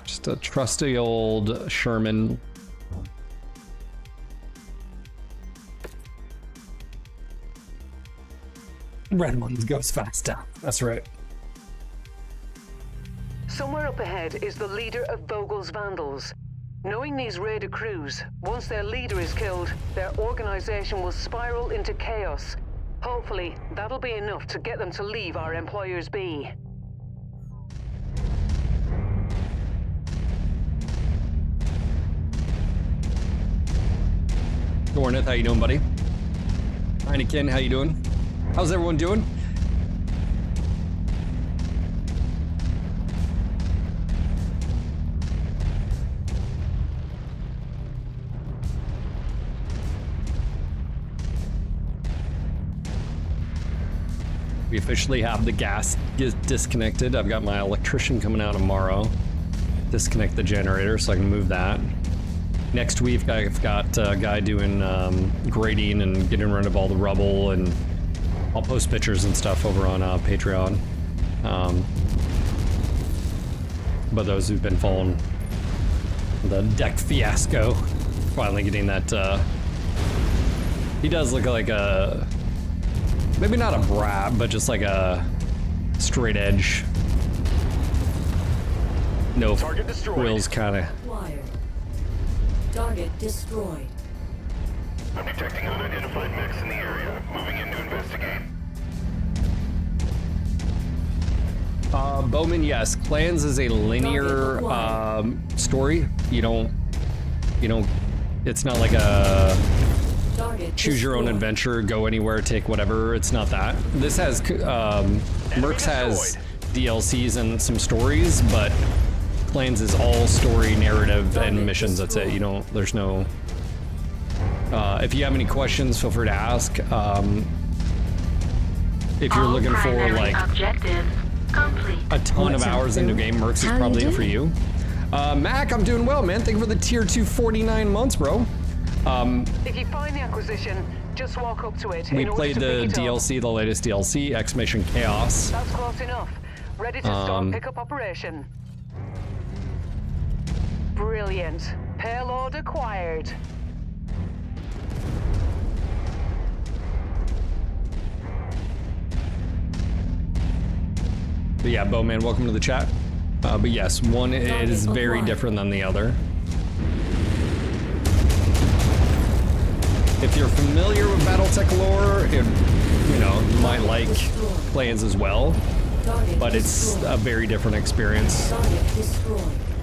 Just a trusty old Sherman. Red ones goes faster. That's right. Somewhere up ahead is the leader of Vogel's Vandals. Knowing these raider crews, once their leader is killed, their organization will spiral into chaos. Hopefully, that'll be enough to get them to leave our employers be. Dorneth, how you doing, buddy? Heineken, how you doing? How's everyone doing? We officially have the gas disconnected. I've got my electrician coming out tomorrow. Disconnect the generator so I can move that. Next week I've got a guy doing grading and getting rid of all the rubble, and I'll post pictures and stuff over on Patreon. But those who've been following the deck fiasco, finally getting that, he does look like a, maybe not a brat, but just like a straight edge, no frills kind of. Target destroyed. I'm detecting unidentified mechs in the area. Moving in to investigate. Bowman, yes. Clans is a linear story. You don't, it's not like a choose your own adventure, go anywhere, take whatever. It's not that. This has, Mercs has DLCs and some stories, but Clans is all story, narrative, and missions. That's it. You don't, there's no, if you have any questions, feel free to ask. If you're looking for like a ton of hours into game, Mercs is probably it for you. Mac, I'm doing well, man. Thank you for the tier 2 49 months, bro. If you find the acquisition, just walk up to it. We played the DLC, the latest DLC, X Mission Chaos. That's close enough. Ready to start pickup operation. Brilliant. Payload acquired. But yeah, Bowman, welcome to the chat. But yes, one is very different than the other. If you're familiar with BattleTech lore, you might like Clans as well, but it's a very different experience. Target destroyed.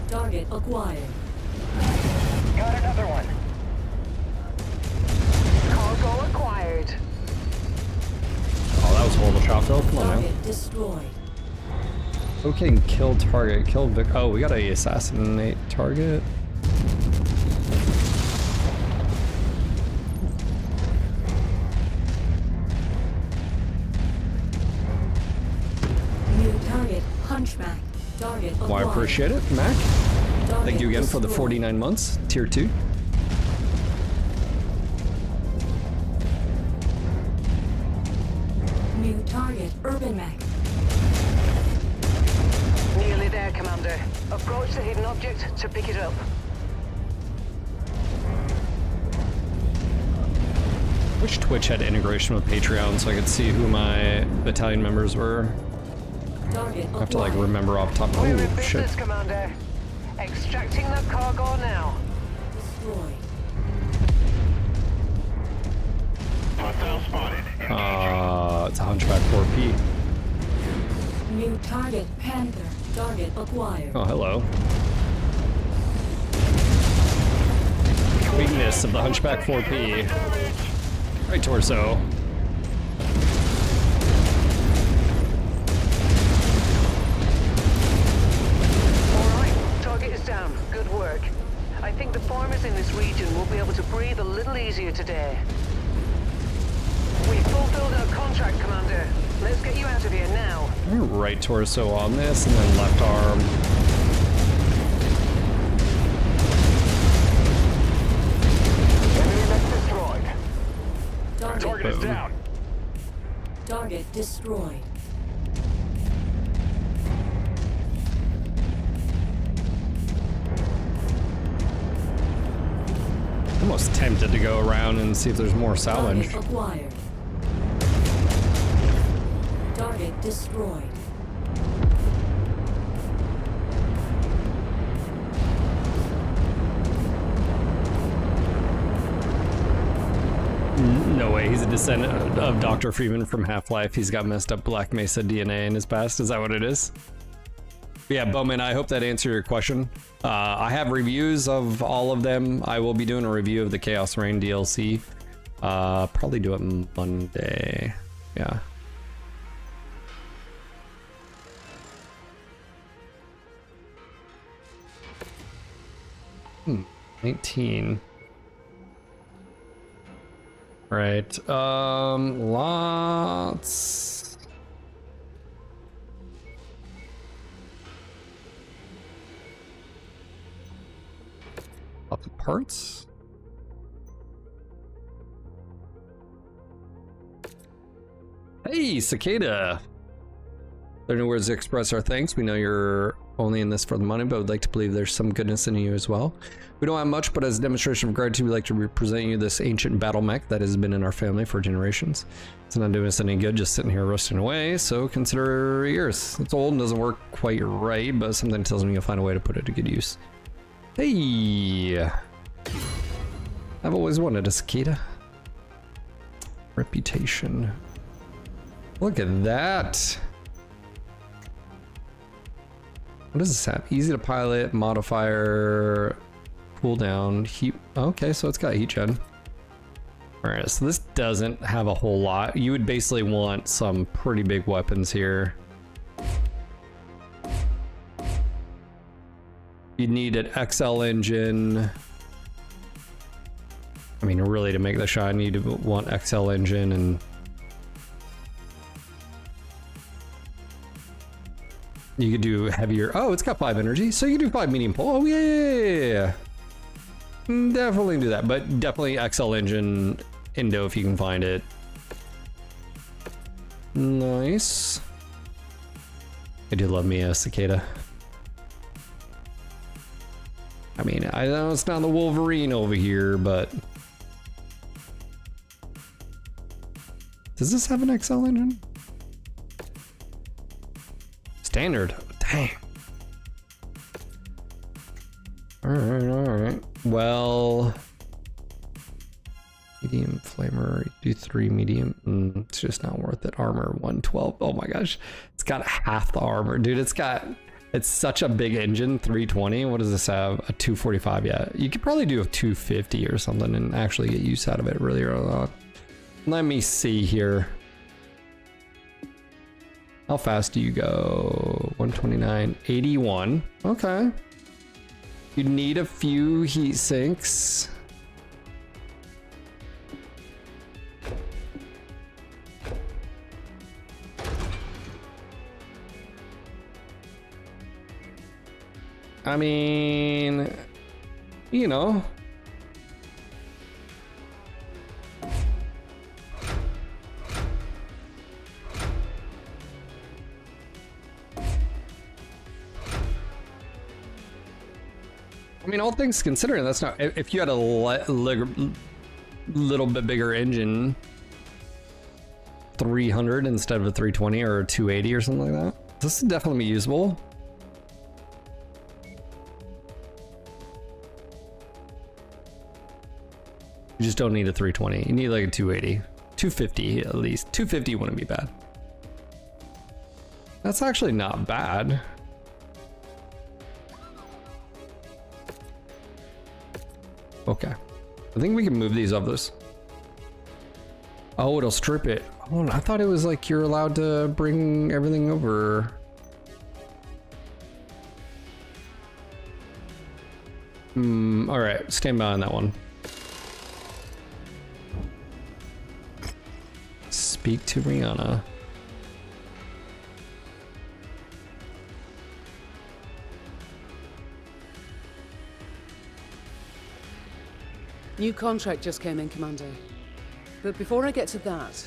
Target acquired. Got another one. Cargo acquired. Oh, that was horrible shot, Phil. Come on now. Target destroyed. Okay, kill target, kill Vic. Oh, we gotta assassinate target. New target, Hunchback. Target acquired. Well, I appreciate it, Mac. Thank you again for the 49 months, tier 2. New target, Urban Mech. Nearly there, Commander. Approach the hidden object to pick it up. Wish Twitch had integration with Patreon so I could see who my battalion members were. Target I have to like remember off the top. We're in Oh shit. business, Commander. Extracting that cargo now. Destroyed. It's a Hunchback 4P. New target, Panther. Target acquired. Oh, hello. Weakness of the Hunchback 4P. Right torso. All right, target is down. Good work. I I think the farmers in this region will be able to breathe a little easier today. We fulfilled our contract, Commander. Let's get you out of here now. Right torso on this, and then left arm. Enemy mech destroyed. Target is down. Target destroyed. Almost tempted to go around and see if there's more salvage. Target acquired. Target destroyed. No way, he's a descendant of Dr. Freeman from Half-Life. He's got messed up Black Mesa DNA in his past. Is that what it is? Yeah, Bowman, I hope that answered your question. I have reviews of all of them. I will be doing a review of the Chaos Reign DLC. Probably do it Monday. Yeah. Hmm, 19. Right, lots. Lots of parts. Hey, Cicada. There are no words to express our thanks. We know you're only in this for the money, but would like to believe there's some goodness in you as well. We don't have much, but as a demonstration of gratitude, we'd like to represent you this ancient battle mech that has been in our family for generations. It's not doing us any good just sitting here rusting away, so consider yours. It's old and doesn't work quite right, but something tells me you'll find a way to put it to good use. Hey! I've always wanted a cicada. Reputation. Look at that! What does this have? Easy to pilot, modifier, cooldown, heat. Okay, so it's got heat gen. Alright, so this doesn't have a whole lot. You would basically want some pretty big weapons here. You need an XL engine. I mean, really, to make the shot, you want XL engine and you could do heavier. Oh, it's got 5 energy, so you can do 5 medium pull. Oh, yeah. Definitely do that, but definitely XL engine Indo if you can find it. Nice. I do love me a cicada. I mean, I know it's not the Wolverine over here, but does this have an XL engine? Standard. Dang. Alright. Well, medium flamer, do 3 medium. It's just not worth it. Armor 112. Oh my gosh. It's got half the armor. Dude, it's such a big engine. 320. What does this have? A 245. Yeah. You could probably do a 250 or something and actually get use out of it really early on. Let me see here. How fast do you go? 129, 81. Okay. You need a few heat sinks. I mean, you know. I mean, all things considering, that's not. If you had a little bit bigger engine, 300 instead of a 320 or a 280 or something like that, this is definitely usable. You just don't need a 320. You need like a 280, 250 at least. 250 wouldn't be bad. That's actually not bad. Okay, I think we can move these others. Oh, it'll strip it. Oh, I thought it was like you're allowed to bring everything over. All right, stand by on that one. Speak to Rihanna. New contract just came in, Commander. But before I get to that,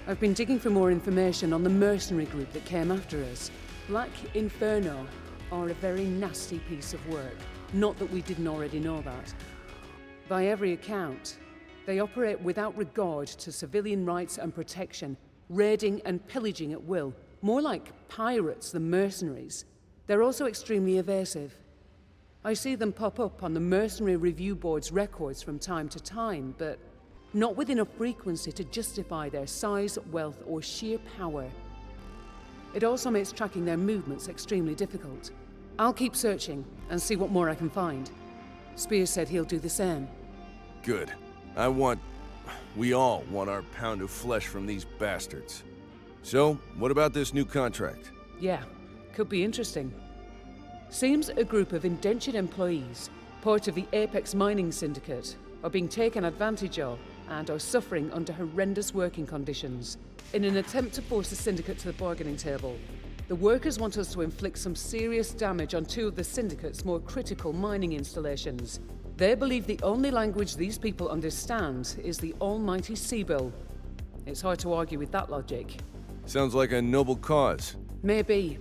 I've been digging for more information on the mercenary group that came after us. Black Inferno are a very nasty piece of work. Not that we didn't already know that. By every account, they operate without regard to civilian rights and protection, raiding and pillaging at will, more like pirates than mercenaries. They're also extremely evasive. I see them pop up on the Mercenary Review Board's records from time to time, but not with enough frequency to justify their size, wealth, or sheer power. It also makes tracking their movements extremely difficult. I'll keep searching and see what more I can find. Spears said he'll do the same. Good. We all want our pound of flesh from these bastards. So, what about this new contract? Yeah, could be interesting. Seems a group of indentured employees, part of the Apex Mining Syndicate, are being taken advantage of and are suffering under horrendous working conditions. In an attempt to force the Syndicate to the bargaining table, the workers want us to inflict some serious damage on two of the Syndicate's more critical mining installations. They believe the only language these people understand is the almighty Seabill. It's hard to argue with that logic. Sounds like a noble cause. Maybe,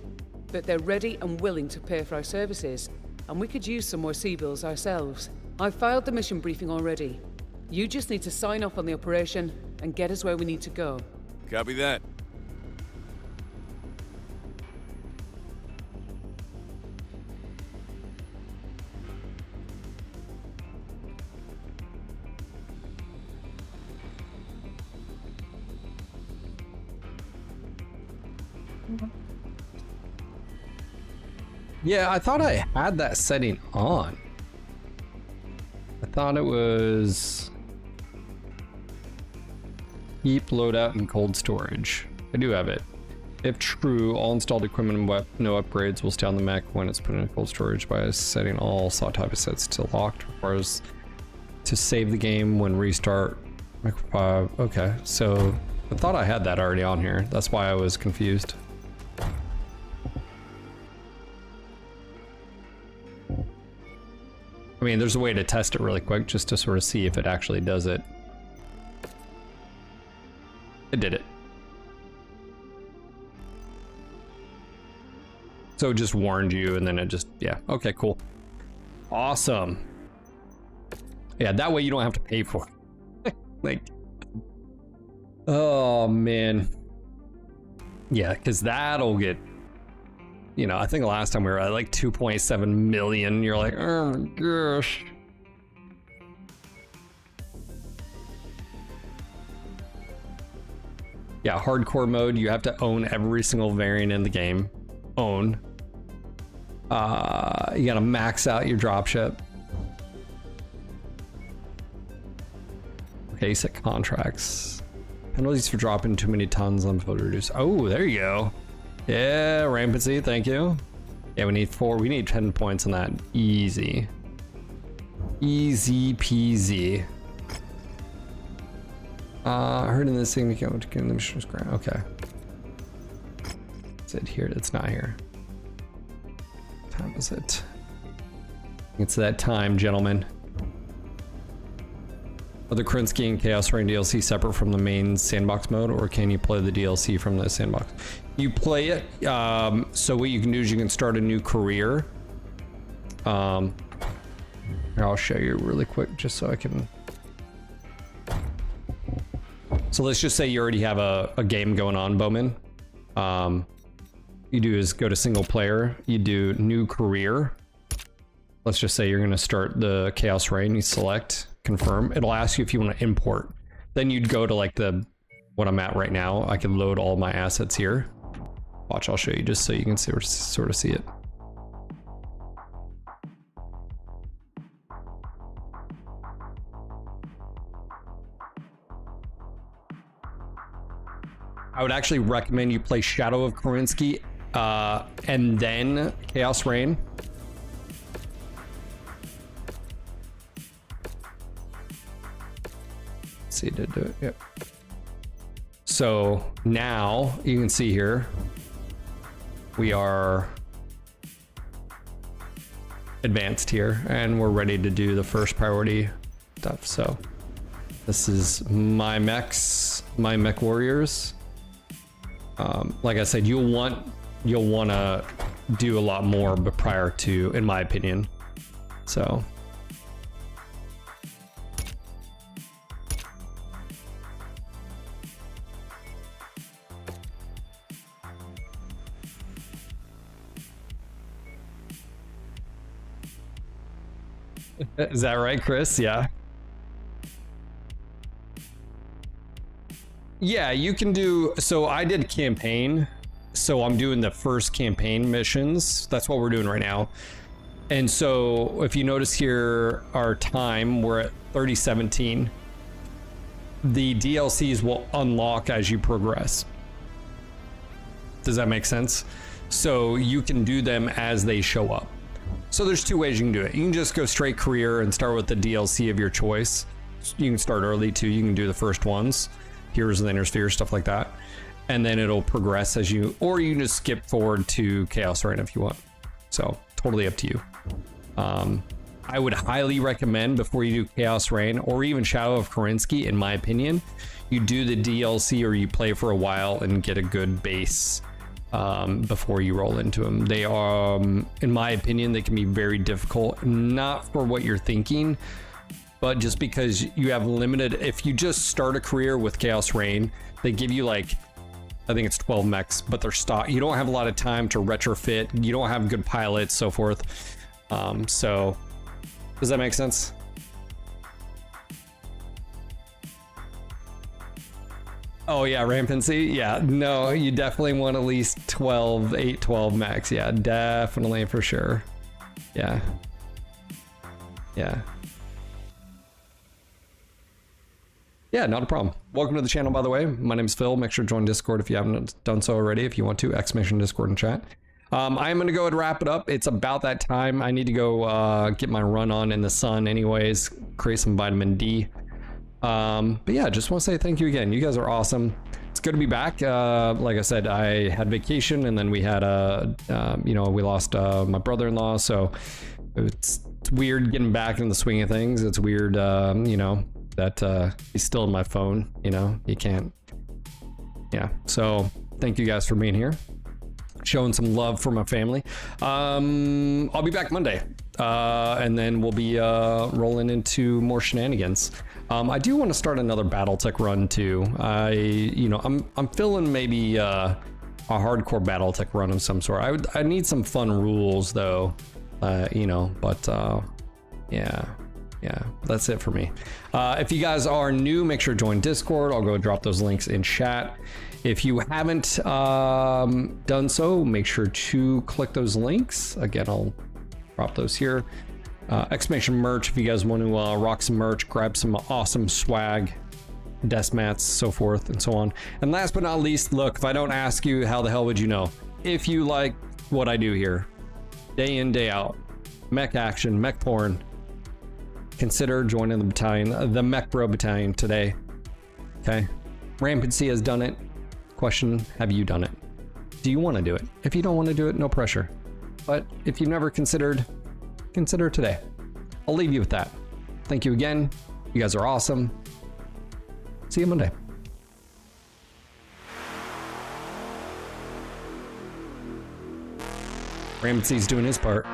but they're ready and willing to pay for our services, and we could use some more Seabills ourselves. I've filed the mission briefing already. You just need to sign off on the operation and get us where we need to go. Copy that. Yeah, I thought I had that setting on. I thought it was keep loadout and cold storage. I do have it. If true, all installed equipment and no upgrades will stay on the mech when it's put in cold storage by setting all slot type of sets to locked. Requires to save the game when restart. Okay, so I thought I had that already on here. That's why I was confused. I mean, there's a way to test it really quick just to sort of see if it actually does it. It did it. So it just warned you and then it just, yeah. Okay, cool. Awesome. Yeah, that way you don't have to pay for it. Like, oh man. Yeah, because that'll get, you know, I think last time we were at like 2.7 million. You're like, oh my gosh. Yeah, hardcore mode, you have to own every single variant in the game. Own. You gotta max out your dropship. Okay, set contracts. Penalties for dropping too many tons on filter reduce. Oh, there you go. Yeah, rampancy, thank you. Yeah, we need 10 points on that. Easy. Easy peasy. I heard in this thing we can't get the mission's grant. Okay. Is it here? It's not here. What time is it? It's that time, gentlemen. Are the Krinsky and Chaos Rain DLC separate from the main sandbox mode, or can you play the DLC from the sandbox? You play it, so what you can do is you can start a new career. Here, I'll show you really quick just so I can. So let's just say you already have a game going on, Bowman. You do is go to single player, you do new career. Let's just say you're gonna start the Chaos Rain, you select, confirm. It'll ask you if you wanna import. Then you'd go to like what I'm at right now. I can load all my assets here. Watch, I'll show you just so you can sort of see it. I would actually recommend you play Shadow of Krinsky and then Chaos Rain. See, did do it. Yep. So now you can see here we are advanced here and we're ready to do the first priority stuff. So this is my mechs, my mech warriors. Like I said, you'll want to do a lot more, but prior to, in my opinion. So is that right, Chris? Yeah. Yeah, you can do, so I did campaign, so I'm doing the first campaign missions. That's what we're doing right now. And so if you notice here, our time, we're at 3017. The DLCs will unlock as you progress. Does that make sense? So you can do them as they show up. So there's two ways you can do it. You can just go straight career and start with the DLC of your choice. You can start early too. You can do the first ones. Heroes of the Inner Sphere, stuff like that. And then it'll progress as you, or you can just skip forward to Chaos Reign if you want. So totally up to you. I would highly recommend before you do Chaos Reign or even Shadow of Kerensky, in my opinion, you do the DLC or you play for a while and get a good base before you roll into them. They are, in my opinion, they can be very difficult, not for what you're thinking, but just because you have limited, if you just start a career with Chaos Reign, they give you like, I think it's 12 mechs, but they're stock. You don't have a lot of time to retrofit. You don't have good pilots, so forth. So does that make sense? Oh yeah, rampancy. Yeah, no, you definitely want at least 12 mechs. Yeah, definitely for sure. Yeah. Yeah. Yeah, not a problem. Welcome to the channel, by the way. My name's Phil. Make sure to join Discord if you haven't done so already. If you want to, exclamation Discord and chat. I'm going to go and wrap it up. It's about that time. I need to go get my run on in the sun anyways, create some vitamin D. But yeah, just want to say thank you again. You guys are awesome. It's good to be back. Like I said, I had vacation and then we had we lost my brother-in-law. So it's weird getting back in the swing of things. It's weird, that he's still in my phone, you can't. Yeah, so thank you guys for being here, showing some love for my family. I'll be back Monday, and then we'll be rolling into more shenanigans. I do want to start another BattleTech run too. I'm feeling maybe a hardcore BattleTech run of some sort. I need some fun rules though, yeah, that's it for me. If you guys are new, make sure to join Discord. I'll go drop those links in chat. If you haven't done so, make sure to click those links. Again, I'll drop those here. Exclamation merch, if you guys want to rock some merch, grab some awesome swag, desk mats, so forth and so on. And last but not least, look, if I don't ask you, how the hell would you know? If you like what I do here, day in, day out, mech action, mech porn, consider joining the battalion, the Mech Bro Battalion today. Okay, Rampancy has done it. Question, have you done it? Do you want to do it? If you don't want to do it, no pressure. But if you've never considered, consider today. I'll leave you with that. Thank you again. You guys are awesome. See you Monday. Rampancy's doing his part.